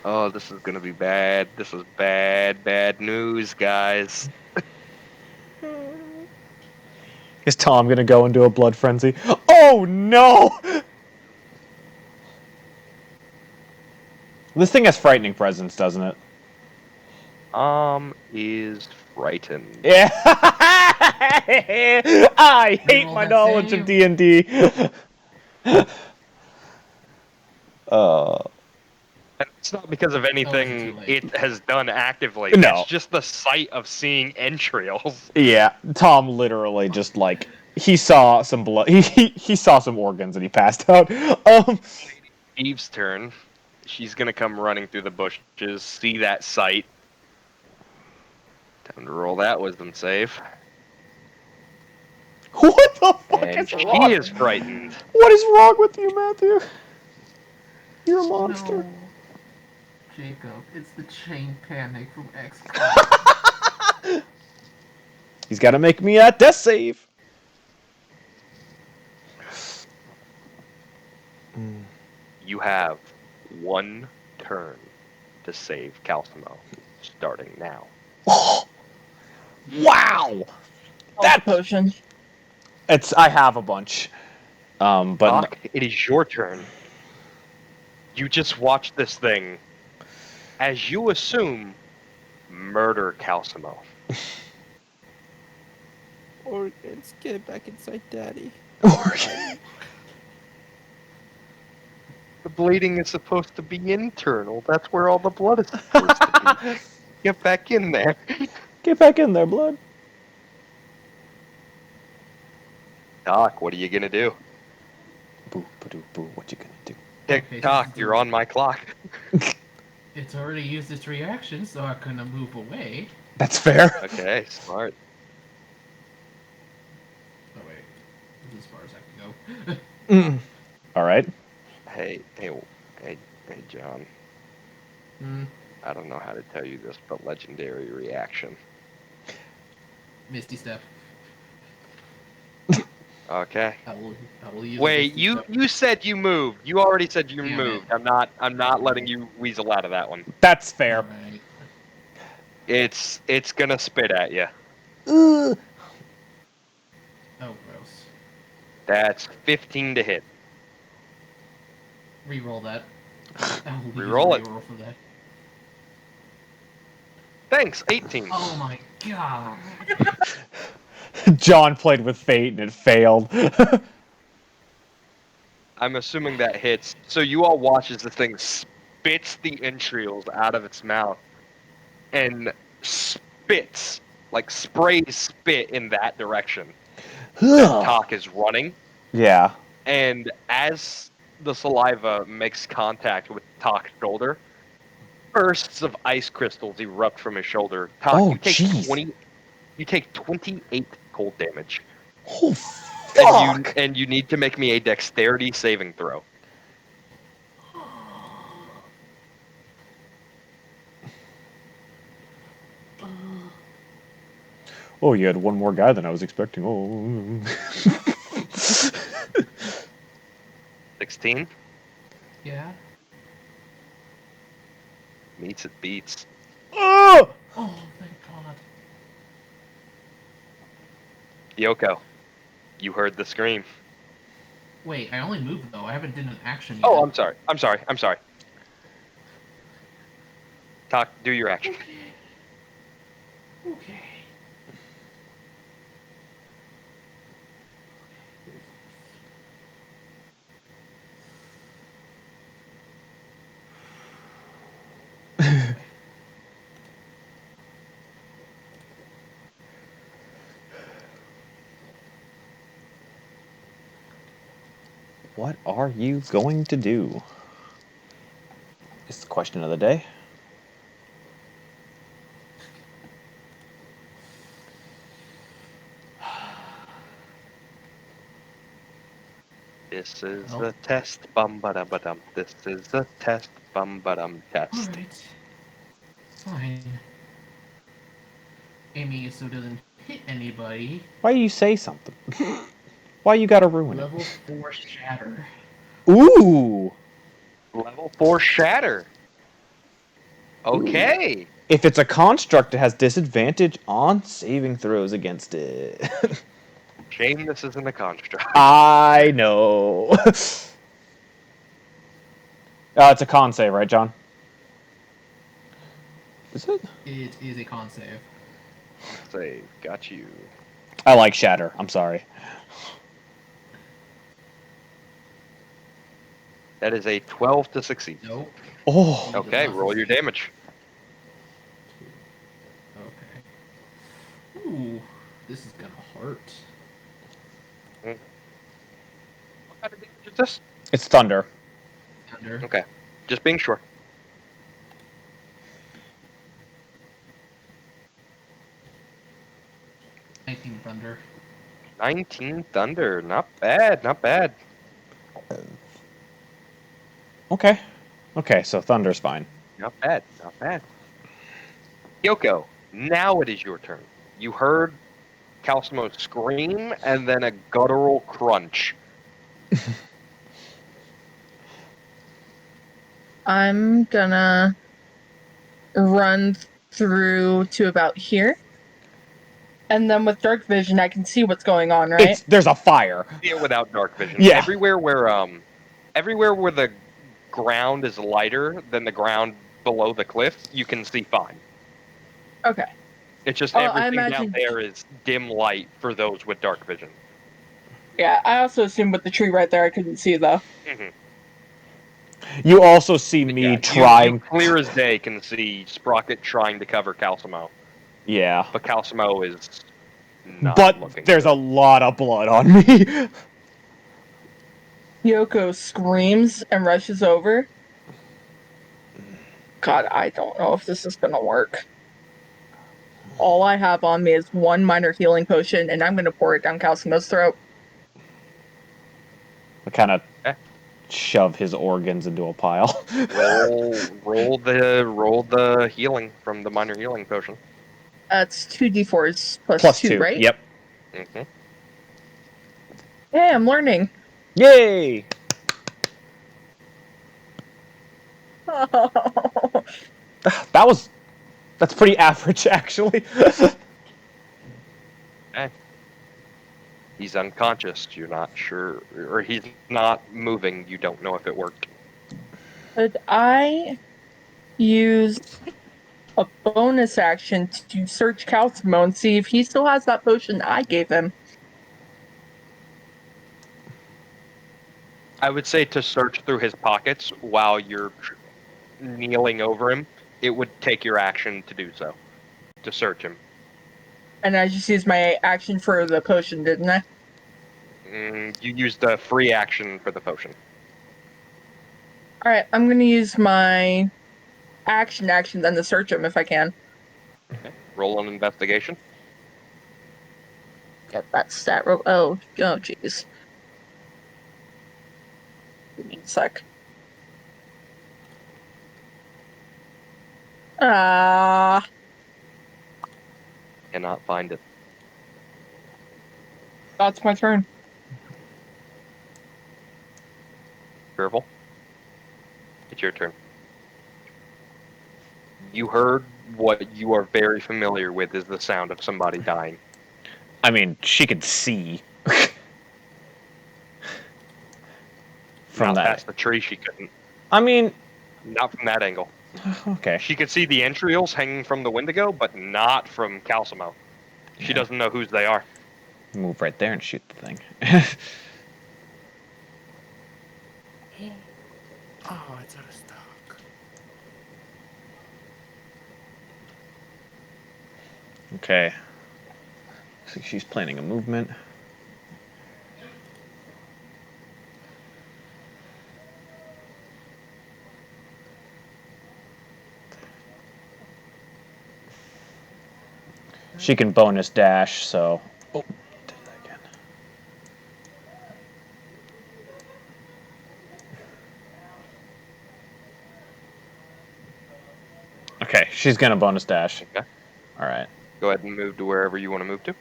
Oh, this is gonna be bad. This is bad news, guys. Is Tom gonna go into a blood frenzy? Oh no! This thing has frightening presence, doesn't it? Is frightened. Yeah. I hate Reroll my that knowledge of save. D&D. And it's not because of Oh, is it anything too late? it has done actively. No. It's just the sight of seeing entrails. Yeah, Tom literally just like he saw some blood. He saw some organs and he passed out. Eve's turn. She's gonna come running through the bushes, see that sight. Time to roll that wisdom save. What the fuck And is she wrong? is frightened. What is wrong with you, Matthew? You're a monster. No. Jacob, it's the chain panic from X. He's got to make me a death save. You have one turn to save Calcimo, starting now. Wow. That potion. I have a bunch. But Doc, it is your turn. You just watch this thing, as you assume, murder Calcimo. Organs, get it back inside Daddy. The bleeding is supposed to be internal. That's where all the blood is supposed to be. Get back in there. Get back in there, blood. Doc, what are you gonna do? Boo, boo, boo. What you gonna do? Tick Okay, tock, you're on my clock. It's already used its reaction, so I couldn't move away. That's fair. Okay, smart. Oh wait, this is as far as I can go. All right. Hey, John. Hmm. I don't know how to tell you this, but legendary reaction. Misty step. Okay. I will use. a Wait, Misty you Step. said you moved. You already said you Damn moved. it. I'm not letting you weasel out of that one. That's fair. Alright. It's gonna spit at you. Oh, gross. That's 15 to hit. Reroll that. I will Reroll it. reroll for that. Thanks, 18. Oh my god. John played with fate and it failed. I'm assuming that hits. So you all watch as this thing spits the entrails out of its mouth and spits, like sprays spit in that direction. That Talk is running, Yeah. and as the saliva makes contact with Talk's shoulder, bursts of ice crystals erupt from his shoulder. Talk, Oh, you take jeez. You take 28 cold damage. Oh, fuck. And you need to make me a dexterity saving throw. Oh, you had one more guy than I was expecting. Oh. 16 Yeah. meets it beats. Oh! Oh, thank god. Kyoko, you heard the scream. Wait, I only moved though. I haven't done an action yet. Oh, I'm sorry. Talk, do your action. Okay. What are you going to do? It's the question of the day. This is Well. the test, bum ba dum ba dum. This is the test, bum ba dum test. Alright. Fine. Aiming so it doesn't hit anybody. Why do you say something? Why you gotta ruin Level 4 shatter. it? Ooh! Level 4 shatter. Okay. If it's a construct, it has disadvantage on saving throws against it. Shame this isn't a construct. I know. It's a con save, right, John? Is it? It is a con save. Save. Got you. I like shatter. I'm sorry. That is a 12 to succeed. Nope. Oh. Okay, roll your damage. Okay. Ooh, this is gonna hurt. What kind of damage is this? It's thunder. Thunder. Okay. Just being sure. 19 thunder. 19 thunder. Not bad, not bad. Okay. Okay, so thunder's fine. Not bad, not bad. Kyoko, now it is your turn. You heard Calcimo scream and then a guttural crunch. I'm gonna run through to about here. And then with dark vision, I can see what's going on, right? There's a fire. See it without dark vision. Yeah. Everywhere where the ground is lighter than the ground below the cliff, you can see fine. Okay. It's just Oh, I everything down imagine- there is dim light for those with dark vision. Yeah, I also assumed with the tree right there I couldn't see, though. Mm-hmm. You also see me Yeah, trying. you clear as day can see Sprocket trying to cover Calcimo, Yeah. but Calcimo is not But looking there's good. a lot of blood on me. Kyoko screams and rushes over. God, I don't know if this is gonna work. All I have on me is one minor healing potion, and I'm gonna pour it down Calcimo's throat. I kind of Eh. shove his organs into a pile. roll the healing from the minor healing potion. That's 2d4s plus Plus 2, 2. right? Yep. Mm-hmm. Hey, I'm learning. Yay! That's pretty average, actually. Okay. He's unconscious. You're not sure, or he's not moving. You don't know if it worked. Could I use a bonus action to search Calcimo and see if he still has that potion I gave him? I would say to search through his pockets while you're kneeling over him. It would take your action to do so, to search him. And I just used my action for the potion, didn't I? You used a free action for the potion. Alright, I'm gonna use my action then to search him if I can. Okay. Roll an investigation. Get that stat roll. Oh, jeez. Give me a sec. Cannot find it. That's my turn. Verbal. It's your turn. You heard what you are very familiar with is the sound of somebody dying. I mean, she could see. From Not that. past the tree, she couldn't. I mean, Not from that angle. okay. She could see the entrails hanging from the Wendigo, but not from Calcimo. She Yeah. doesn't know whose they are. Move right there and shoot the thing. Oh, it's out of stock. Okay. So she's planning a movement. She can bonus dash, so. Oh, did that again. Okay, she's gonna bonus dash. Okay. All right. Go ahead and move to wherever you want to move to.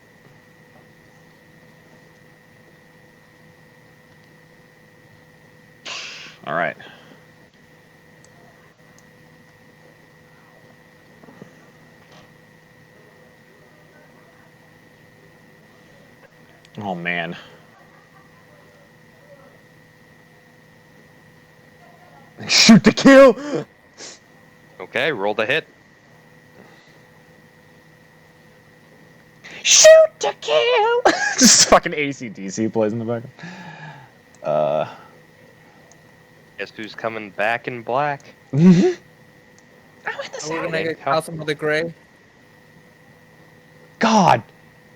All right. Oh man. Shoot to kill. Okay, roll the hit. Shoot to kill. Just fucking AC/DC plays in the background. Guess who's coming back in black? Mm-hmm. We're gonna get Cosmo the Gray. God,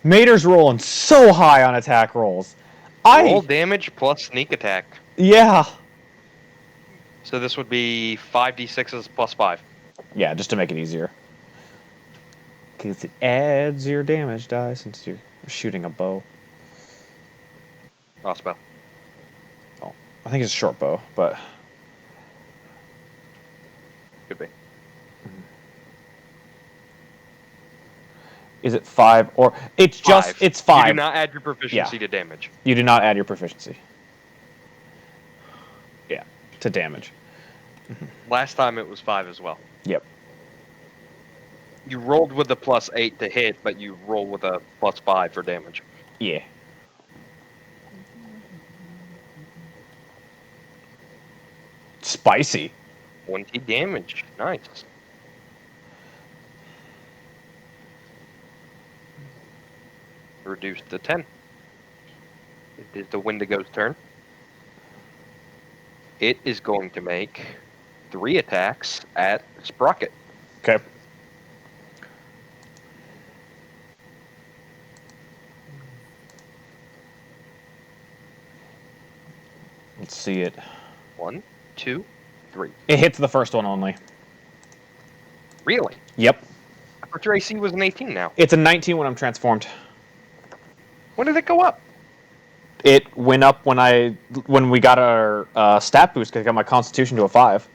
Mater's rolling so high on attack rolls. Roll damage plus sneak attack. Yeah. So this would be 5d6s plus 5. Yeah, just to make it easier. Because it adds your damage die since you're shooting a bow. Crossbow. Oh, I think it's a short bow, but Could be. is it 5 or it's just 5. it's 5? You do not add your proficiency to damage. You do not add your proficiency. Yeah, to damage. Last time it was 5 as well. Yep. You rolled with a +8 to hit, but you rolled with a +5 for damage. Yeah. Spicy. 20 damage. Nice. Reduced to 10. It is the Wendigo's turn. It is going to make 3 attacks at Sprocket. Okay. Let's see it. 1, 2, 3. It hits the first one only. Really? Yep. I thought your AC was an 18 now. It's a 19 when I'm transformed. When did it go up? It went up when we got our stat boost because I got my Constitution to a 5,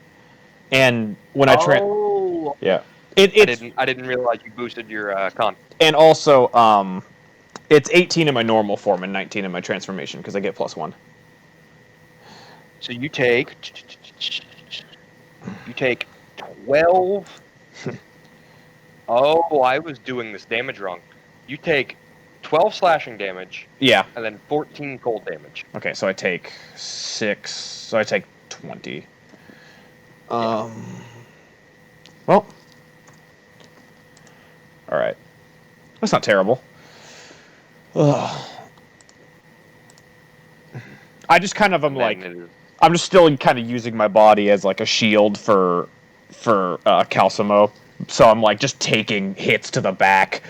and when yeah, I didn't realize you boosted your con. and also it's 18 in my normal form and 19 in my transformation because I get +1. So you take 12. Oh, I was doing this damage wrong. You take 12 slashing damage. Yeah. And then 14 cold damage. Okay, so I take 6. So I take 20. Well. All right. That's not terrible. Ugh. I just kind of am like, I'm just still kind of using my body as like a shield for Calcimo. So I'm like just taking hits to the back.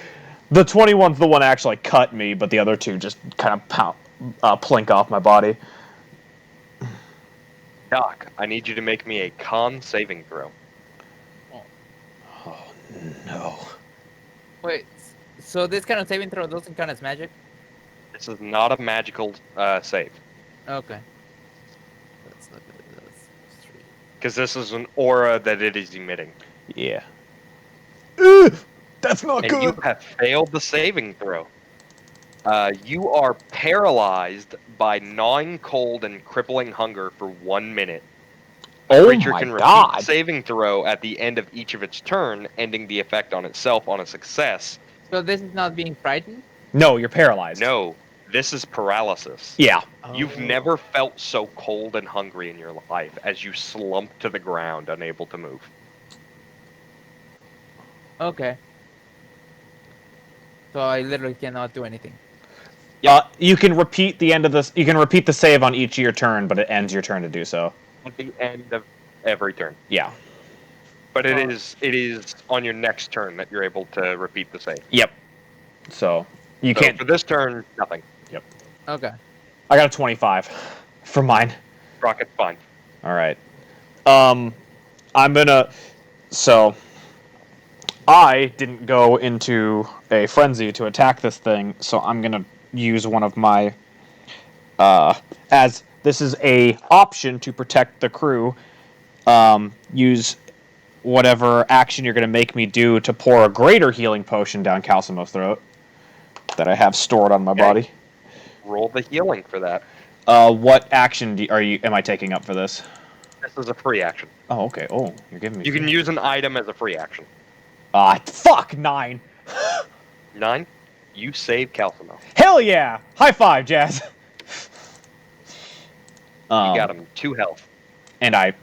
The 21's the one that actually cut me, but the other two just kind of plink off my body. Doc, I need you to make me a con saving throw. Oh no. Wait, so this kind of saving throw doesn't count as magic? This is not a magical save. Okay. Let's look at this. Because this is an aura that it is emitting. Yeah. Ugh, that's not And good. you have failed the saving throw. You are paralyzed by gnawing cold and crippling hunger for 1 minute. The creature can repeat the saving throw at the end of each of its turn, ending the effect on itself on a success. So this is not being frightened? No, you're paralyzed. No, this is paralysis. Yeah. You've never felt so cold and hungry in your life as you slump to the ground, unable to move. Okay. So I literally cannot do anything. You can repeat the end of this. You can repeat the save on each of your turn, but it ends your turn to do so. At the end of every turn. Yeah. But it is on your next turn that you're able to repeat the save. Yep. So you can't. For this turn, nothing. Yep. Okay. I got a 25 for mine. Rocket's fine. All right. I'm gonna. So I didn't go into a frenzy to attack this thing, so I'm gonna use one of my as this is a option to protect the crew. Use whatever action you're gonna make me do to pour a greater healing potion down Calcimo's throat that I have stored on my body. Roll the healing for that. What action am I taking up for this? This is a free action. Oh, okay. Oh, you're giving me. You can use an item as a free action. Fuck 9. 9. You save Calcimo. Hell yeah! High five, Jazz. You got him 2 health. And I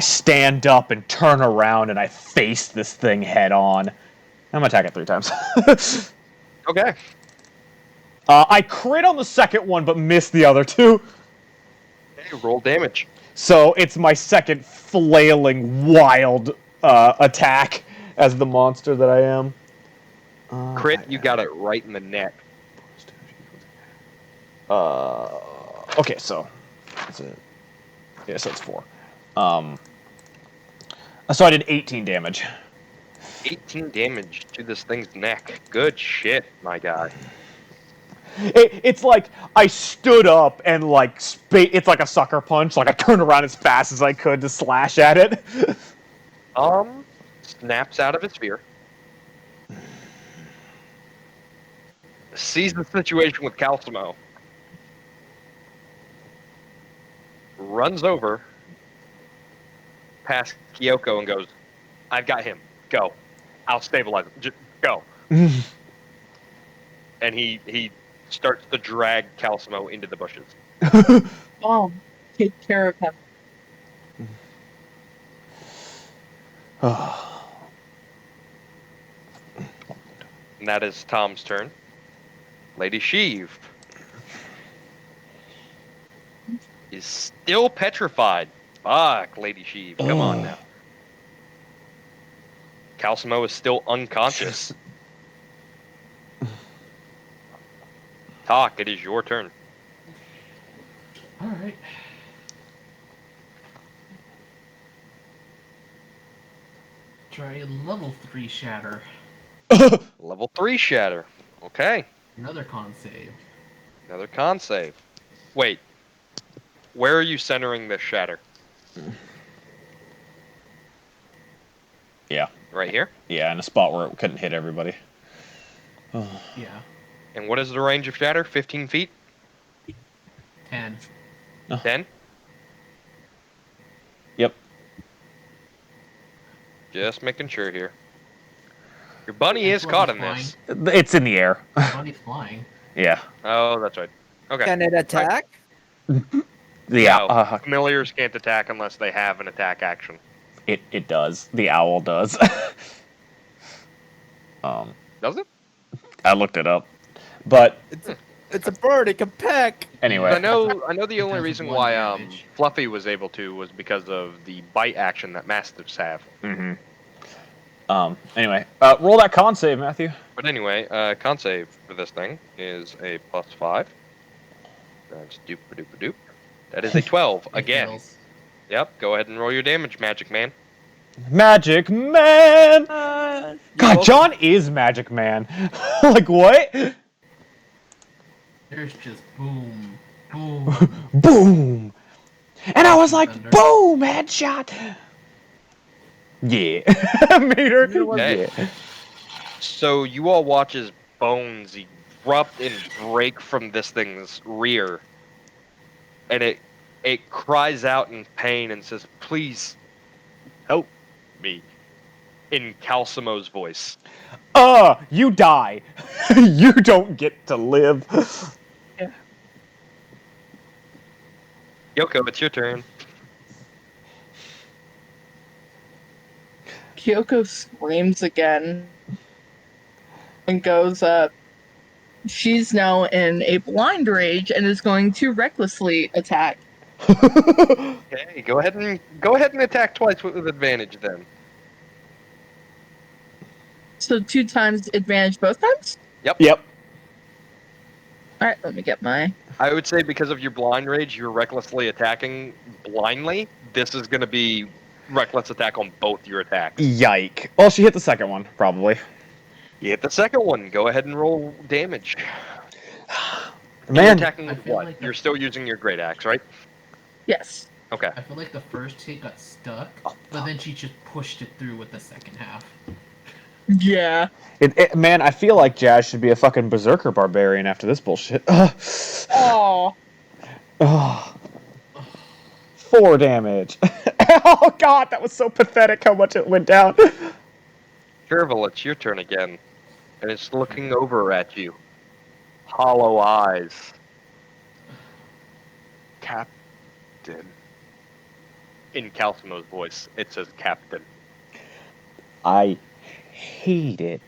stand up and turn around and I face this thing head on. I'm gonna attack it 3 times. Okay. I crit on the second one, but miss the other 2. Okay, roll damage. So it's my second flailing, wild attack as the monster that I am. Crit, you got it right in the neck. Okay, so that's it. Yeah, so it's 4. So I did 18 damage. 18 damage to this thing's neck. Good shit, my guy. It's like I stood up and like it's like a sucker punch. Like I turned around as fast as I could to slash at it. Snaps out of its fear. Sees the situation with Calcimo. Runs over past Kyoko and goes, "I've got him. Go. I'll stabilize him. Just go." And he starts to drag Calcimo into the bushes. Oh, take care of him. And that is Tom's turn. Lady Sheev is still petrified. Fuck, Lady Sheev. Come on now. Calcimo is still unconscious. Talk, it is your turn. Alright. Try a level 3 shatter. Level 3 shatter. Okay. Another con save. Another con save. Wait. Where are you centering this shatter? Yeah. Right here? Yeah, in a spot where it couldn't hit everybody. Yeah. And what is the range of shatter? 15 feet? 10. 10? Yep. Just making sure here. Your bunny is caught in this. It's in the air. Bunny's flying. Yeah. Oh, that's right. Okay. Can it attack? Yeah. No, familiars can't attack unless they have an attack action. It does. The owl does. Does it? I looked it up. But It's a bird. It can peck. anyway. I know the only does reason 1 why damage. Fluffy was able to was because of the bite action that Mastiffs have. Mm-hmm. Anyway, roll that con save, Matthew. But anyway, con save for this thing is a +5. That's doop-a-doop-a-doop. That is a 12 It again. fails. Yep, go ahead and roll your damage, Magic Man. Magic Man. You're God, welcome. John is Magic Man. Like what? There's just boom, boom. Boom. And I was like, Thunder. boom, headshot. Yeah. Made her. Okay. Yeah. So you all watch as bones erupt and break from this thing's rear. And it cries out in pain and says, "Please, help me," in Calcimo's voice. You die. You don't get to live. Yoko, it's your turn. Kyoko screams again and goes up. She's now in a blind rage and is going to recklessly attack. Okay, go ahead and attack twice with advantage then. So 2 times advantage both times? Yep. Alright, let me get my... I would say because of your blind rage, you're recklessly attacking blindly. This is going to be reckless attack on both your attacks. Yike. Well, she hit the second one, probably. You hit the second one. Go ahead and roll damage. You're Man, attacking I with feel what? like You're still using your great axe, right? Yes. Okay. I feel like the first hit got stuck, but then she just pushed it through with the second half. Yeah. man, I feel like Jazz should be a fucking berserker barbarian after this bullshit. Oh. 4 damage. Oh god, that was so pathetic how much it went down. Chervil, it's your turn again. And it's looking over at you. Hollow eyes. Captain. In Calcimo's voice, it says Captain. I hate it.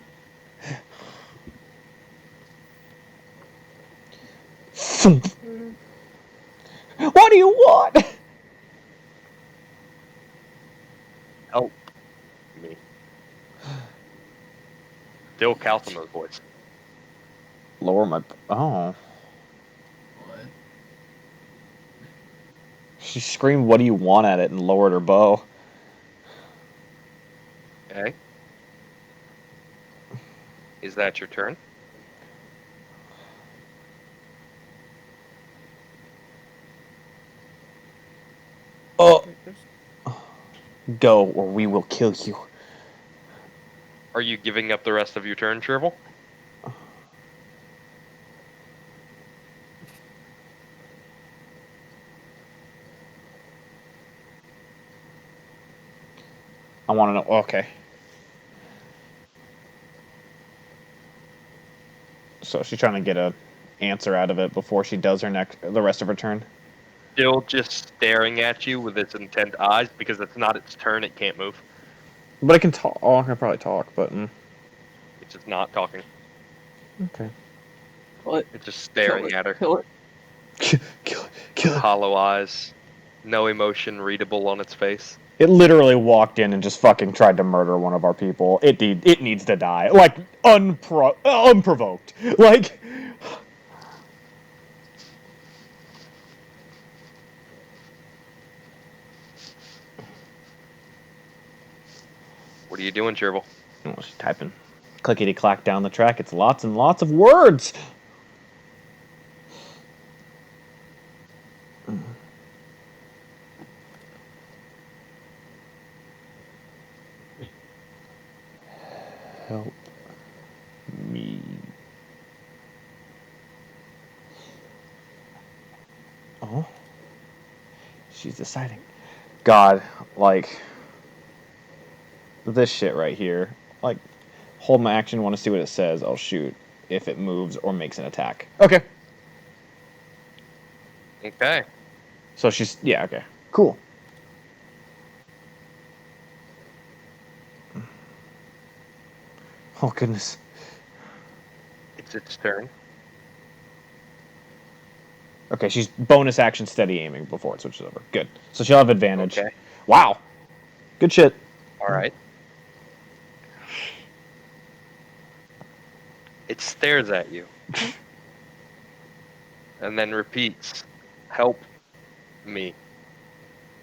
What do you want? Help me. Still Calcimo's voice. Lower my... Oh. What? She screamed, "What do you want?" at it and lowered her bow. Okay. Is that your turn? Oh. Go, or we will kill you. Are you giving up the rest of your turn, Chervil? I want to know. Okay. So she's trying to get a answer out of it before she does the rest of her turn. Still just staring at you with its intent eyes because it's not its turn, it can't move. But I can talk. Oh, I can probably talk, but... It's just not talking. Okay. Kill it. It's just staring at her. Kill it. Kill it. Kill it. Hollow eyes. No emotion readable on its face. It literally walked in and just fucking tried to murder one of our people. It needs to die. Like, unprovoked. Like... What are you doing, Chervil? Oh, she's typing. Clickety-clack down the track. It's lots and lots of words. Help me. Oh. She's deciding. God, like... this shit right here. Like, hold my action, want to see what it says. I'll shoot if it moves or makes an attack. Okay. Okay. So she's... yeah, okay. Cool. Oh, goodness. It's its turn. Okay, she's bonus action steady aiming before it switches over. Good. So she'll have advantage. Okay. Wow. Good shit. Alright. It stares at you. And then repeats, "Help me,"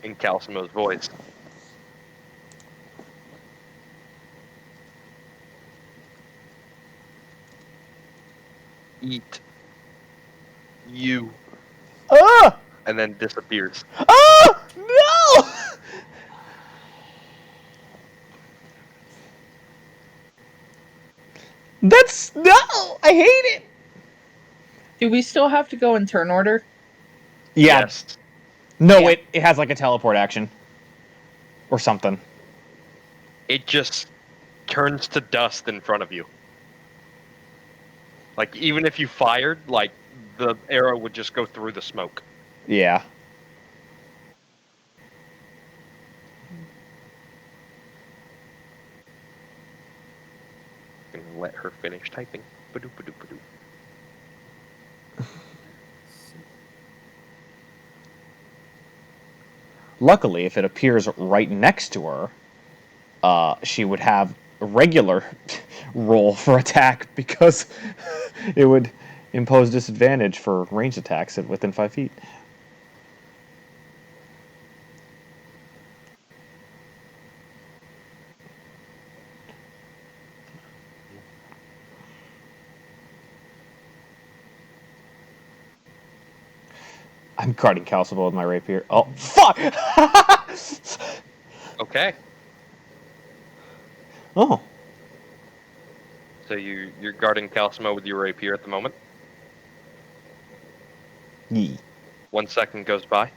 in Calcimo's voice. Eat you. Ah! And then disappears. Ah! No! That's... no! I hate it! Do we still have to go in turn order? Yeah. Yes. No, Yeah. it has like a teleport action. Or something. It just turns to dust in front of you. Like, even if you fired, like, the arrow would just go through the smoke. Yeah. And let her finish typing. Ba-doop, ba-doop, ba-doop. Luckily, if it appears right next to her, she would have a regular roll for attack because it would impose disadvantage for ranged attacks at within 5 feet. I'm guarding Calcible with my rapier. Oh, fuck! Okay. Oh. So you're guarding Calcimo with your rapier at the moment. Yee. 1 second goes by.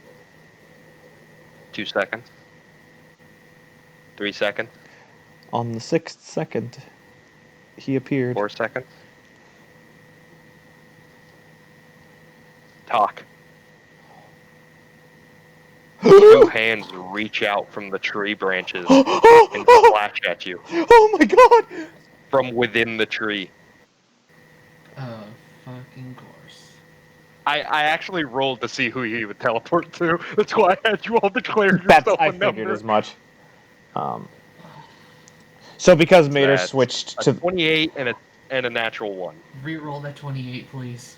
2 seconds. 3 seconds. On the 6th second, he appeared. 4 seconds. Talk. 2 hands reach out from the tree branches and flash at you Oh my god! from within the tree. Fucking course. I actually rolled to see who he would teleport to. That's why I had you all declare That's yourself I a figured number. as much. So because Mater That's switched a to 28 and a natural 1. Reroll that 28, please.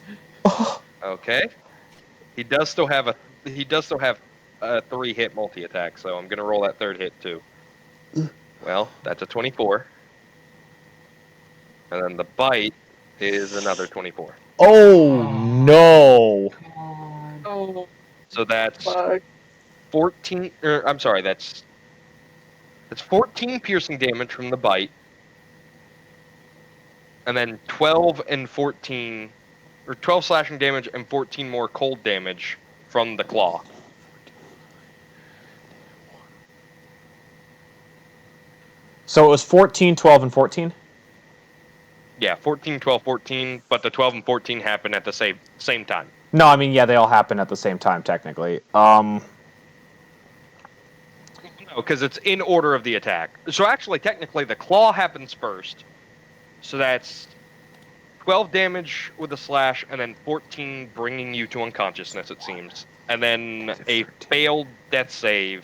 Okay. He does still have a 3-hit multi-attack, so I'm gonna roll that 3rd hit too. Well, that's a 24. And then the bite is another 24. Oh no! God. Oh, So that's fuck. 14. I'm sorry, that's 14 piercing damage from the bite, and then 12 and 14, or 12 slashing damage and 14 more cold damage from the claw. So it was 14, 12, and 14? Yeah, 14, 12, 14, but the 12 and 14 happen at the same time. No, I mean, yeah, they all happen at the same time, technically. No, because it's in order of the attack. So actually, technically, the claw happens first. So that's 12 damage with a slash, and then 14 bringing you to unconsciousness, it seems. And then a failed death save.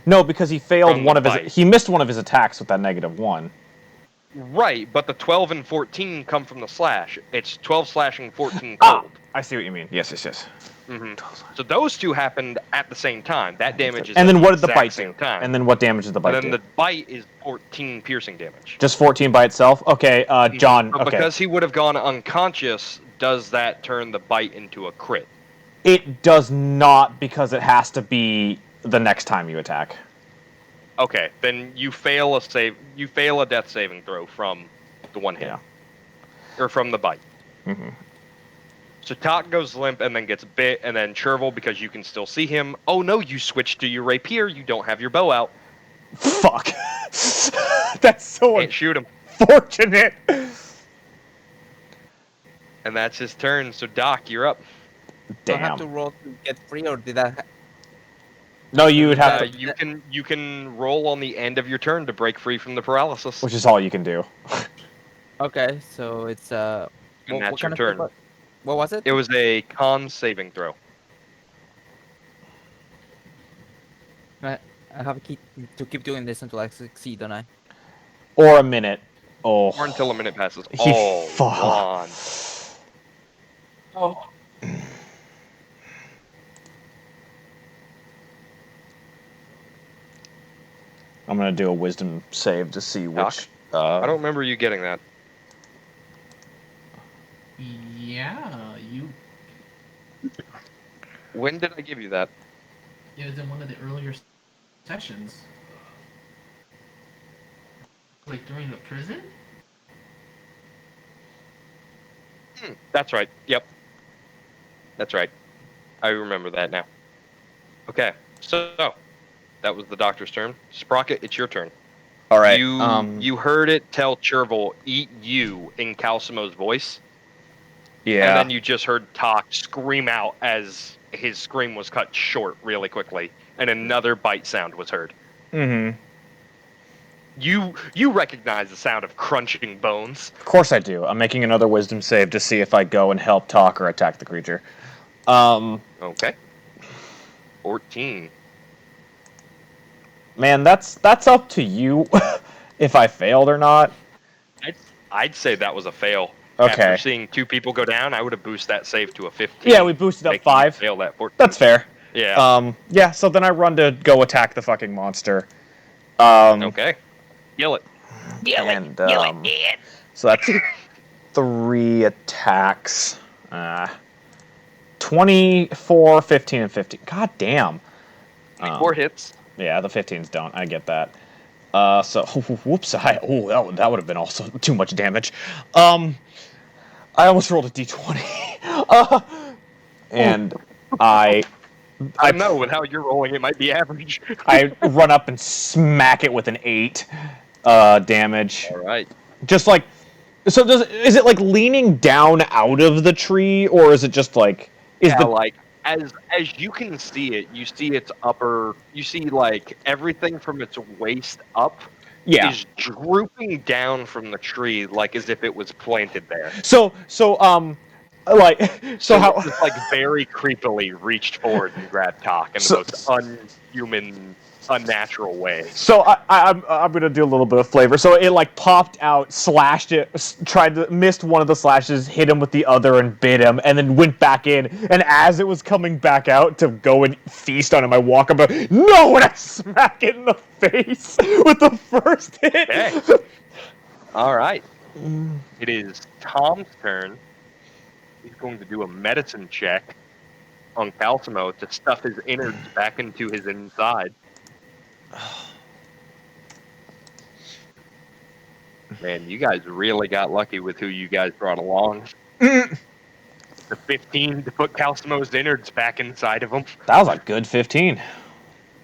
No, because he failed From one the of his... bite. He missed one of his attacks with that -1. Right, but the 12 and 14 come from the slash. It's 12 slashing, 14 Ah! cold. I see what you mean. Yes, yes, yes. Mm-hmm. So those two happened at the same time. That damage is And at then the what did the exact bite same do? time. And then what damage did the bite And then do? the bite is 14 piercing damage. Just 14 by itself? Okay, John, But okay. because he would have gone unconscious, does that turn the bite into a crit? It does not, because it has to be the next time you attack. Okay, then you fail a save. You fail a death saving throw from the one hit, Yeah. or from the bite. Mm-hmm. So Tok goes limp and then gets bit, and then Chervil, because you can still see him. Oh no, you switched to your rapier. You don't have your bow out. Fuck. That's so Can't shoot him. unfortunate. And that's his turn. So Doc, you're up. Do I have to Damn. roll to get free, or did I? No, you would have to... You can roll on the end of your turn to break free from the paralysis. Which is all you can do. Okay, so it's And that's what your kind of turn. save what was it? It was a con saving throw. I have to keep doing this until I succeed, don't I? Or a minute. Oh. Or until a minute passes. He Oh, fuck. Juan. Oh, I'm gonna do a wisdom save to see which... I don't remember you getting that. Yeah, you. When did I give you that? It was in one of the earlier sessions. Like during the prison? That's right. Yep. That's right. I remember that now. Okay, so that was the doctor's turn. Sprocket, it's your turn. All right. You heard it tell Chervil, eat you, in Calcimo's voice. Yeah. And then you just heard Tok scream out as his scream was cut short really quickly, and another bite sound was heard. Mm-hmm. You recognize the sound of crunching bones. Of course I do. I'm making another wisdom save to see if I go and help talk or attack the creature. Okay. 14. Man, that's up to you if I failed or not. I'd say that was a fail. Okay. After seeing 2 people go down, I would have boosted that save to a 15. Yeah, we boosted up making you 5. Fail that 14. That's fair. Yeah. Yeah, so then I run to go attack the fucking monster. Okay. Kill it. And, so that's 3 attacks. 24, 15, and 15. God damn. 4 hits. Yeah, the 15s don't. I get that. So whoops. That would have been also too much damage. I almost rolled a d20. And I I don't know. With how you're rolling, it might be average. I run up and smack it with an 8 damage. All right. Just like, so is it like leaning down out of the tree, or is it just like Like as you can see it, you see its upper. You see like everything from its waist up is drooping down from the tree, like as if it was planted there. So like how it just like very creepily reached forward and grabbed Talk in the most unhuman, unnatural way. So I'm gonna do a little bit of flavor. So it like popped out, slashed it, missed one of the slashes, hit him with the other, and bit him, and then went back in. And as it was coming back out to go and feast on him, I walk up, no, and I smack it in the face with the first hit. Okay. All right. It is Tom's turn. He's going to do a medicine check on Calcimo to stuff his innards back into his inside. Man, you guys really got lucky with who you guys brought along. The 15 to put Calcimo's innards back inside of him. That was a good 15.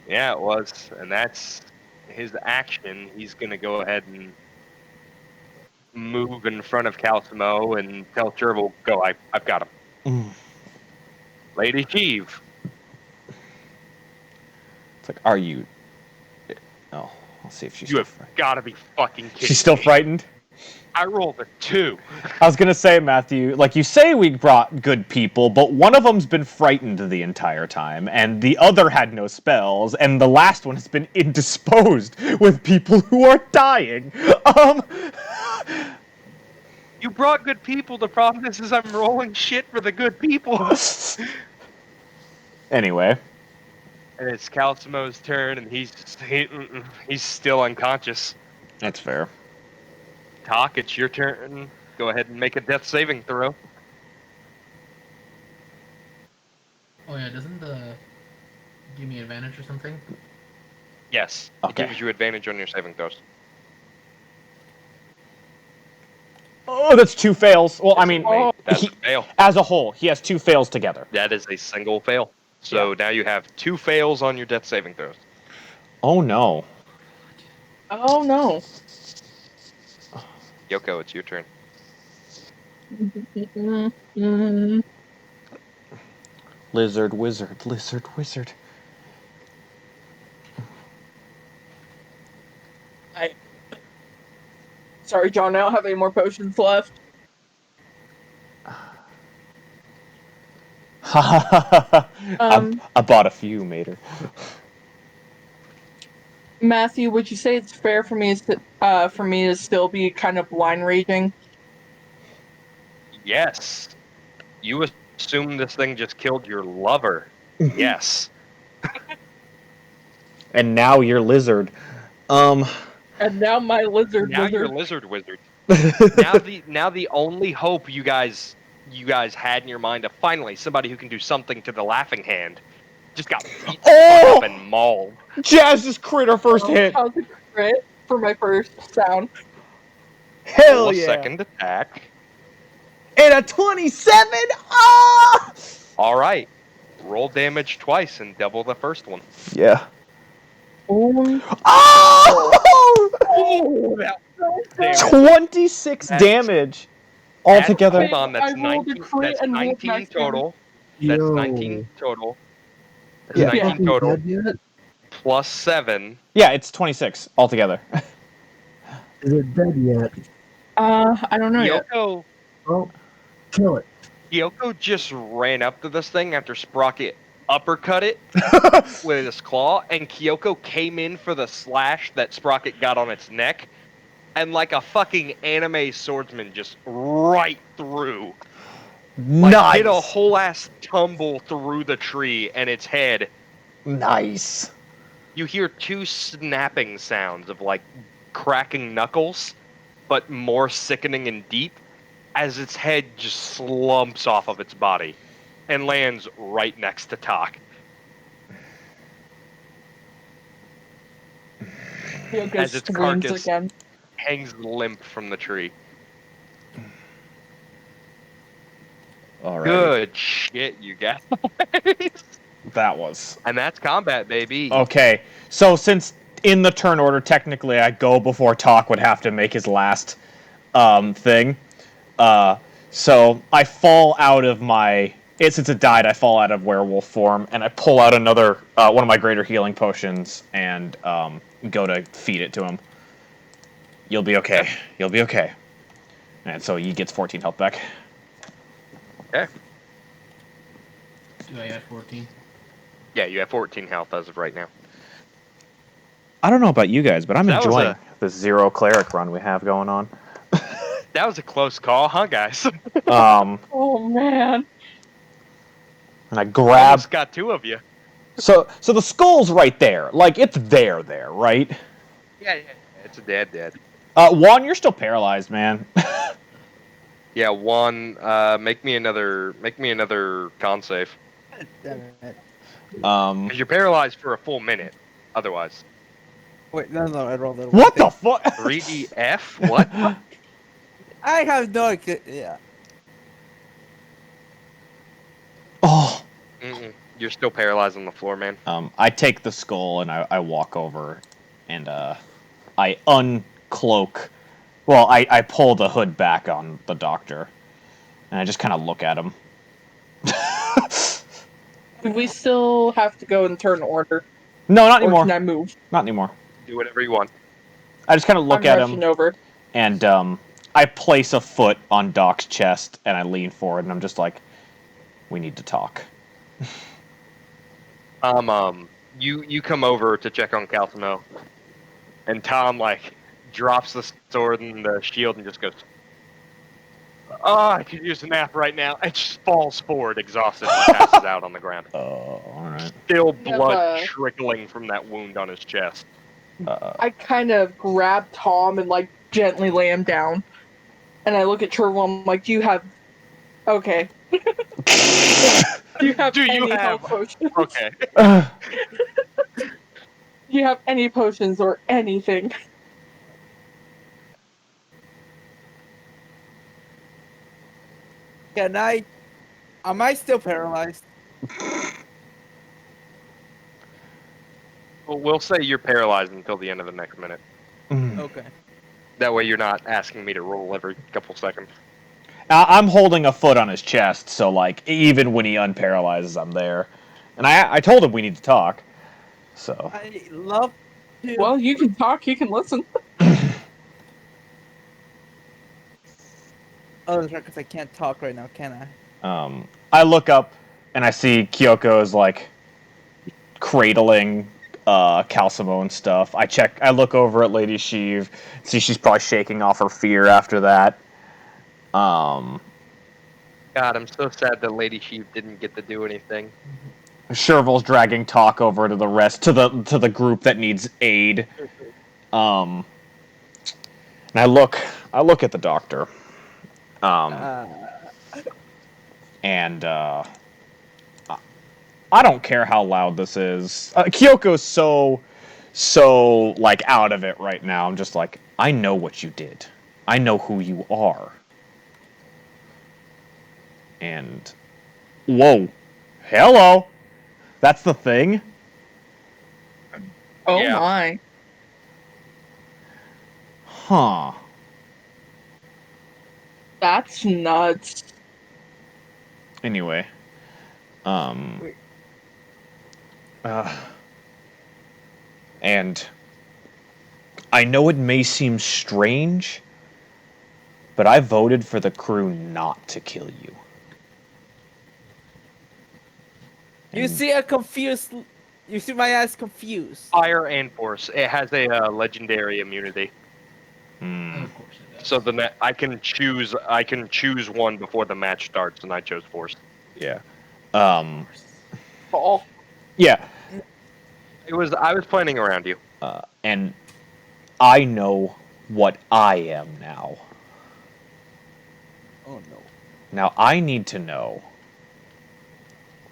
Yeah, it was. And that's his action. He's going to go ahead and move in front of Calcimo and tell Chervil, go, I've got him. Lady Jeeve. It's like, are you... Oh, I'll see if she's You have got to be fucking kidding She's still me. frightened? I rolled a 2. I was gonna say, Matthew, like you say we brought good people, but one of them's been frightened the entire time, and the other had no spells, and the last one has been indisposed with people who are dying. You brought good people. The problem is I'm rolling shit for the good people. Anyway. And it's Calcimo's turn, and he's still unconscious. That's fair. Talk, it's your turn. Go ahead and make a death saving throw. Oh yeah, doesn't the give me advantage or something? Yes. Okay. It gives you advantage on your saving throws. Oh, that's 2 fails. Well, I mean, That's a fail. as a whole, he has 2 fails together. That is a single fail. So now you have 2 fails on your death saving throws. Oh no. Oh no. Kyoko, it's your turn. Lizard, wizard, lizard, wizard. Sorry, John, I don't have any more potions left. I bought a few, Mater. Matthew, would you say it's fair for me to still be kind of blind raging? Yes. You assume this thing just killed your lover. Yes. And now you're lizard. And now my lizard Now wizard. you're lizard wizard. now the only hope you guys had in your mind of finally somebody who can do something to the laughing hand just got beat up and mauled. Jazz's crit her first hit. How's a crit for my first sound? Hell Roll a yeah. second attack. And a 27. Ah! All right. Roll damage twice and double the first one. Yeah. Oh! Damn. 26 damage altogether. Hold on, that's I rolled a 19. crit That's and rolled 19 max total. That's Yo. 19 total. That's Yeah, 19 fucking total. dead yet? Plus 7. Yeah, it's 26 altogether. Is it dead yet? I don't know yet. Kyoko, Oh, kill it. Kyoko just ran up to this thing after Sprocket uppercut it with his claw, and Kyoko came in for the slash that Sprocket got on its neck, and like a fucking anime swordsman, just right through. Like, did a whole ass tumble through the tree and its head. Nice. You hear 2 snapping sounds of like cracking knuckles, but more sickening and deep, as its head just slumps off of its body. and lands right next to Talk. Kyoko As its screams carcass again. hangs limp from the tree. All right. Good shit, you guys. That was And that's combat, baby. okay. So since in the turn order, technically, I go before Talk would have to make his last thing. So I fall out of my. Since it died, I fall out of werewolf form, and I pull out another one of my greater healing potions and go to feed it to him. You'll be okay. You'll be okay. And so he gets 14 health back. Okay. Do I add 14? Yeah, you have 14 health as of right now. I don't know about you guys, but I'm That was enjoying the 0 cleric run we have going on. That was a close call, huh, guys? Oh man. And I grab. Almost got 2 of you. So the skull's right there. Like it's there, right? Yeah. It's a dead. Juan, you're still paralyzed, man. Yeah, 1. Make me another con save. Damn it. 'Cause you're paralyzed for a full minute. Otherwise, Wait, no, I rolled it. What the fuck? 3DF. What? I have no idea. Oh. You're still paralyzed on the floor, man. I take the skull and I walk over, and I uncloak. Well, I pull the hood back on the doctor, and I just kind of look at him. Do we still have to go in turn order? No, not Or anymore. can I move? Not anymore. Do whatever you want. I just kind of look I'm at rushing him, over. and I place a foot on Doc's chest, and I lean forward, and I'm just like, "We need to talk." You come over to check on Calcimo, and Tom drops the sword and the shield and just goes, "Oh, I could use a nap right now," and just falls forward, exhausted, and passes out on the ground. All right. Still Yeah, blood trickling from that wound on his chest. I kind of grab Tom and gently lay him down. And I look at Cherwell, I'm like, do you have... Okay. Do you have any health potions? Okay. Do you have any potions or anything? Am I still paralyzed? Well, we'll say you're paralyzed until the end of the next minute. Okay. That way you're not asking me to roll every couple seconds. I'm holding a foot on his chest, so even when he unparalyzes, I'm there. And I told him we need to talk. So I love to. Well, you can talk, you can listen. Oh, that's right, because I can't talk right now, can I? I look up and I see Kyoko is cradling Calcimo and stuff. I look over at Lady Sheev, see she's probably shaking off her fear after that. God, I'm so sad that Lady Sheep didn't get to do anything. Shervil's dragging Talk over to the group that needs aid. And I look at the doctor. And I don't care how loud this is. Kyoko's so out of it right now. I'm just like, I know what you did. I know who you are. And whoa, hello. That's the thing. Oh Yeah. my. Huh. That's nuts. Anyway, and I know it may seem strange, but I voted for the crew not to kill you. You see You see my ass confused. Fire and force. It has a legendary immunity. Of course it does. So I can choose one before the match starts, and I chose force. Yeah. Oh. Yeah. I was planning around you. And I know what I am now. Oh no. Now I need to know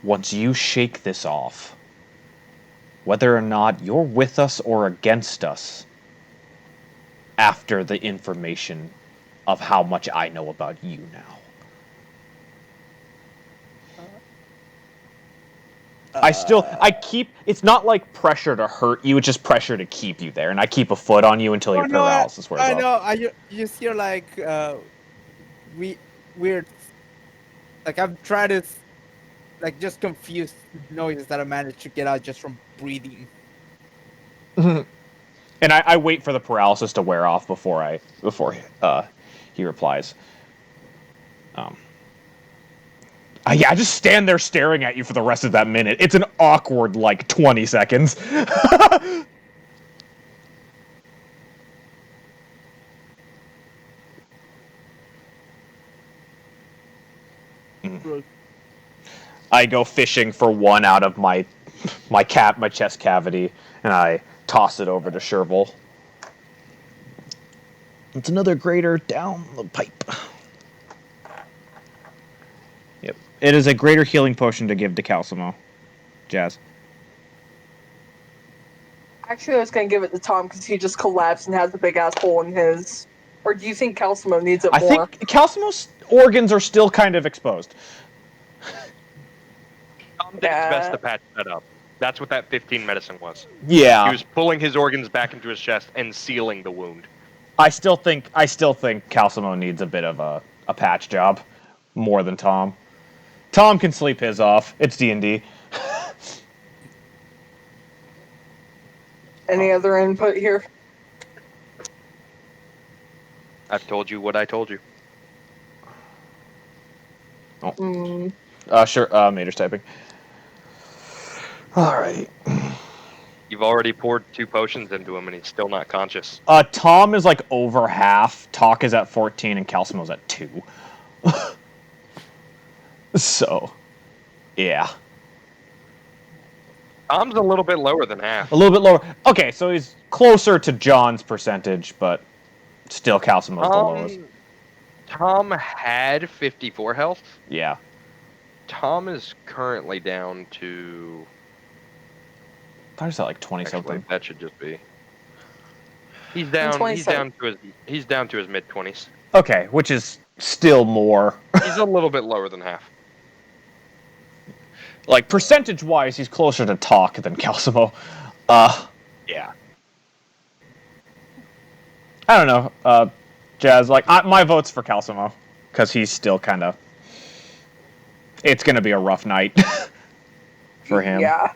once you shake this off, whether or not you're with us or against us, after the information of how much I know about you now. It's not like pressure to hurt you, it's just pressure to keep you there, and I keep a foot on you until your paralysis wears I off. know. You just hear like weird. Like I'm trying to like just confused noises that I managed to get out just from breathing. And I wait for the paralysis to wear off before he replies. Yeah, I just stand there staring at you for the rest of that minute. It's an awkward, like, 20 seconds. I go fishing for one out of my chest cavity, and I toss it over to Shervil. It's another greater down the pipe. Yep. It is a greater healing potion to give to Calcimo. Jazz. Actually, I was going to give it to Tom because he just collapsed and has a big ass hole in his. Or do you think Calcimo needs it more? I think Calcimo's organs are still kind of exposed. Tom did his best to patch that up. That's what that 15 medicine was. Yeah. He was pulling his organs back into his chest and sealing the wound. I still think Calcimo needs a bit of a patch job, more than Tom. Tom can sleep his off. It's D&D. Any other input here? I've told you what I told you. Sure. Mater's typing. All right. You've already poured 2 potions into him, and he's still not conscious. Tom is like over half. Talk is at 14, and Calcimo's at 2. So, yeah. Tom's a little bit lower than half. A little bit lower. Okay, so he's closer to John's percentage, but still Calcimo's the lowest. Tom had 54 health. Yeah. Tom is currently down to... I thought he said like 20 something. That should just be. He's down to his mid 20s. Okay, which is still more. He's a little bit lower than half. Like percentage wise, he's closer to Talk than Calcimo. Yeah. I don't know. Jazz, like my vote's for Calcimo because he's still kind of. It's gonna be a rough night for him. Yeah.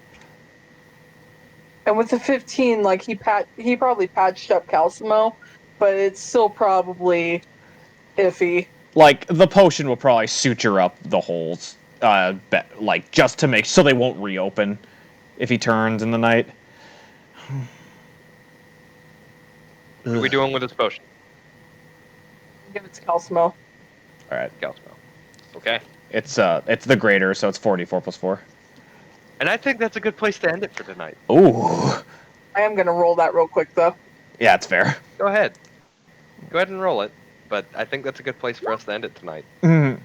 And with the 15, like he probably patched up Calcimo, but it's still probably iffy. Like the potion will probably suture up the holes, like just to make so they won't reopen if he turns in the night. What are we doing with this potion? Give it to Calcimo. All right, Calcimo. Okay. It's the greater, so it's 44 plus 4. And I think that's a good place to end it for tonight. Ooh. I am gonna roll that real quick though. Yeah, it's fair. Go ahead. Go ahead and roll it. But I think that's a good place for us to end it tonight. Mm.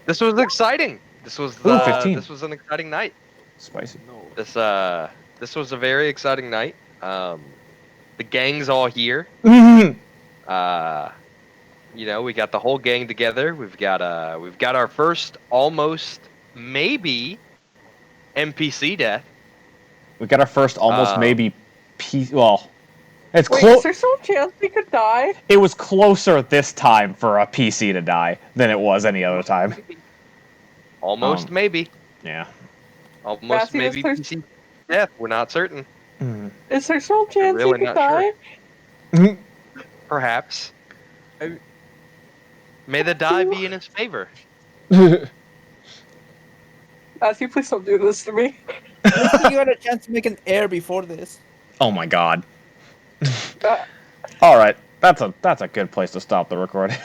This was exciting. This was 15. This was an exciting night. Spicy. This was a very exciting night. The gang's all here. Mm. You know, we got the whole gang together. We've got our first almost maybe NPC death. We got our first almost maybe well, it's Wait, close. is there still a chance we could die? It was closer this time for a PC to die than it was any other time. Almost maybe. Yeah. Almost Matthew, maybe PC death. We're not certain. Mm. Is there still a chance really we could not die? sure. Perhaps. May the die be in his favor. Matthew, please don't do this to me. You had a chance to make an air before this. Oh my god. All right, that's a good place to stop the recording.